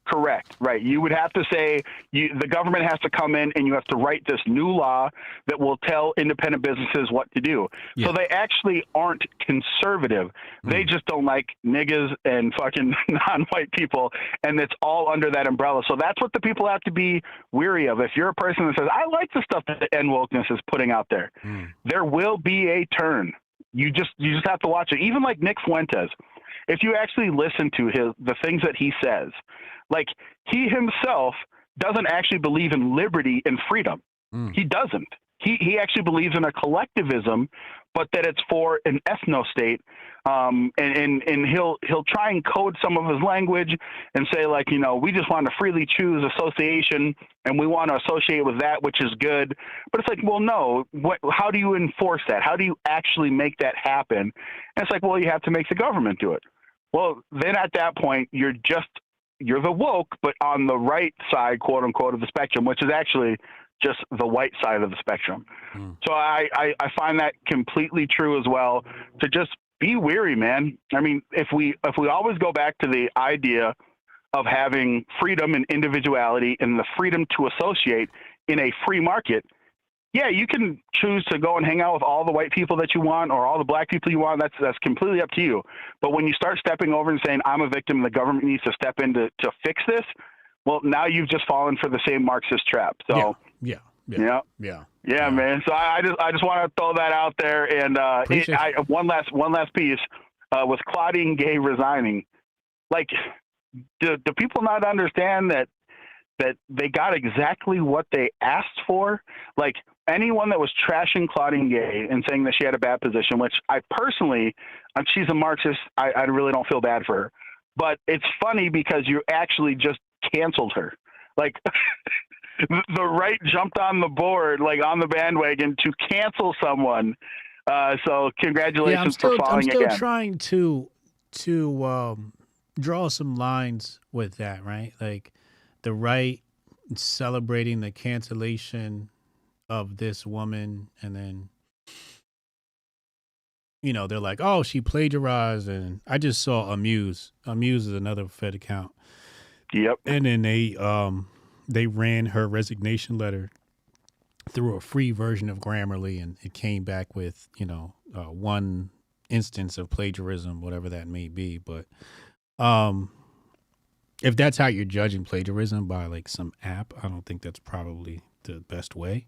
Correct. Right. You would have to say the government has to come in and you have to write this new law that will tell independent businesses what to do. Yeah. So they actually aren't conservative. They just don't like niggas and fucking non-white people. And it's all under that umbrella. So that's what the people have to be weary of. If you're a person that says, I like the stuff that End Wokeness is putting out there, there will be a turn. You just have to watch it. Even like Nick Fuentes, if you actually listen to the things that he says, he himself doesn't actually believe in liberty and freedom. He doesn't. He actually believes in a collectivism, but that it's for an ethno-state. And he'll try and code some of his language and say, like, you know, we just want to freely choose association and we want to associate with that which is good. But it's like, well, no, how do you enforce that? How do you actually make that happen? And it's like, well, you have to make the government do it. Well, then at that point, you're the woke, but on the right side, quote unquote, of the spectrum, which is actually just the white side of the spectrum. So I find that completely true as well, to just be wary, man. I mean, if we always go back to the idea of having freedom and individuality and the freedom to associate in a free market, yeah, you can choose to go and hang out with all the white people that you want or all the black people you want. That's completely up to you. But when you start stepping over and saying, I'm a victim and the government needs to step in to fix this, well, now you've just fallen for the same Marxist trap. So yeah, man. So I just want to throw that out there. And one last piece with Claudine Gay resigning. Like, do people not understand that they got exactly what they asked for? Like, anyone that was trashing Claudine Gay and saying that she had a bad position, which I personally, she's a Marxist, I really don't feel bad for her. But it's funny because you actually just canceled her. Like, the right jumped on the board, like on the bandwagon, to cancel someone. So congratulations for falling again. I'm still trying to draw some lines with that, right? Like, the right celebrating the cancellation of this woman, and then, you know, they're like, oh, she plagiarized. And I just saw Amuse is another Fed account. Yep. And then they ran her resignation letter through a free version of Grammarly, and it came back with, you know, one instance of plagiarism, whatever that may be. But if that's how you're judging plagiarism, by like some app, I don't think that's probably the best way,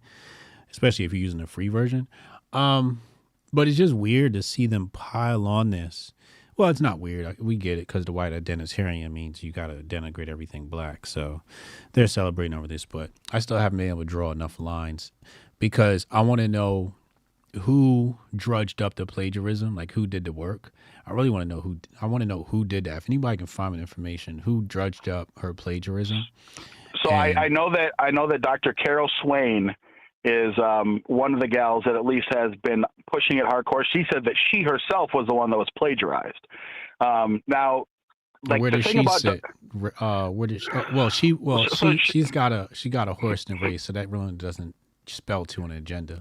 especially if you're using a free version. But it's just weird to see them pile on this. Well, it's not weird. We get it, because the white identitarian means you got to denigrate everything black. So they're celebrating over this, but I still haven't been able to draw enough lines, because I want to know who drudged up the plagiarism, like who did the work. I really want to know who did that. If anybody can find me information, who drudged up her plagiarism. So I know that Dr. Carol Swain is one of the gals that at least has been pushing it hardcore. She said that she herself was the one that was plagiarized. Now, like, where the does thing she about sit? Where did she got a horse in the race, so that really doesn't spell to an agenda.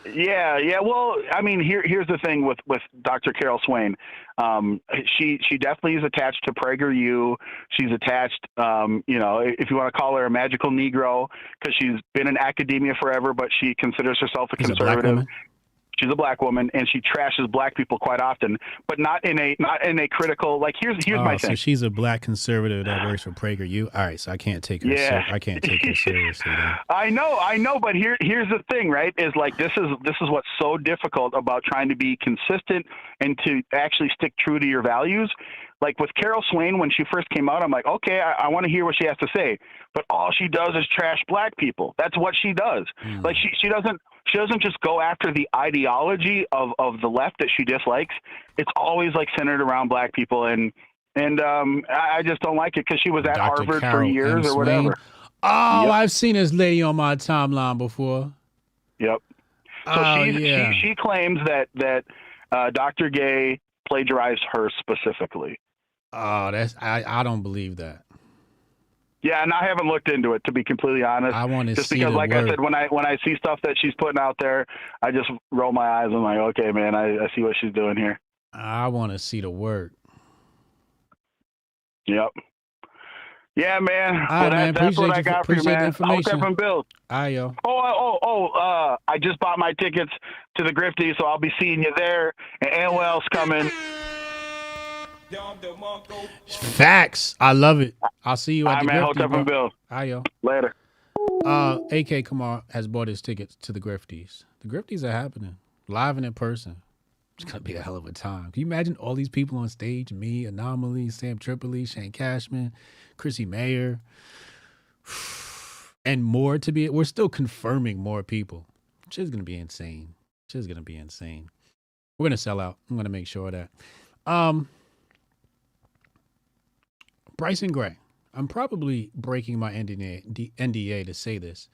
Yeah. Well, I mean, here's the thing with Dr. Carol Swain. She definitely is attached to PragerU. She's attached, you know, if you want to call her a magical Negro, because she's been in academia forever, but she considers herself a conservative. She's a black woman, and she trashes black people quite often, but not in a critical, like, here's my thing. So she's a black conservative that works for PragerU. All right, so I can't take her. I can't take her seriously. Then. I know, but here's the thing, right? Is like, this is what's so difficult about trying to be consistent and to actually stick true to your values. Like with Carol Swain, when she first came out, I'm like, okay, I want to hear what she has to say. But all she does is trash black people. That's what she does. Like, she doesn't just go after the ideology of the left that she dislikes. It's always like centered around black people, and I just don't like it, because she was at Dr. Harvard Carol for years or whatever. Oh, Yep. I've seen this lady on my timeline before. Yep. So she claims that Dr. Gay plagiarized her specifically. Oh, I don't believe that. Yeah, and I haven't looked into it, to be completely honest. I want to just see because, the like work. I said, when I see stuff that she's putting out there, I just roll my eyes. I'm like, okay, man, I see what she's doing here. I want to see the work. Yep. Yeah, man. All Well, right, man. that's what I Appreciate got for you, the man. information. Hotep and Bill. Aye, yo. I just bought my tickets to the Grifty, so I'll be seeing you there. And Anwell's coming. Facts. I love it. I'll see you at the man, Grifty, Hotep bro. and Bill. Aye, yo. Later. AK Kamar has bought his tickets to the Grifties. The Grifties are happening live and in person. It's gonna be a hell of a time. Can you imagine all these people on stage? Me, Anomaly, Sam Tripoli, Shane Cashman, Chrissy Mayer, and more to be. We're still confirming more people. Shit's gonna be insane. Shit's gonna be insane. We're gonna sell out. I'm gonna make sure of that. Bryson Gray. I'm probably breaking my NDA to say this,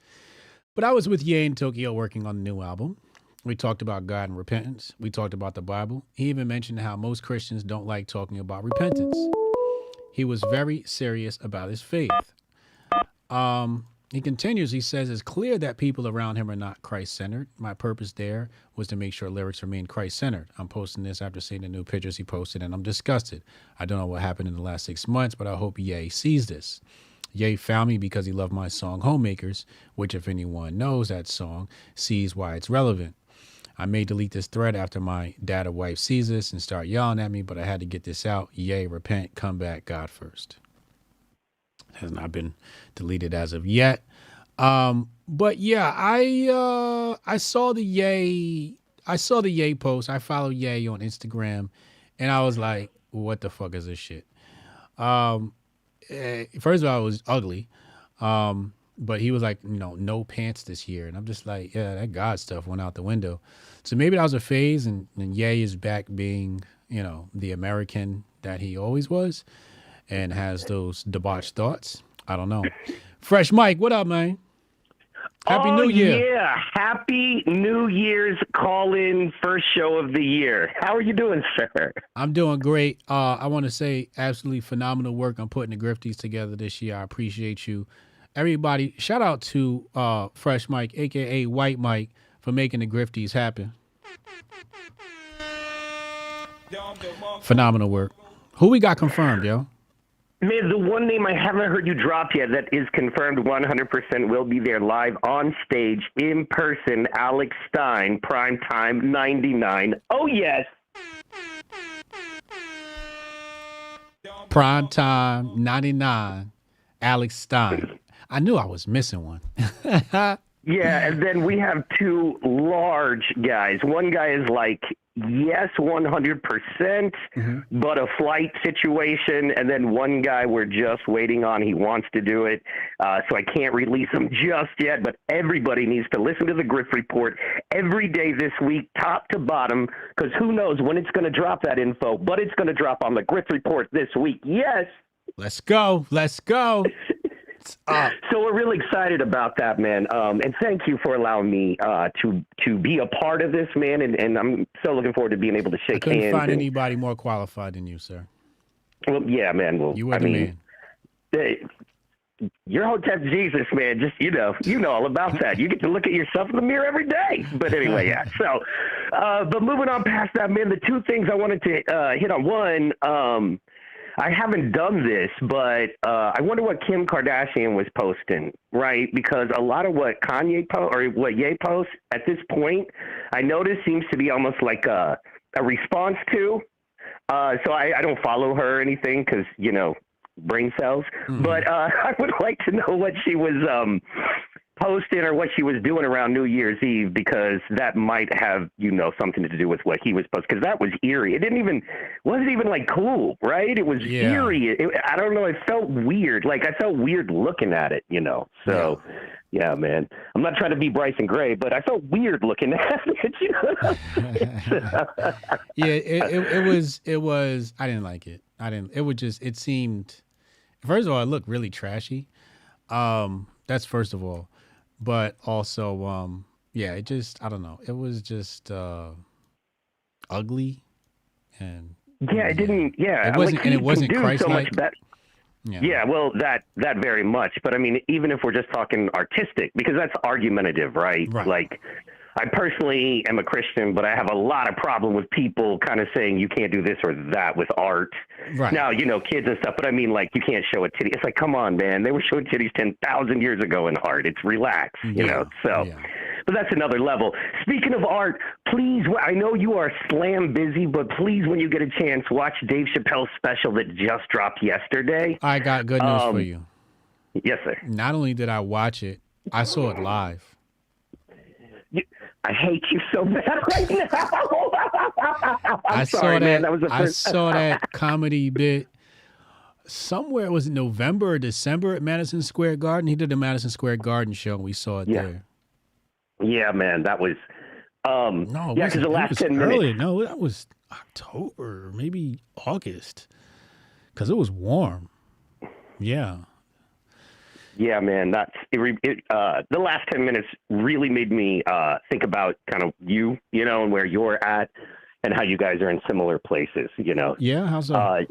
but I was with Ye in Tokyo working on the new album. We talked about God and repentance. We talked about the Bible. He even mentioned how most Christians don't like talking about repentance. He was very serious about his faith. He continues, he says, it's clear that people around him are not Christ-centered. My purpose there was to make sure lyrics remain Christ-centered. I'm posting this after seeing the new pictures he posted, and I'm disgusted. I don't know what happened in the last 6 months, but I hope Ye sees this. Ye found me because he loved my song Homemakers, which if anyone knows that song, sees why it's relevant. I may delete this thread after my dad or wife sees this and start yelling at me, but I had to get this out. Ye, repent, come back, God first. Has not been deleted as of yet. But yeah, I saw the Ye post. I follow Ye on Instagram, and I was like, what the fuck is this shit? First of all, it was ugly. But he was like, no pants this year. And I'm just like, yeah, that God stuff went out the window. So maybe that was a phase, and Ye is back being, the American that he always was and has those debauched thoughts. I don't know. Fresh Mike, what up, man? Happy New Year. Yeah, Happy New Year's call-in first show of the year. How are you doing, sir? I'm doing great. I want to say absolutely phenomenal work on putting the Grifties together this year. I appreciate you. Everybody, shout out to Fresh Mike, a.k.a. White Mike, for making the Grifties happen. Phenomenal work. Who we got confirmed, yo? Man, the one name I haven't heard you drop yet that is confirmed 100% will be there live on stage, in person, Alex Stein, Primetime 99. Oh, yes. Primetime 99, Alex Stein. I knew I was missing one. Yeah, and then we have two large guys. One guy is like, yes, 100%, but a flight situation. And then one guy we're just waiting on. He wants to do it. So I can't release him just yet, but everybody needs to listen to the Grift Report every day this week, top to bottom, because who knows when it's going to drop that info, but it's going to drop on the Grift Report this week. Yes. Let's go. Let's go. So we're really excited about that, man. And thank you for allowing me to be a part of this, man. And I'm so looking forward to being able to shake hands. I couldn't find anybody more qualified than you, sir. Well, yeah, man. Well, you were the man. You're Hotep Jesus, man. Just, you know all about that. You get to look at yourself in the mirror every day. But anyway, yeah. So, but moving on past that, man, the two things I wanted to hit on. One, I haven't done this, but I wonder what Kim Kardashian was posting, right? Because a lot of what Kanye post or what Ye posts at this point, I notice seems to be almost like a response to. So I don't follow her or anything because, brain cells. But I would like to know what she was posting or what she was doing around New Year's Eve, because that might have, something to do with what he was posting, because that was eerie. It wasn't even like cool, right? It was eerie. I don't know. It felt weird. Like I felt weird looking at it, So yeah, man, I'm not trying to be Bryson Gray, but I felt weird looking at it. Yeah, it was, I didn't like it. It seemed, first of all, it looked really trashy. That's first of all. But also, I don't know. It was just ugly, and it didn't. Yeah, it wasn't, and it wasn't Christ-like. Yeah, well, that very much. But I mean, even if we're just talking artistic, because that's argumentative, right? Like, I personally am a Christian, but I have a lot of problem with people kind of saying you can't do this or that with art. Right. Now, kids and stuff, but I mean, like, you can't show a titty. It's like, come on, man. They were showing titties 10,000 years ago in art. It's relaxed, So, but that's another level. Speaking of art, please, I know you are slam busy, but please, when you get a chance, watch Dave Chappelle's special that just dropped yesterday. I got good news for you. Yes, sir. Not only did I watch it, I saw it live. I hate you so bad right now. I saw that comedy bit somewhere. Was it November or December at Madison Square Garden? He did the Madison Square Garden show, and we saw it there. Yeah, man, that was. No, yeah, because the last 10 minutes. earlier. No, that was October, maybe August, because it was warm. Yeah. Yeah, man, the last 10 minutes really made me think about kind of you know, and where you're at, and how you guys are in similar places, you know. Yeah, how's that?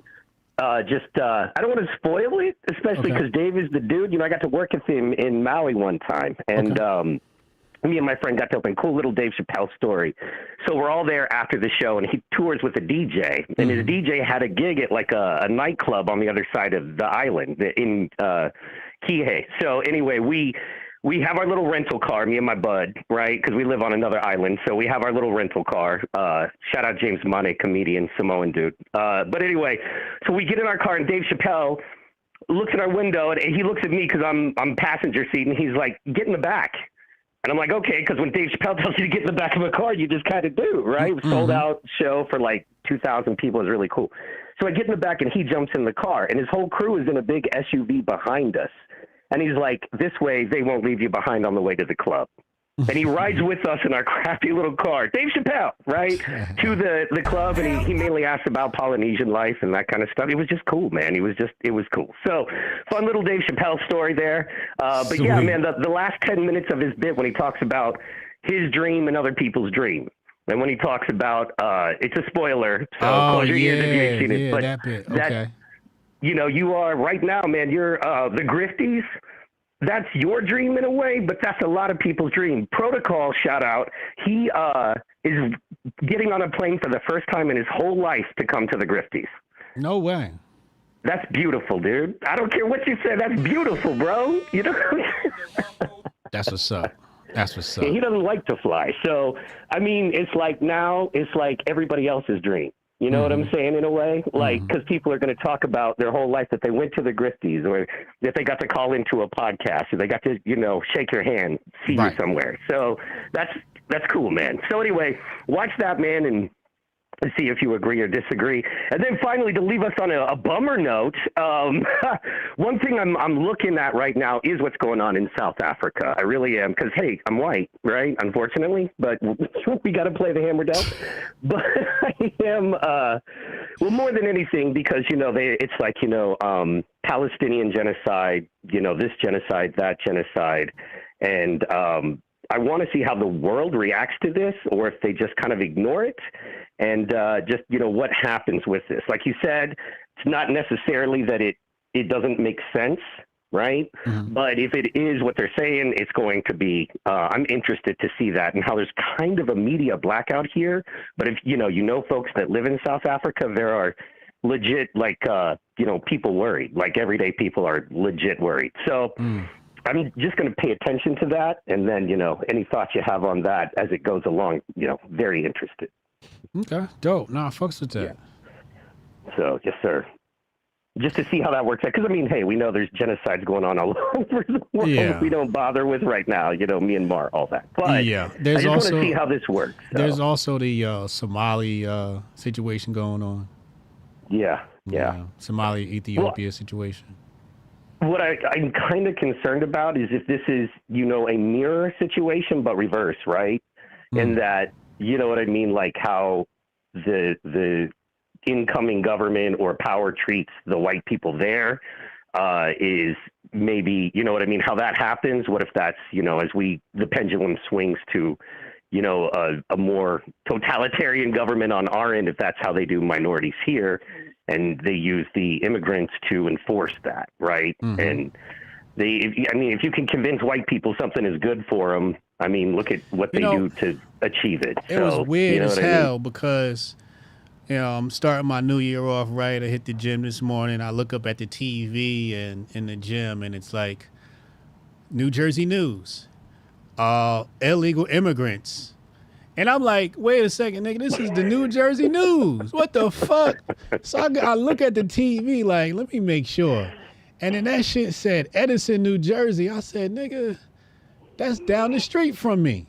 I don't want to spoil it, especially because Dave is the dude. You know, I got to work with him in Maui one time, and me and my friend got to open cool little Dave Chappelle story. So we're all there after the show, and he tours with a DJ, and his DJ had a gig at like a nightclub on the other side of the island in Kihei. So anyway, we have our little rental car, me and my bud, right? Because we live on another island. So we have our little rental car. Shout out James Money, comedian, Samoan dude. But anyway, so we get in our car, and Dave Chappelle looks at our window, and he looks at me because I'm passenger seat, and he's like, "Get in the back." And I'm like, okay, because when Dave Chappelle tells you to get in the back of a car, you just kind of do, right? Sold out show for like 2,000 people. It was really cool. So I get in the back, and he jumps in the car, and his whole crew is in a big SUV behind us. And he's like, this way, they won't leave you behind on the way to the club. And he rides with us in our crappy little car, Dave Chappelle, right, to the club. And he mainly asked about Polynesian life and that kind of stuff. It was just cool, man. It was cool. So fun little Dave Chappelle story there. But yeah, man, the last 10 minutes of his bit when he talks about his dream and other people's dream. And when he talks about, it's a spoiler, so close your ears if you ain't seen it. But that bit. Okay. You know, you are right now, man, you're the Grifties. That's your dream in a way, but that's a lot of people's dream. Protocol, shout out. He is getting on a plane for the first time in his whole life to come to the Grifties. No way. That's beautiful, dude. I don't care what you say. That's beautiful, bro. You know? That's what's up. That's what's up. Yeah, he doesn't like to fly. So, I mean, it's like now it's like everybody else's dream. You know what I'm saying, in a way? Like, because people are going to talk about their whole life that they went to the Grifties, or that they got to call into a podcast, or they got to, you know, shake your hand, see you somewhere. So that's cool, man. So anyway, watch that, man, and see if you agree or disagree. And then finally, to leave us on a bummer note, one thing I'm looking at right now is what's going on in South Africa. I really am, because, hey, I'm white, right, unfortunately, but we got to play the hammer down. But I am, well, more than anything, because, you know, it's like, you know, Palestinian genocide, you know, this genocide, that genocide, and I want to see how the world reacts to this, or if they just kind of ignore it, and just, you know, what happens with this. Like you said, it's not necessarily that it doesn't make sense, right? But if it is what they're saying, it's going to be, I'm interested to see that, and how there's kind of a media blackout here. But if, you know folks that live in South Africa, there are legit, like, you know, people worried, like everyday people are legit worried. So I'm just going to pay attention to that. And then, you know, any thoughts you have on that as it goes along, you know, very interested. Okay, dope. Nah, fucks with that. Yeah. So, yes, sir. Just to see how that works out. Because, I mean, hey, we know there's genocides going on all over the world. We don't bother with right now, you know, Myanmar, all that. But yeah, I just want to see how this works. So. There's also the Somali situation going on. Yeah. Somali, Ethiopia situation. What I'm kind of concerned about is if this is, you know, a mirror situation, but reverse, right? And that, you know what I mean, like how the incoming government or power treats the white people there is maybe, you know what I mean, how that happens. What if that's, you know, as the pendulum swings to, you know, a more totalitarian government on our end, if that's how they do minorities here, and they use the immigrants to enforce that, right? And if you can convince white people something is good for them, I mean, look at what they do to achieve it. It was weird as hell because, you know, I'm starting my new year off right. I hit the gym this morning. I look up at the TV and in the gym, and it's like New Jersey news, illegal immigrants. And I'm like, wait a second, nigga, this is the New Jersey news. What the fuck? So I look at the TV like, let me make sure. And then that shit said Edison, New Jersey. I said, nigga, that's down the street from me.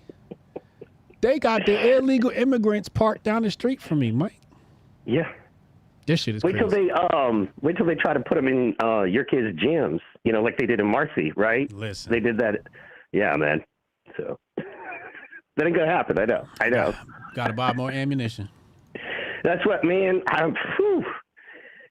They got the illegal immigrants parked down the street from me, Mike. Yeah. This shit is wait crazy. Wait till they try to put them in your kids' gyms, you know, like they did in Marcy, right? Listen. They did that. Yeah, man. So That ain't gonna happen. I know. Got to buy more ammunition. That's what, man.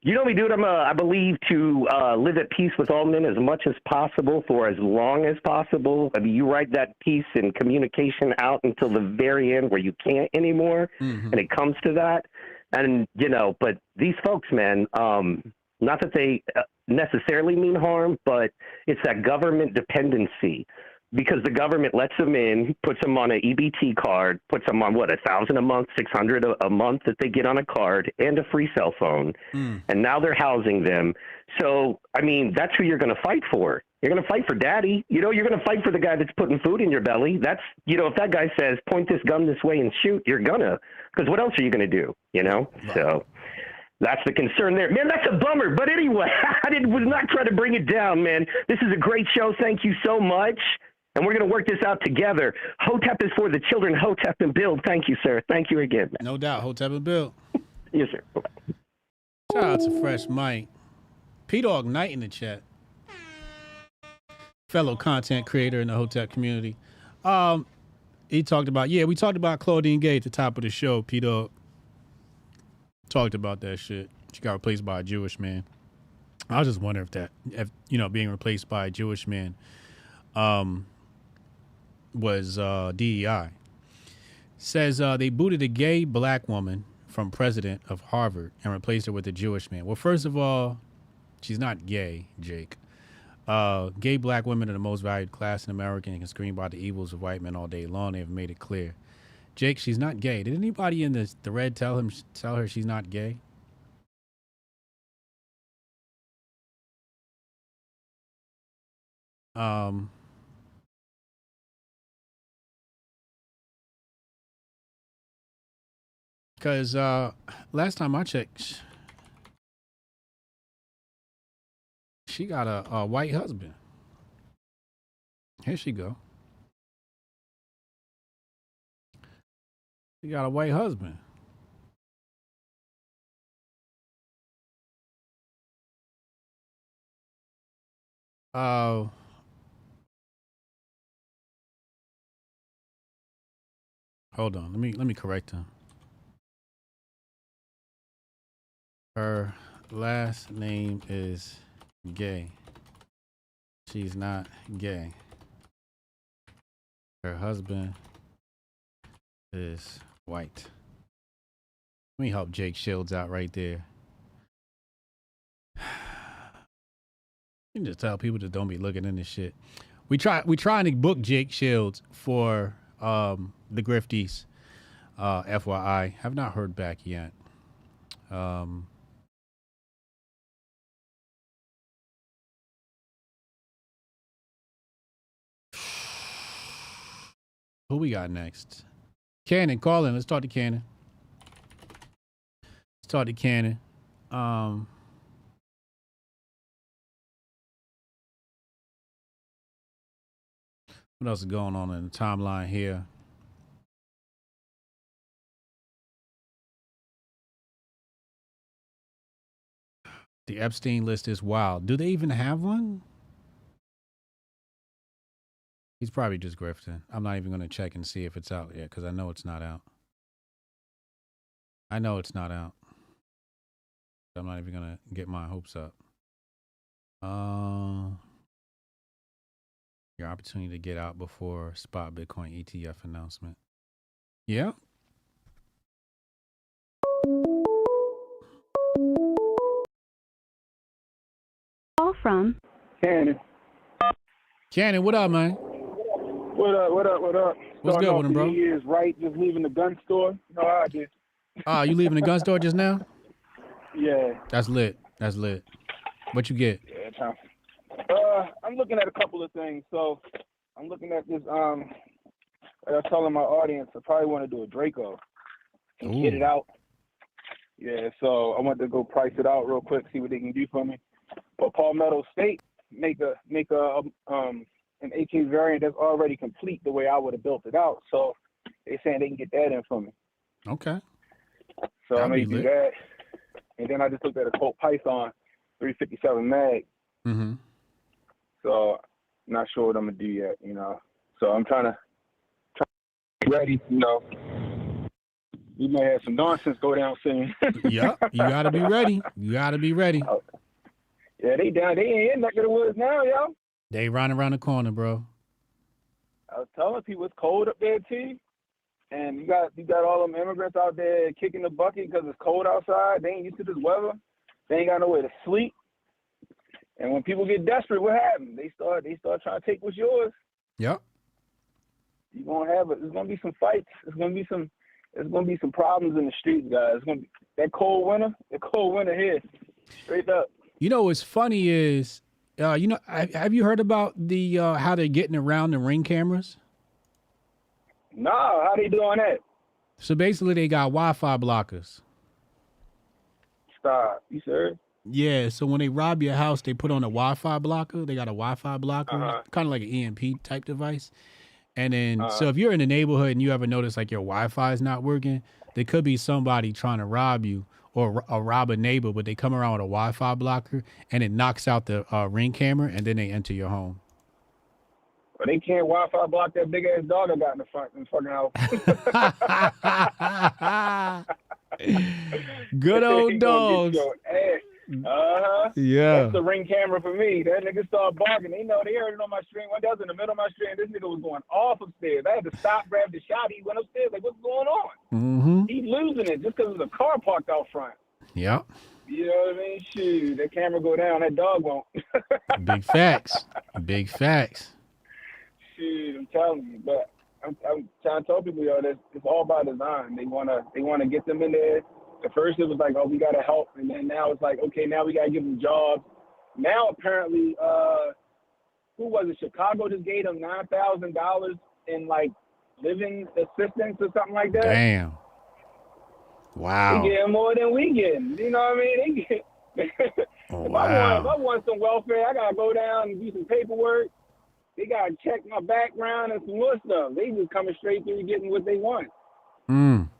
You know me, dude. I believe to live at peace with all men as much as possible for as long as possible. I mean, you write that peace and communication out until the very end where you can't anymore, and it comes to that. And, but these folks, man, not that they necessarily mean harm, but it's that government dependency. Because the government lets them in, puts them on an EBT card, puts them on, $1,000 a month, $600 a month that they get on a card, and a free cell phone. And now they're housing them. So, I mean, that's who you're going to fight for. You're going to fight for daddy. You're going to fight for the guy that's putting food in your belly. That's, if that guy says, point this gun this way and shoot, you're going to. Because what else are you going to do, Right. So that's the concern there. Man, that's a bummer. But anyway, was not trying to bring it down, man. This is a great show. Thank you so much. And we're going to work this out together. Hotep is for the children. Hotep and Bill. Thank you, sir. Thank you again. Man. No doubt. Hotep and Bill. Yes, sir. Bye-bye. Shout out to Fresh Mike. P-Dog Knight in the chat. Fellow content creator in the Hotep community. He talked about, we talked about Claudine Gay at the top of the show. P-Dog talked about that shit. She got replaced by a Jewish man. I was just wondering if being replaced by a Jewish man was DEI. Says they booted a gay black woman from president of Harvard and replaced her with a Jewish man. Well, first of all, she's not gay, Jake. Gay black women are the most valued class in America and can scream about the evils of white men all day long. They've made it clear. Jake, she's not gay. Did anybody in the thread tell her she's not gay? Because last time I checked, she got a white husband. Here she go. She got a white husband. Hold on. Let me correct him. Her last name is Gay. She's not gay. Her husband is white. Let me help Jake Shields out right there. You can just tell people that don't be looking in this shit. We trying to book Jake Shields for the Grifties. FYI, have not heard back yet. Who we got next? Cannon, call in. Let's talk to Cannon. What else is going on in the timeline here? The Epstein list is wild. Do they even have one? He's probably just grifting. I'm not even going to check and see if it's out yet because I know it's not out. I'm not even going to get my hopes up. Your opportunity to get out before spot Bitcoin ETF announcement. Yeah. Call from Cannon. Cannon, what up, man? What up? What's good with him, bro? He is right, just leaving the gun store. You know how I did. You leaving the gun store just now? Yeah. That's lit. What you get? Yeah, I'm looking at a couple of things. So I'm looking at this. I was telling my audience I probably want to do a Draco and get it out. Yeah. So I want to go price it out real quick, see what they can do for me. But Palmetto State make an AK variant that's already complete the way I would have built it out. So they saying they can get that in for me. Okay. So I may do that. And then I just looked at a Colt Python 357 mag. Mm-hmm. So I'm not sure what I'm gonna do yet, So I'm trying to ready. You know, we may have some nonsense go down soon. Yeah, you gotta be ready. You gotta be ready. Yeah, they down. They ain't in neck of the woods now, yo. They running around the corner, bro. I was telling people it's cold up there, T. And you got all them immigrants out there kicking the bucket because it's cold outside. They ain't used to this weather. They ain't got nowhere to sleep. And when people get desperate, what happens? They start trying to take what's yours. Yep. You're gonna have it. There's gonna be some fights. There's gonna be some problems in the streets, guys. It's gonna be that cold winter here. Straight up. You know what's funny is, have you heard about the how they're getting around the Ring cameras? No, how they doing that? So basically, they got Wi-Fi blockers. Stop. You serious? Yeah. So when they rob your house, they put on a Wi-Fi blocker. They got a Wi-Fi blocker, Uh-huh. kind of like an EMP type device. And then, so if you're in the neighborhood and you ever notice like your Wi-Fi is not working, there could be somebody trying to rob you or rob a neighbor, but they come around with a Wi-Fi blocker and it knocks out the Ring camera, and then they enter your home. But they can't Wi-Fi block that big ass dog I got in the fucking house. Good old dogs. Yeah. That's the Ring camera for me. That nigga started barking. They heard it on my stream. One day I was in the middle of my stream. This nigga was going off upstairs. I had to stop, grab the shot. He went upstairs like, what's going on? Mm-hmm. He's losing it just because there's a car parked out front. Yep. You know what I mean? Shoot, that camera go down, that dog won't. Big facts. Big facts. Shoot, I'm telling you. But I'm trying to tell people, yo, that it's all by design. They wanna get them in there. At first it was like, oh, we gotta help, and then now it's like, okay, now we gotta give them jobs. Now apparently, who was it? Chicago just gave them $9,000 in like living assistance or something like that. Damn. Wow. They getting more than we getting. You know what I mean? They get. If I want some welfare, I gotta go down and do some paperwork. They gotta check my background and some more stuff. They just coming straight through getting what they want.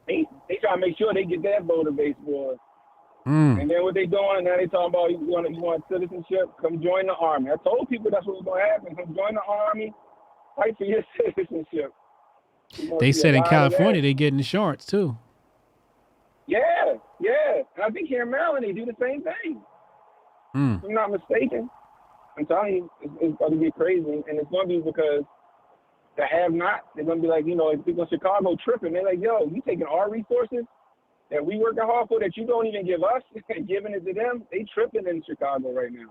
They try to make sure they get that voter base for us. And then what they doing, now they talking about you want citizenship, come join the army. I told people that's what was going to happen. Come join the army, fight for your citizenship. They said in California they get insurance too. Yeah. And I think here in Maryland they do the same thing. If I'm not mistaken. I'm telling you, it's going to be crazy. And it's going to be because the have-not, they're going to be like, if people in Chicago tripping, they're like, yo, you taking our resources that we working hard for that you don't even give us and giving it to them? They tripping in Chicago right now.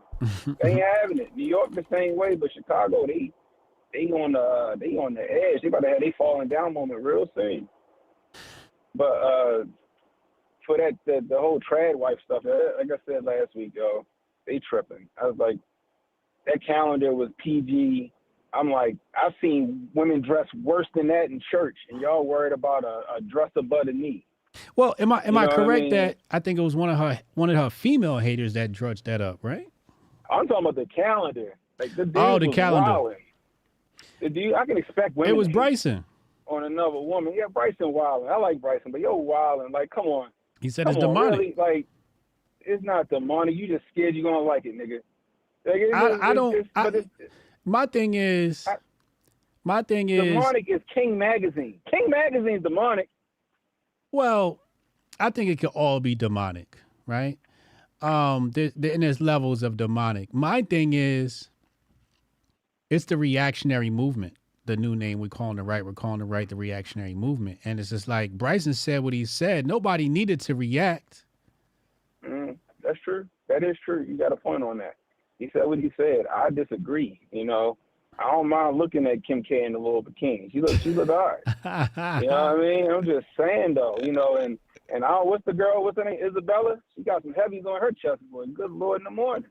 They ain't having it. New York the same way, but Chicago, they on the edge. They about to have they falling down moment real soon. But for that the whole trad wife stuff, like I said last week, yo, they tripping. I was like, that calendar was PG. I'm like, I've seen women dress worse than that in church, and y'all worried about a dress above the knee. Well, am I correct that that I think it was one of her female haters that drudged that up, right? I'm talking about the calendar. Like the dude the was calendar. wilding. The dude, I can expect women. It was Bryson on another woman. Yeah, Bryson wilding. I like Bryson, but yo wilding. Like, come on. He said it's demonic. Really? Like, it's not demonic. You just scared you're gonna like it, nigga. Like, my thing is demonic is King Magazine. King Magazine's demonic. Well, I think it could all be demonic, right? And there's levels of demonic. My thing is, it's the reactionary movement. The new name we're calling the right the reactionary movement. And it's just like Bryson said what he said. Nobody needed to react. That's true. That is true. You got a point on that. He said what he said. I disagree. I don't mind looking at Kim K in the little bikini. She look all right. You know what I mean? I'm just saying though, and what's the girl, what's her name? Isabella? She got some heavies on her chest, boy. Good Lord in the morning.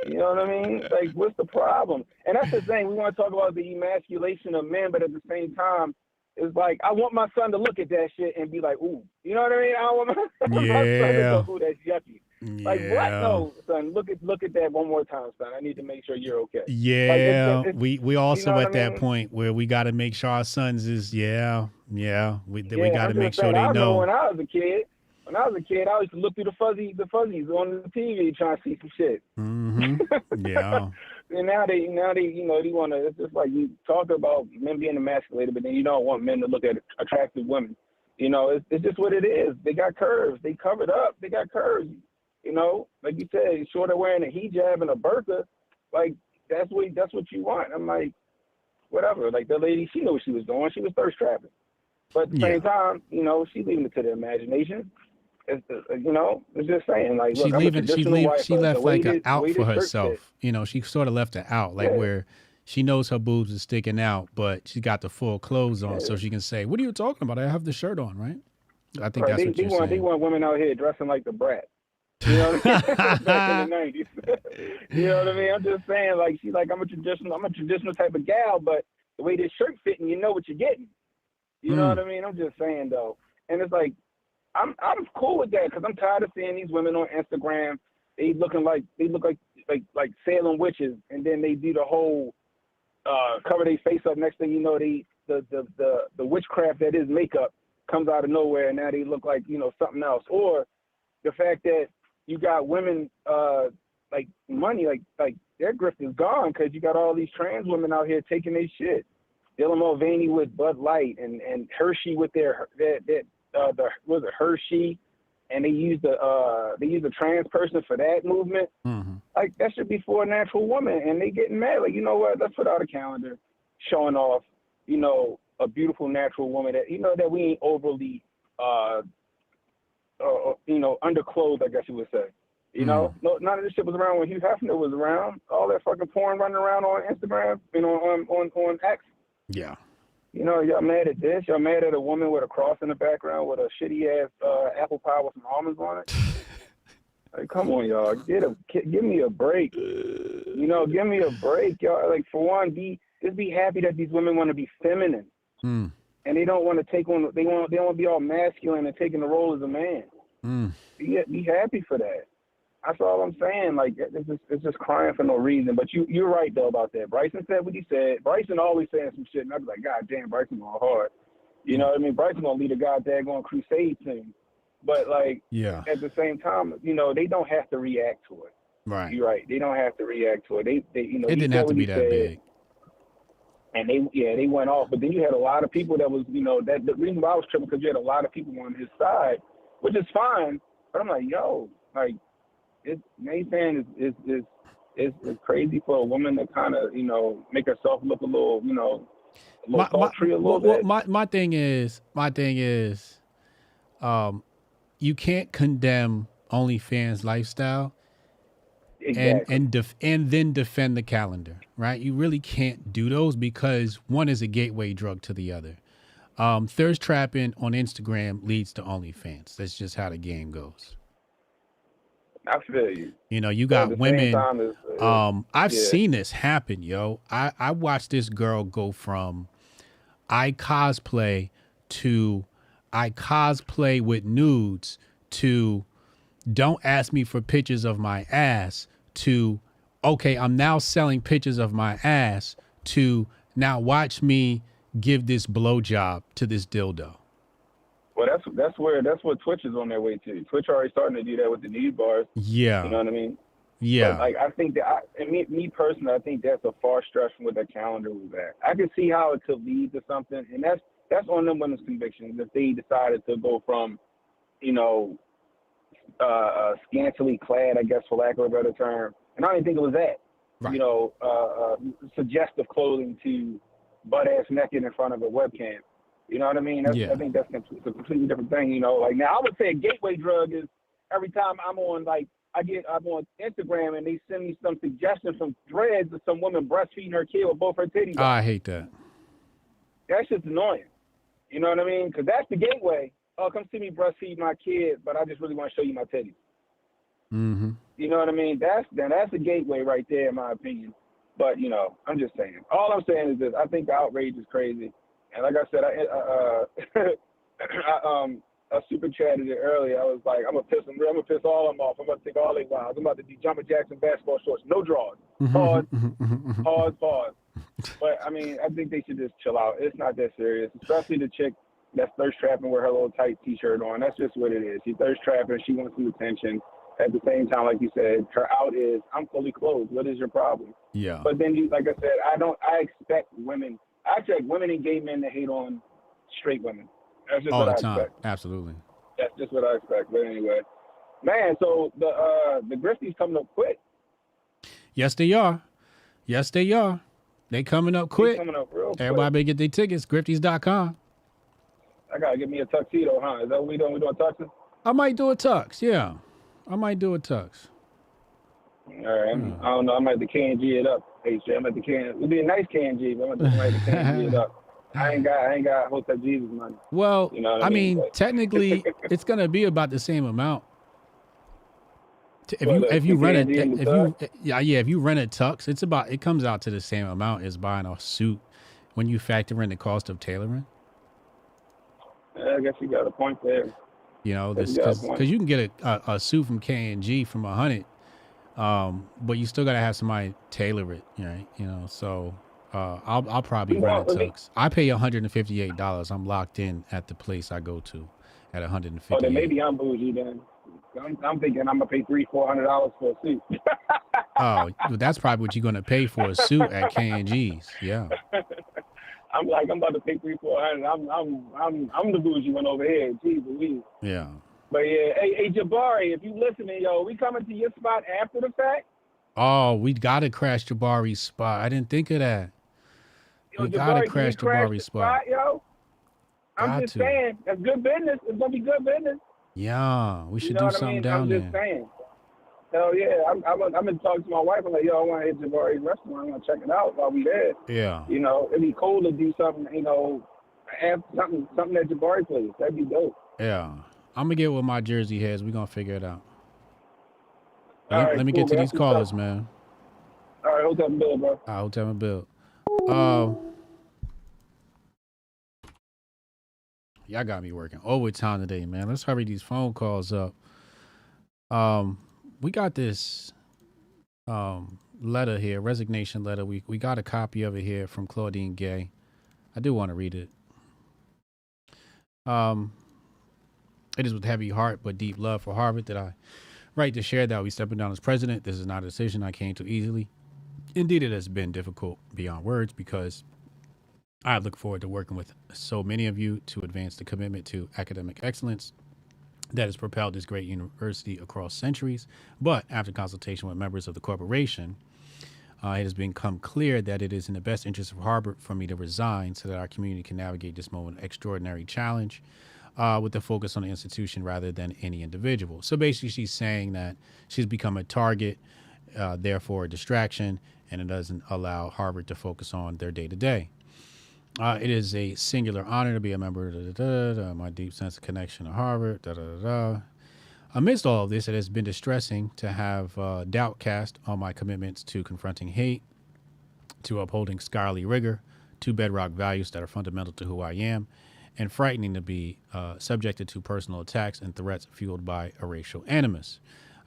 You know what I mean? Like, what's the problem? And that's the thing. We want to talk about the emasculation of men, but at the same time, it's like, I want my son to look at that shit and be like, ooh. You know what I mean? I want my son to go, ooh, that's yucky. Like, what? No, son, look at that one more time, son. I need to make sure you're okay. Yeah, like, we also you know at that point where we got to make sure our sons is, we got to make sure they know. When I was a kid, I used to look through the fuzzies on the TV trying to see some shit. Yeah. And now they, you know, they want to. It's just like you talk about men being emasculated, but then you don't want men to look at attractive women. You know, it's just what it is. They got curves. They covered up. They got curves. You know, like you said, short of wearing a hijab and a burqa, like that's what you want. I'm like, whatever. Like the lady, she knew what she was doing. She was thirst trapping. But at the same time, you know, she's leaving it to the imagination. It's, you know, it's just saying, like, look, she left like an out for herself. You know, she sort of left it out, like where she knows her boobs are sticking out, but she got the full clothes on, so she can say, "What are you talking about? I have the shirt on, right?" I think that's what you're saying. They want women out here dressing like the brat. You know what I mean? Back in the 90s. You know what I mean? I'm just saying, like, she's like, I'm a traditional type of gal, but the way this shirt fitting, you know what you're getting. You know what I mean? I'm just saying though, and it's like, I'm cool with that because I'm tired of seeing these women on Instagram. They look like Salem witches, and then they do the whole cover their face up. Next thing you know, the witchcraft that is makeup comes out of nowhere, and now they look like, you know, something else. Or the fact that you got women like money, like their grift is gone because you got all these trans women out here taking their shit. Dylan Mulvaney with Bud Light and Hershey with their was it Hershey, and they used a trans person for that movement. Mm-hmm. Like that should be for a natural woman, and they getting mad. Like, you know what? Let's put out a calendar showing off, you know, a beautiful natural woman that, you know, that we ain't overly, you know, underclothed, I guess you would say. You know, none of this shit was around when Hugh Hefner was around. All that fucking porn running around on Instagram, you know, on X. Yeah. You know, y'all mad at this? Y'all mad at a woman with a cross in the background with a shitty ass apple pie with some almonds on it? Like, come on, y'all, give me a break. You know, give me a break, y'all. Like, for one, just be happy that these women want to be feminine, and they don't want to take on. They want to be all masculine and taking the role as a man. Be happy for that. That's all I'm saying. Like, it's just crying for no reason. But you're right though about that. Bryson said what he said. Bryson always saying some shit, and I was like, God damn, Bryson going hard. You know what I mean? Bryson gonna lead a goddamn crusade team. But like, at the same time, you know, they don't have to react to it. Right. You're right. They don't have to react to it. They you know, it didn't have to be that big. And they went off. But then you had a lot of people that was, you know, that the reason why I was tripping because you had a lot of people on his side, which is fine. But I'm like, yo, like, Nathan is crazy for a woman to kind of, you know, make herself look a little, you know, a little sultry a little bit. My thing is, you can't condemn OnlyFans lifestyle and then defend the calendar, right? You really can't do those because one is a gateway drug to the other. Thirst trapping on Instagram leads to OnlyFans. That's just how the game goes. I feel you. You know, you got women. I've seen this happen, yo. I watched this girl go from I cosplay to I cosplay with nudes to don't ask me for pictures of my ass to okay, I'm now selling pictures of my ass to now watch me give this blowjob to this dildo. Well, that's what Twitch is on their way to. Twitch already starting to do that with the nude bars. Yeah. You know what I mean? Yeah. But, like, I think that, me personally, I think that's a far stretch from what that calendar was at. I can see how it could lead to something, and that's on them women's convictions if they decided to go from, you know, scantily clad, I guess, for lack of a better term. And I don't even think it was that. Right. You know, suggestive clothing to butt ass naked in front of a webcam. You know what I mean? I think that's a completely different thing. You know, like now I would say a gateway drug is every time I'm on I'm on Instagram and they send me some suggestions from threads of some woman breastfeeding her kid with both her titties. Oh, I hate that. That's just annoying. You know what I mean? Because that's the gateway. Oh, come see me breastfeed my kid, but I just really want to show you my titties. Mm-hmm. You know what I mean? That's the gateway right there, in my opinion. But you know, I'm just saying. All I'm saying is this: I think the outrage is crazy. And like I said, I super chatted it earlier. I was like, I'm gonna piss all of them off. I'm gonna take all their wives. I'm about to do Jumper Jackson basketball shorts, no drawers. Pause. But I mean, I think they should just chill out. It's not that serious, especially the chick that's thirst trapping with her little tight t-shirt on. That's just what it is. She thirst trapping. She wants some attention, at the same time, like you said, her out is, I'm fully clothed. What is your problem? Yeah. But then, like I said, I expect women and gay men to hate on straight women. That's just All what the I time. expect. Absolutely. That's just what I expect. But anyway, man, so the Grifties coming up quick. Yes, they are. Yes, they are. They coming up quick. They coming up real quick. Everybody better get their tickets. Grifties.com. I gotta get me a tuxedo, huh? Is that what we doing? We doing tuxes? I might do a tux. Yeah. I might do a tux. All right. I don't know. I might have to K&G it up. Hey, I'm at the K. It'd be a nice K&G, but I'm gonna have to K&G it up. I ain't got Hotep Jesus money. Well, you know what I mean, but- technically, it's gonna be about the same amount. If Well, you rent K&G and the if you rent a tux, it comes out to the same amount as buying a suit when you factor in the cost of tailoring. I guess you got a point there. You know, That's a good point. because you can get a suit from K&G from $100, but you still gotta have somebody tailor it, right? You know, so I'll probably rent a tux. I pay $158. I'm locked in at the place I go to at $158. Oh, then maybe I'm bougie then. I'm thinking I'm gonna pay $300-400 for a suit. Oh, that's probably what you're gonna pay for a suit at K&G's. Yeah. I'm about to pay $300-400. I'm the bougie one over here. Jeez Louise. Yeah. But yeah, hey Jabari, if you listening, yo, we coming to your spot after the fact. Oh, we gotta crash Jabari's spot. I didn't think of that. Yo, We gotta Jabari, can crash we crash Jabari's the spot. yo. I'm Got just to. saying, that's good business. It's gonna be good business. Yeah, we should You know do what I something mean? down I'm there. just saying. Hell yeah, I've been talking to my wife. I'm like, yo, I want to hit Jabari's restaurant. I'm gonna check it out while we there. Yeah. You know, it'd be cool to do something. You know, have something at Jabari place. That'd be dope. Yeah. I'm gonna get with my Jersey heads. We're gonna figure it out. All right, Let me cool, get to man. these That's what's callers, up. man. All right, Hotep and Bill, bro. Hotep and Bill. Y'all got me working overtime today, man. Let's hurry these phone calls up. We got this letter here, resignation letter. We got a copy of it here from Claudine Gay. I do want to read it. It is with heavy heart but deep love for Harvard that I write to share that I'll be stepping down as president. This is not a decision I came to easily. Indeed, it has been difficult beyond words because I look forward to working with so many of you to advance the commitment to academic excellence that has propelled this great university across centuries. But after consultation with members of the corporation, it has become clear that it is in the best interest of Harvard for me to resign so that our community can navigate this moment of extraordinary challenge with the focus on the institution rather than any individual. So basically, she's saying that she's become a target, therefore a distraction, and it doesn't allow Harvard to focus on their day-to-day. It is a singular honor to be a member of my deep sense of connection to Harvard. Amidst all of this, it has been distressing to have doubt cast on my commitments to confronting hate, to upholding scholarly rigor, two bedrock values that are fundamental to who I am, and frightening to be subjected to personal attacks and threats fueled by a racial animus.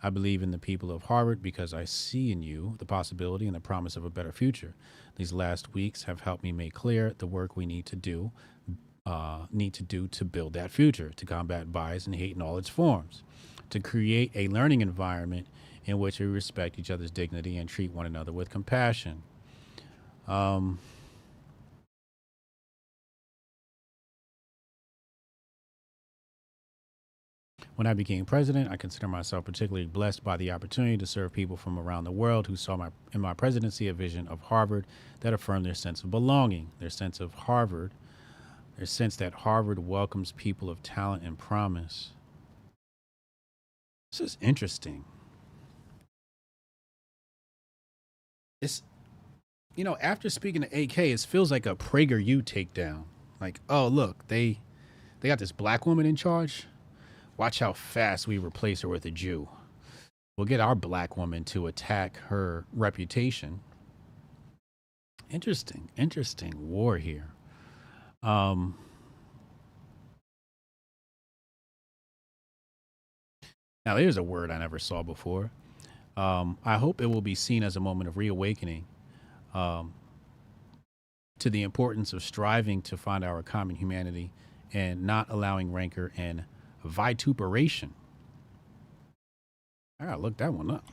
I believe in the people of Harvard because I see in you the possibility and the promise of a better future. These last weeks have helped me make clear the work we need to do to build that future, to combat bias and hate in all its forms, to create a learning environment in which we respect each other's dignity and treat one another with compassion. When I became president, I consider myself particularly blessed by the opportunity to serve people from around the world who saw in my presidency a vision of Harvard that affirmed their sense of belonging, their sense that Harvard welcomes people of talent and promise. This is interesting. It's, after speaking to AK, it feels like a PragerU takedown. Like, oh, look, they got this black woman in charge. Watch how fast we replace her with a Jew. We'll get our black woman to attack her reputation. Interesting war here. Now, here's a word I never saw before. I hope it will be seen as a moment of reawakening to the importance of striving to find our common humanity and not allowing rancor and vituperation. I gotta look that one up.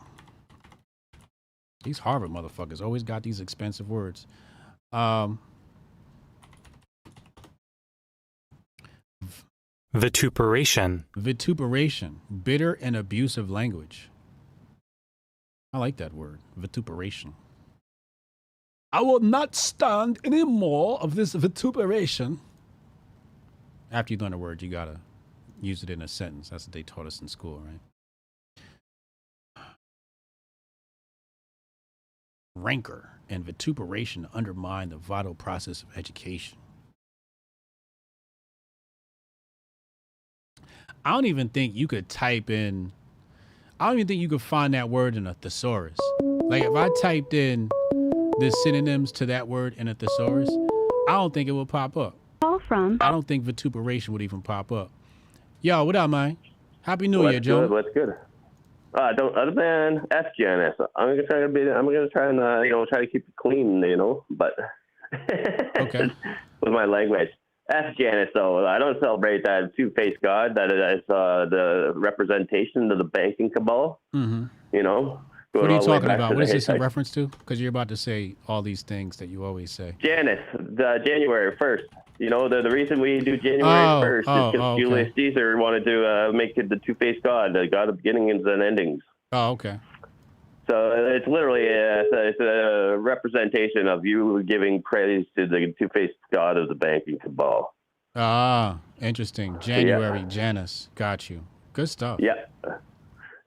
These Harvard motherfuckers always got these expensive words. Vituperation. Vituperation. Bitter and abusive language. I like that word. Vituperation. I will not stand any more of this vituperation. After you learn a word, you gotta use it in a sentence. That's what they taught us in school, right? Rancor and vituperation undermine the vital process of education. I don't even think you could type in, I don't even think you could find that word in a thesaurus. Like if I typed in the synonyms to that word in a thesaurus, I don't think it would pop up. I don't think vituperation would even pop up. Yo, what up, man? Happy New Year, Joe. What's good? Don't man, F Janice. I'm gonna try and try to keep it clean, but okay. With my language. F Janice, though. I don't celebrate that two-faced God. That is the representation of the banking cabal. Mm-hmm. What are you talking about? What is this in reference to? Because you're about to say all these things that you always say. Janice, the January 1st. The reason we do January 1st is because Julius Caesar wanted to make it the two-faced God, the God of beginnings and endings. Oh, okay. So it's literally it's a representation of you giving praise to the two-faced God of the banking cabal. Ah, interesting. January, Janus. Got you. Good stuff. Yeah.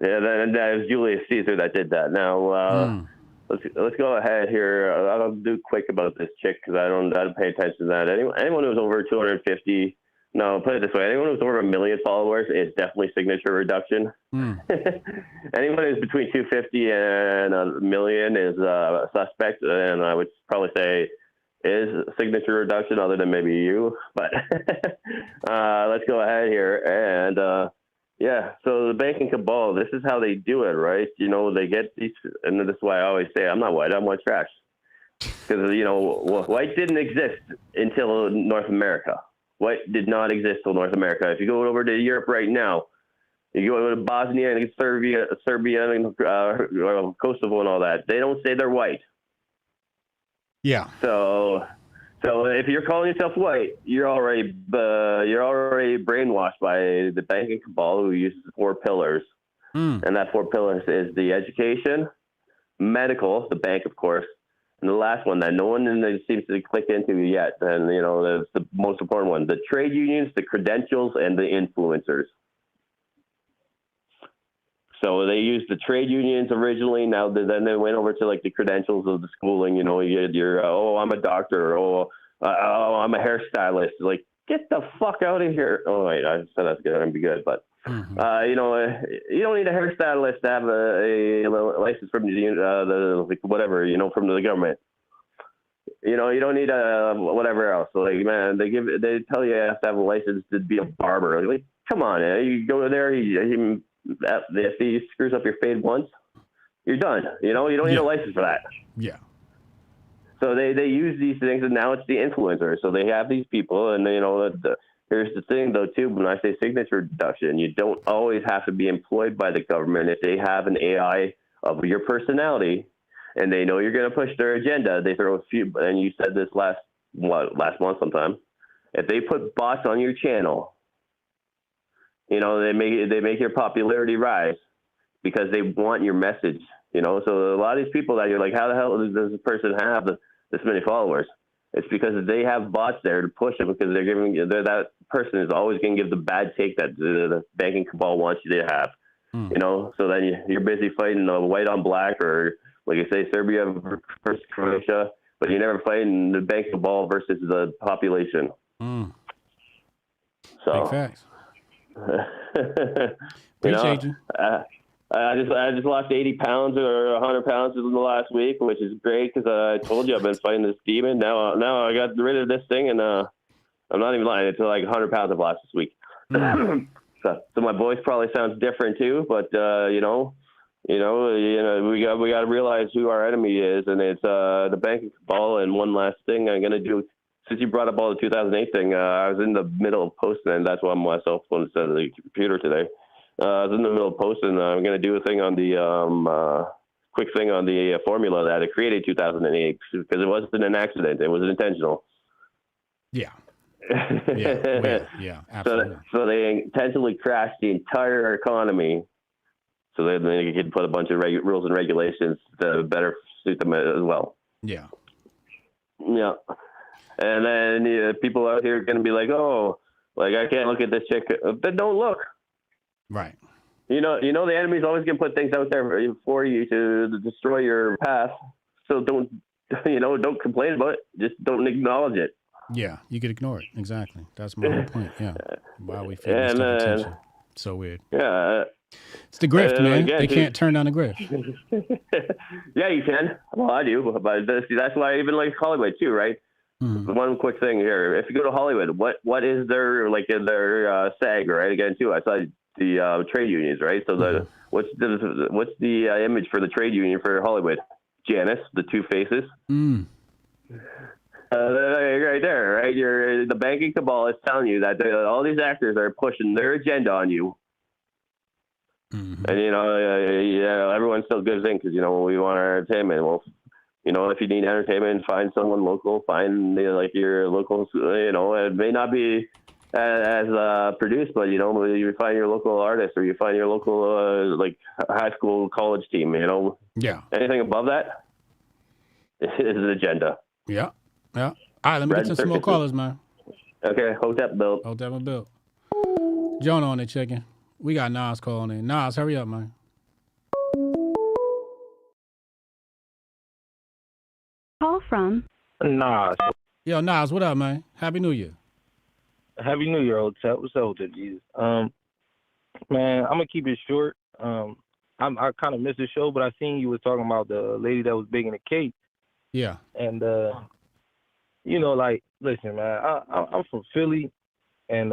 Yeah, that was Julius Caesar that did that. Now, let's go ahead here. I'll do quick about this chick because I don't pay attention to that. Anyone who's over 250, no, put it this way: anyone who's over 1 million followers is definitely signature reduction. Anyone who's between 250 and 1 million is a suspect, and I would probably say is signature reduction, other than maybe you. But let's go ahead here and. Yeah, so the banking cabal, this is how they do it, right? They get these, and this is why I always say I'm not white, I'm white trash. Because, white didn't exist until North America. White did not exist till North America. If you go over to Europe right now, you go to Bosnia and Serbia and Kosovo and all that, they don't say they're white. Yeah. So if you're calling yourself white, you're already brainwashed by the banking cabal who uses 4 pillars, and that 4 pillars is the education, medical, the bank of course, and the last one that no one seems to click into yet, and that's the most important one: the trade unions, the credentials, and the influencers. So they used the trade unions originally. Now then they went over to like the credentials of the schooling. You had your I'm a doctor. I'm a hairstylist. Like, get the fuck out of here. Oh wait, I said that's gonna be good, but you don't need a hairstylist to have a license from the whatever from the government. You don't need a whatever else. So like, man, they tell you have to have a license to be a barber. Like, come on, you go there. If he screws up your fade once, you're done. You don't need a license for that. Yeah. So they use these things, and now it's the influencers. So they have these people, and here's the thing though too. When I say signature reduction, you don't always have to be employed by the government. If they have an AI of your personality, and they know you're going to push their agenda, they throw a few. And you said this last month sometime. If they put bots on your channel, they make your popularity rise because they want your message. So a lot of these people that you're like, how the hell does this person have this many followers? It's because they have bots there to push it, because that person is always going to give the bad take that the banking cabal wants you to have. So then you're busy fighting white on black, or like you say, Serbia versus Croatia, but you're never fighting the banking cabal versus the population. So. Big facts. Appreciate you. I just lost 80 pounds or 100 pounds in the last week, which is great because I told you I've been fighting this demon. Now I got rid of this thing, and I'm not even lying. It's like 100 pounds I've lost this week. So my voice probably sounds different too, but we got to realize who our enemy is, and it's the banking cabal. And one last thing I'm gonna do. Since you brought up all the 2008 thing, I was in the middle of posting, and that's why my cell phone instead of the computer today. I was in the middle of posting. I'm going to do a thing on the quick thing on the formula that it created 2008 because it wasn't an accident. It was intentional. Yeah. Yeah, absolutely. So they intentionally crashed the entire economy so that they could put a bunch of rules and regulations to better suit them as well. Yeah. Yeah. And then people out here are going to be like, oh, like I can't look at this chick. Then don't look. Right. You know, the enemy's always going to put things out there for you to destroy your path. So don't complain about it. Just don't acknowledge it. Yeah, you could ignore it. Exactly. That's my whole point. Yeah. Why are we feeling this type of tension? So weird. Yeah. It's the grift, man. Again, they can't turn down the grift. Yeah, you can. Well, I do. But that's why I even like Hollywood too, right? Mm-hmm. One quick thing here. If you go to Hollywood, what is their like in their SAG, right? Again, too, I saw the trade unions, right? So what's the image for the trade union for Hollywood? Janice, the two faces. Mm. Right there, right? The banking cabal is telling you that all these actors are pushing their agenda on you. Mm-hmm. And everyone still gives in because we want our entertainment. Well, if you need entertainment, find someone local. Find your local. It may not be as produced, but you find your local artist or you find your local high school, college team. Yeah. Anything above that is an agenda. Yeah. Yeah. All right, let me get some more callers, man. Okay, Hotep built. Hotep and built. Jonah on the chicken. We got Nas calling in. Nas, hurry up, man. Call from Nas. Yo, Nas, what up, man? Happy New Year. Happy New Year, Hotep. What's up, Hotep Jesus? Man, I'm gonna keep it short. I kind of missed the show, but I seen you was talking about the lady that was baking the cake. Yeah. And listen, man, I'm from Philly, and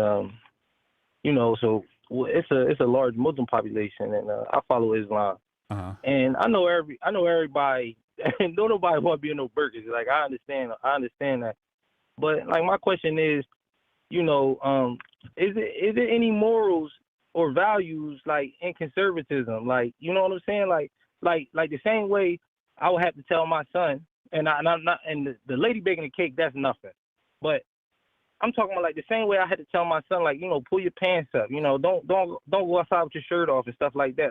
so it's a large Muslim population, and I follow Islam. Uh-huh. And I know everybody, and don't nobody want to be in no burgers. Like I understand that, but like my question is, is it any morals or values like in conservatism? Like you know what I'm saying? Like the same way I would have to tell my son. And I'm not, and the lady baking the cake, that's nothing. But I'm talking about like the same way I had to tell my son, like, pull your pants up, don't go outside with your shirt off and stuff like that.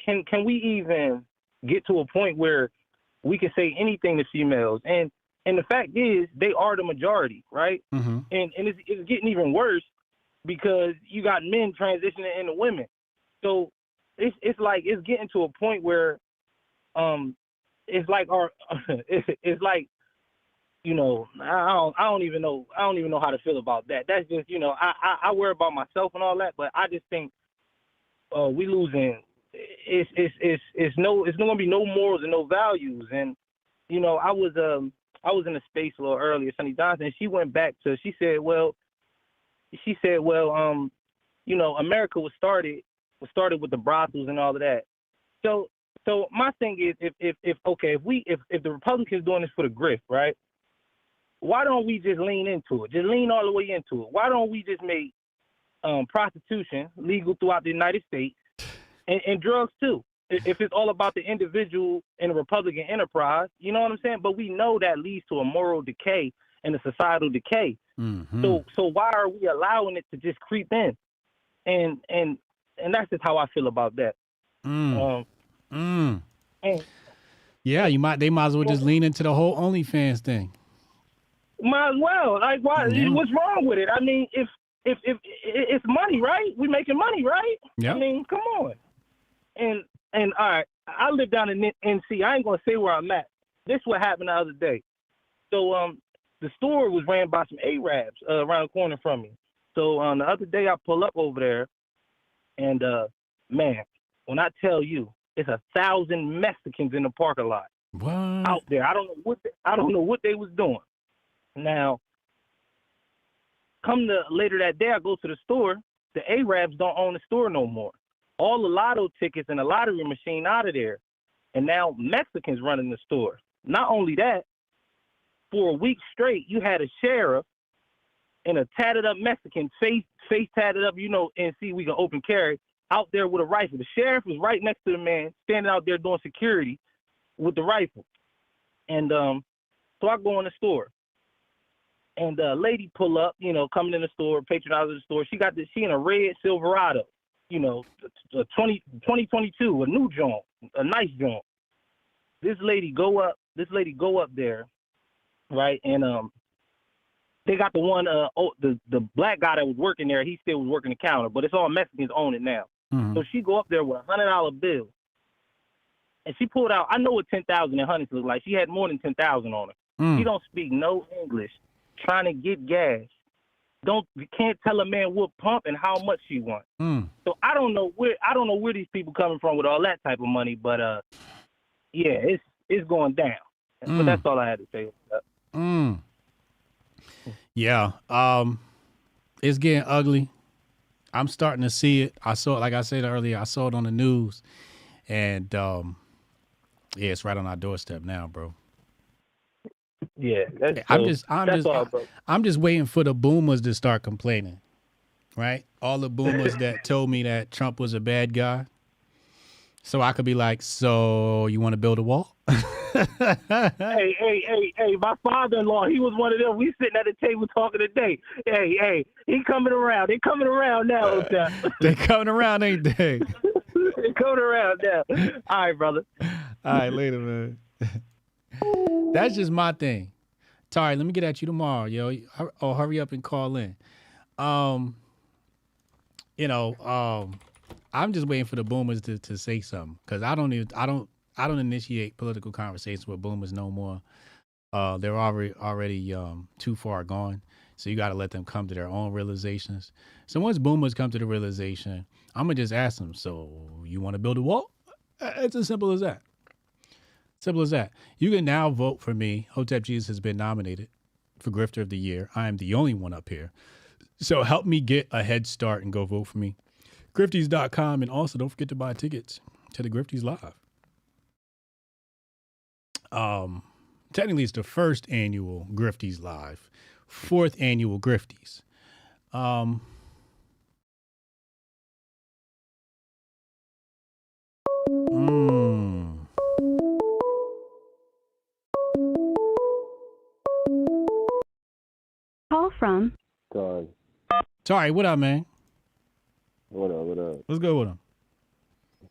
Can we even get to a point where we can say anything to females? And the fact is, they are the majority, right? Mm-hmm. And it's getting even worse because you got men transitioning into women. So it's like it's getting to a point where it's like it's like I don't even know how to feel about that. That's just I worry about myself and all that, but I just think we losing. It's not gonna be no morals and no values. And I was in a space a little earlier, Sunny Johnson. And she went back to she said America was started with the brothels and all of that. So my thing is, if the Republicans doing this for the grift, right? Why don't we just lean into it? Just lean all the way into it. Why don't we just make prostitution legal throughout the United States and drugs too? If it's all about the individual and the Republican enterprise, you know what I'm saying? But we know that leads to a moral decay and a societal decay. Mm-hmm. So why are we allowing it to just creep in? And that's just how I feel about that. Yeah, they might as well just lean into the whole OnlyFans thing. Might as well. Like, why? Yeah. What's wrong with it? I mean, if it's money, right? We making money, right? Yeah. I mean, come on. And all right, I live down in NC. I ain't gonna say where I'm at. This what happened the other day. So the store was ran by some Arabs around the corner from me. So the other day I pull up over there, and man, when I tell you, it's 1,000 Mexicans in the parking lot. What? Out there. I don't know what they was doing. Now, later that day, I go to the store. The Arabs don't own the store no more. All the lotto tickets and the lottery machine out of there, and now Mexicans running the store. Not only that, for a week straight, you had a sheriff and a tatted up Mexican, face tatted up, and see we can open carry, out there with a rifle. The sheriff was right next to the man, standing out there doing security with the rifle. And so I go in the store, and a lady pull up, coming in the store, patronizing the store. She in a red Silverado, a 2022, a new joint, a nice joint. This lady go up there, right? And they got the one, the black guy that was working there, he still was working the counter, but it's all Mexicans own it now. Mm-hmm. So she go up there with a $100 bill, and she pulled out, I know what 10,000 in hundreds look like. She had more than 10,000 on her. She don't speak no English, trying to get gas. Can't tell a man what pump and how much she wants. So I don't know where these people coming from with all that type of money, but yeah, it's going down. But that's all I had to say. Yeah, it's getting ugly. I'm starting to see it. I saw it, like I said earlier, I saw it on the news, and yeah, it's right on our doorstep now, bro. Yeah, I'm just waiting for the boomers to start complaining, right? All the boomers that told me that Trump was a bad guy, so I could be like, so you want to build a wall? Hey, my father-in-law, he was one of them. We sitting at the table talking today. Hey, he coming around. They coming around now. They coming around, ain't they? They coming around now. All right, brother. All right, later, man. That's just my thing. Tari, let me get at you tomorrow, yo. Oh, hurry up and call in. I'm just waiting for the boomers to say something, because I don't initiate political conversations with boomers no more. They're already too far gone. So you got to let them come to their own realizations. So once boomers come to the realization, I'm going to just ask them, so you want to build a wall? It's as simple as that. Simple as that. You can now vote for me. Hotep Jesus has been nominated for Grifter of the Year. I am the only one up here. So help me get a head start and go vote for me. Grifties.com. And also don't forget to buy tickets to the Grifties Live. Technically it's the first annual Grifties Live, fourth annual Grifties. Call from Sorry, what up, man? What up? What's good with him?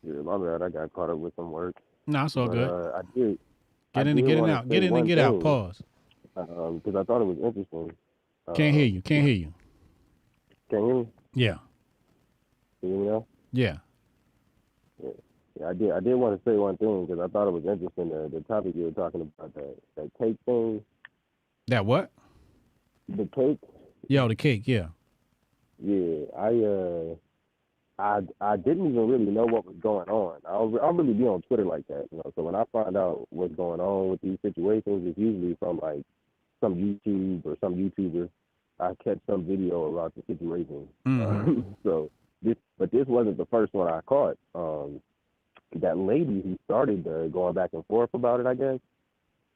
Yeah, my bad. I got caught up with some work. No, it's all good. I did. Get in and out. Get in and get out. Pause. Because I thought it was interesting. Can't hear you. Can you hear me? Yeah. Can you hear me now? Yeah. Yeah, I did want to say one thing, because I thought it was interesting, the topic you were talking about, that cake thing. That what? The cake. Yo, the cake, yeah. Yeah, I didn't even really know what was going on. I don't really be on Twitter like that, So when I find out what's going on with these situations, it's usually from like some YouTube or some YouTuber. I catch some video about the situation. But this wasn't the first one I caught. That lady who started going back and forth about it, I guess.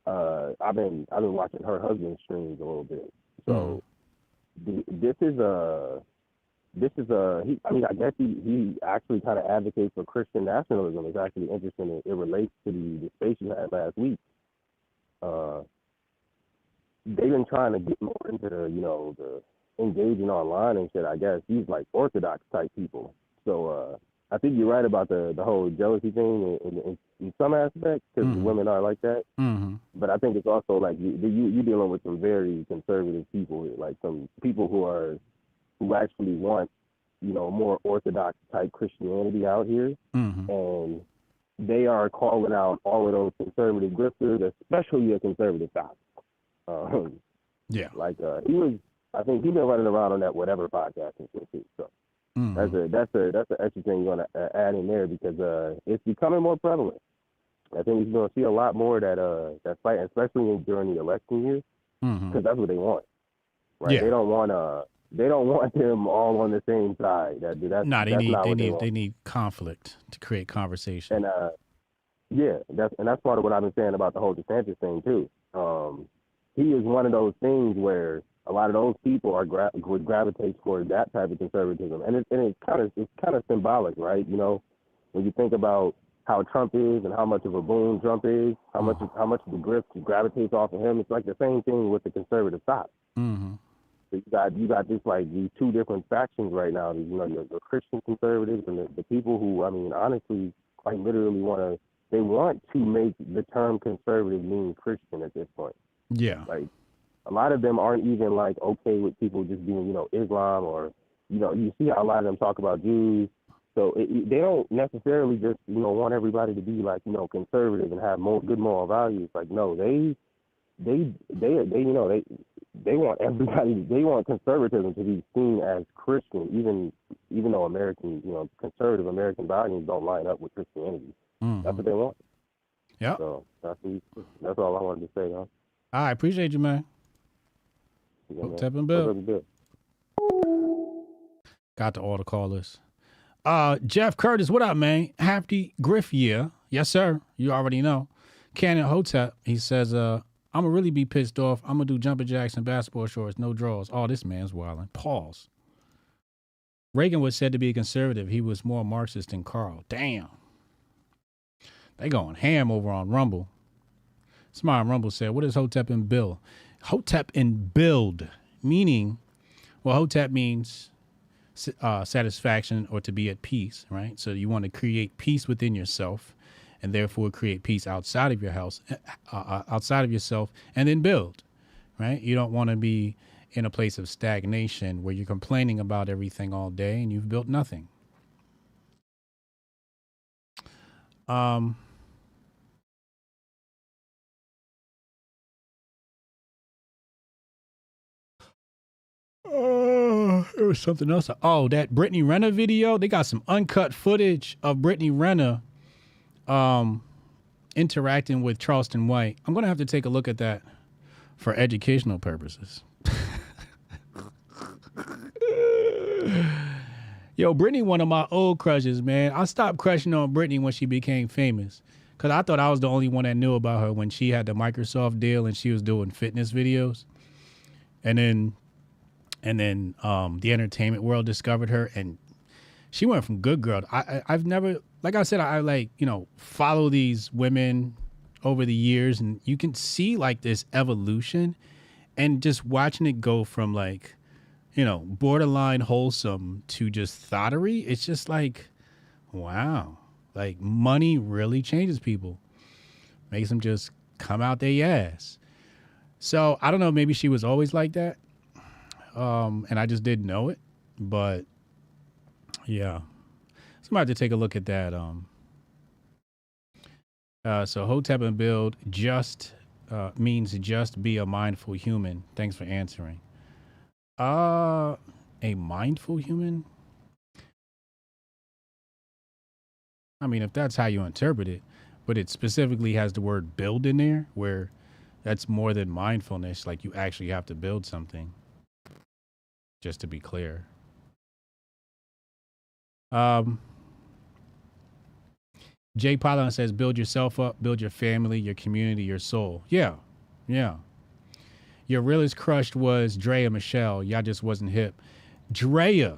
I've been watching her husband's streams a little bit. So this is I guess he actually kind of advocates for Christian nationalism. It's actually interesting. It relates to the space you had last week. They've been trying to get more into the engaging online and shit. I guess these like Orthodox type people. So I think you're right about the whole jealousy thing in some aspects, because women are like that. But I think it's also like you're dealing with some very conservative people, like some people who actually want, more Orthodox type Christianity out here. And they are calling out all of those conservative grifters, especially a conservative topic. Yeah. Like I think he's been running around on that whatever podcast and shit too. So that's an extra thing you're gonna add in there, because it's becoming more prevalent. I think we're gonna see a lot more that fight, especially during the election year, because that's what they want. Right? Yeah. They don't want them all on the same side. They need conflict to create conversation. And that's part of what I've been saying about the whole DeSantis thing too. He is one of those things where a lot of those people would gravitate toward that type of conservatism, and it's kind of symbolic, right? You know, when you think about how Trump is and how much of a boon Trump is, how much of the grift gravitates off of him. It's like the same thing with the conservative side. Mm-hmm. So you got this like these two different factions right now. You know, the Christian conservatives and the people who, I mean, honestly, quite literally want to make the term conservative mean Christian at this point. Yeah. Like a lot of them aren't even like okay with people just being, you know, Islam, or, you know, you see how a lot of them talk about Jews. So they don't necessarily just, you know, want everybody to be like, you know, conservative and have good moral values. Like, no, they you know, they want everybody, they want conservatism to be seen as Christian, even though American, you know, conservative American values don't line up with Christianity. Mm-hmm. That's what they want. Yeah. So that's all I wanted to say, huh? I appreciate you, man. Yeah, man. Hotep and Bill. Got to all the callers. Jeff Curtis, what up, man? Happy Grift year. Yes, sir. You already know. Cannon Hotep, he says, I'm going to really be pissed off. I'm going to do jumper jacks and basketball shorts, no draws. Oh, this man's wilding. Pause. Reagan was said to be a conservative. He was more Marxist than Carl. Damn. They going ham over on Rumble. Somebody on Rumble said, what is Hotep and Bill? Hotep and build, meaning, well, Hotep means satisfaction or to be at peace, right? So you want to create peace within yourself and therefore create peace outside of your house, outside of yourself, and then build, right? You don't want to be in a place of stagnation where you're complaining about everything all day and you've built nothing. There was something else. Oh, that Brittany Renner video. They got some uncut footage of Brittany Renner interacting with Charleston White. I'm going to have to take a look at that for educational purposes. Yo, Brittany, one of my old crushes, man. I stopped crushing on Brittany when she became famous because I thought I was the only one that knew about her when she had the Microsoft deal and she was doing fitness videos. And then the entertainment world discovered her, and she went from good girl. I've never, like I said, I like, you know, follow these women over the years, and you can see like this evolution, and just watching it go from like, you know, borderline wholesome to just thottery. It's just like, wow, like money really changes people, makes them just come out their ass. So I don't know, maybe she was always like that. And I just didn't know it, but yeah. So I'm about to take a look at that. So Hotep and Build just means just be a mindful human. Thanks for answering. A mindful human? I mean, if that's how you interpret it, but it specifically has the word build in there, where that's more than mindfulness. Like you actually have to build something. Just to be clear. Jay Pylon says, build yourself up, build your family, your community, your soul. Yeah. Your realest crush was Drea Michelle. Y'all just wasn't hip. Drea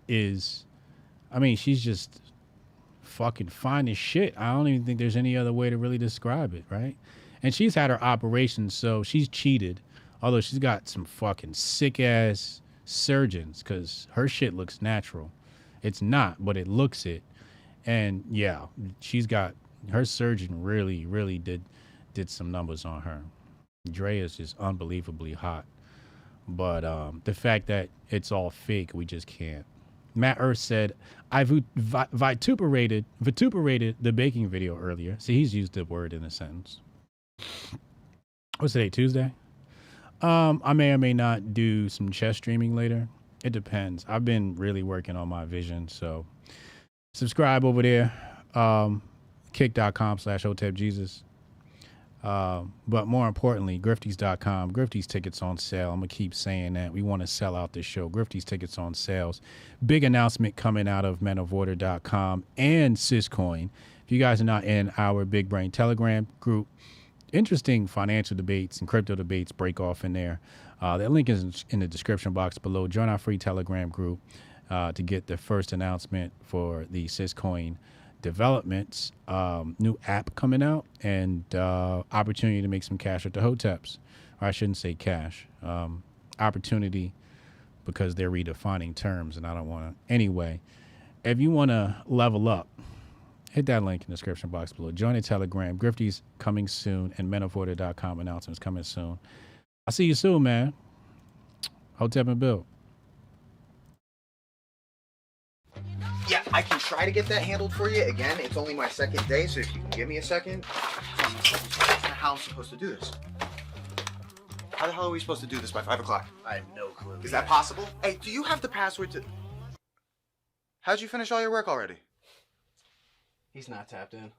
is, I mean, she's just fucking fine as shit. I don't even think there's any other way to really describe it, right? And she's had her operation, so she's cheated. Although she's got some fucking sick-ass surgeons because her shit looks natural. It's not, but it looks it. And, yeah, she's got... Her surgeon really, really did some numbers on her. Dre is just unbelievably hot. But the fact that it's all fake, we just can't. Matt Earth said, I vituperated the baking video earlier. See, he's used the word in a sentence. What's today, Tuesday? I may or may not do some chess streaming later. It depends. I've been really working on my vision, so subscribe over there. Kick.com/Hotep Jesus. But more importantly, Grifties.com. Grifties tickets on sale. I'm going to keep saying that. We want to sell out this show. Grifties tickets on sales. Big announcement coming out of menoforder.com and Syscoin. If you guys are not in our Big Brain Telegram group, interesting financial debates and crypto debates break off in there. That link is in the description box below. Join our free Telegram group to get the first announcement for the Syscoin developments, new app coming out, and opportunity to make some cash with the Hoteps. Or I shouldn't say cash, opportunity, because they're redefining terms, and I don't want to. Anyway, if you want to level up, hit that link in the description box below. Join the Telegram. Grifty's coming soon, and menoforder.com announcements coming soon. I'll see you soon, man. Hotep and Bill. Yeah, I can try to get that handled for you. Again, it's only my second day, so if you can give me a second. How am I supposed to do this? How the hell are we supposed to do this by 5 o'clock? I have no clue. Is that possible? Hey, do you have the password to... How'd you finish all your work already? He's not tapped in.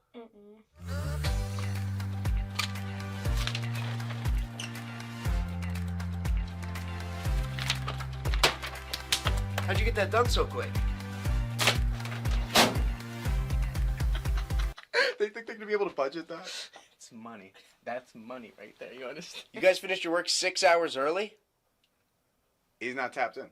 How'd you get that done so quick? They think they're gonna be able to budget that? It's money. That's money right there. You understand? You guys finished your work 6 hours early? He's not tapped in.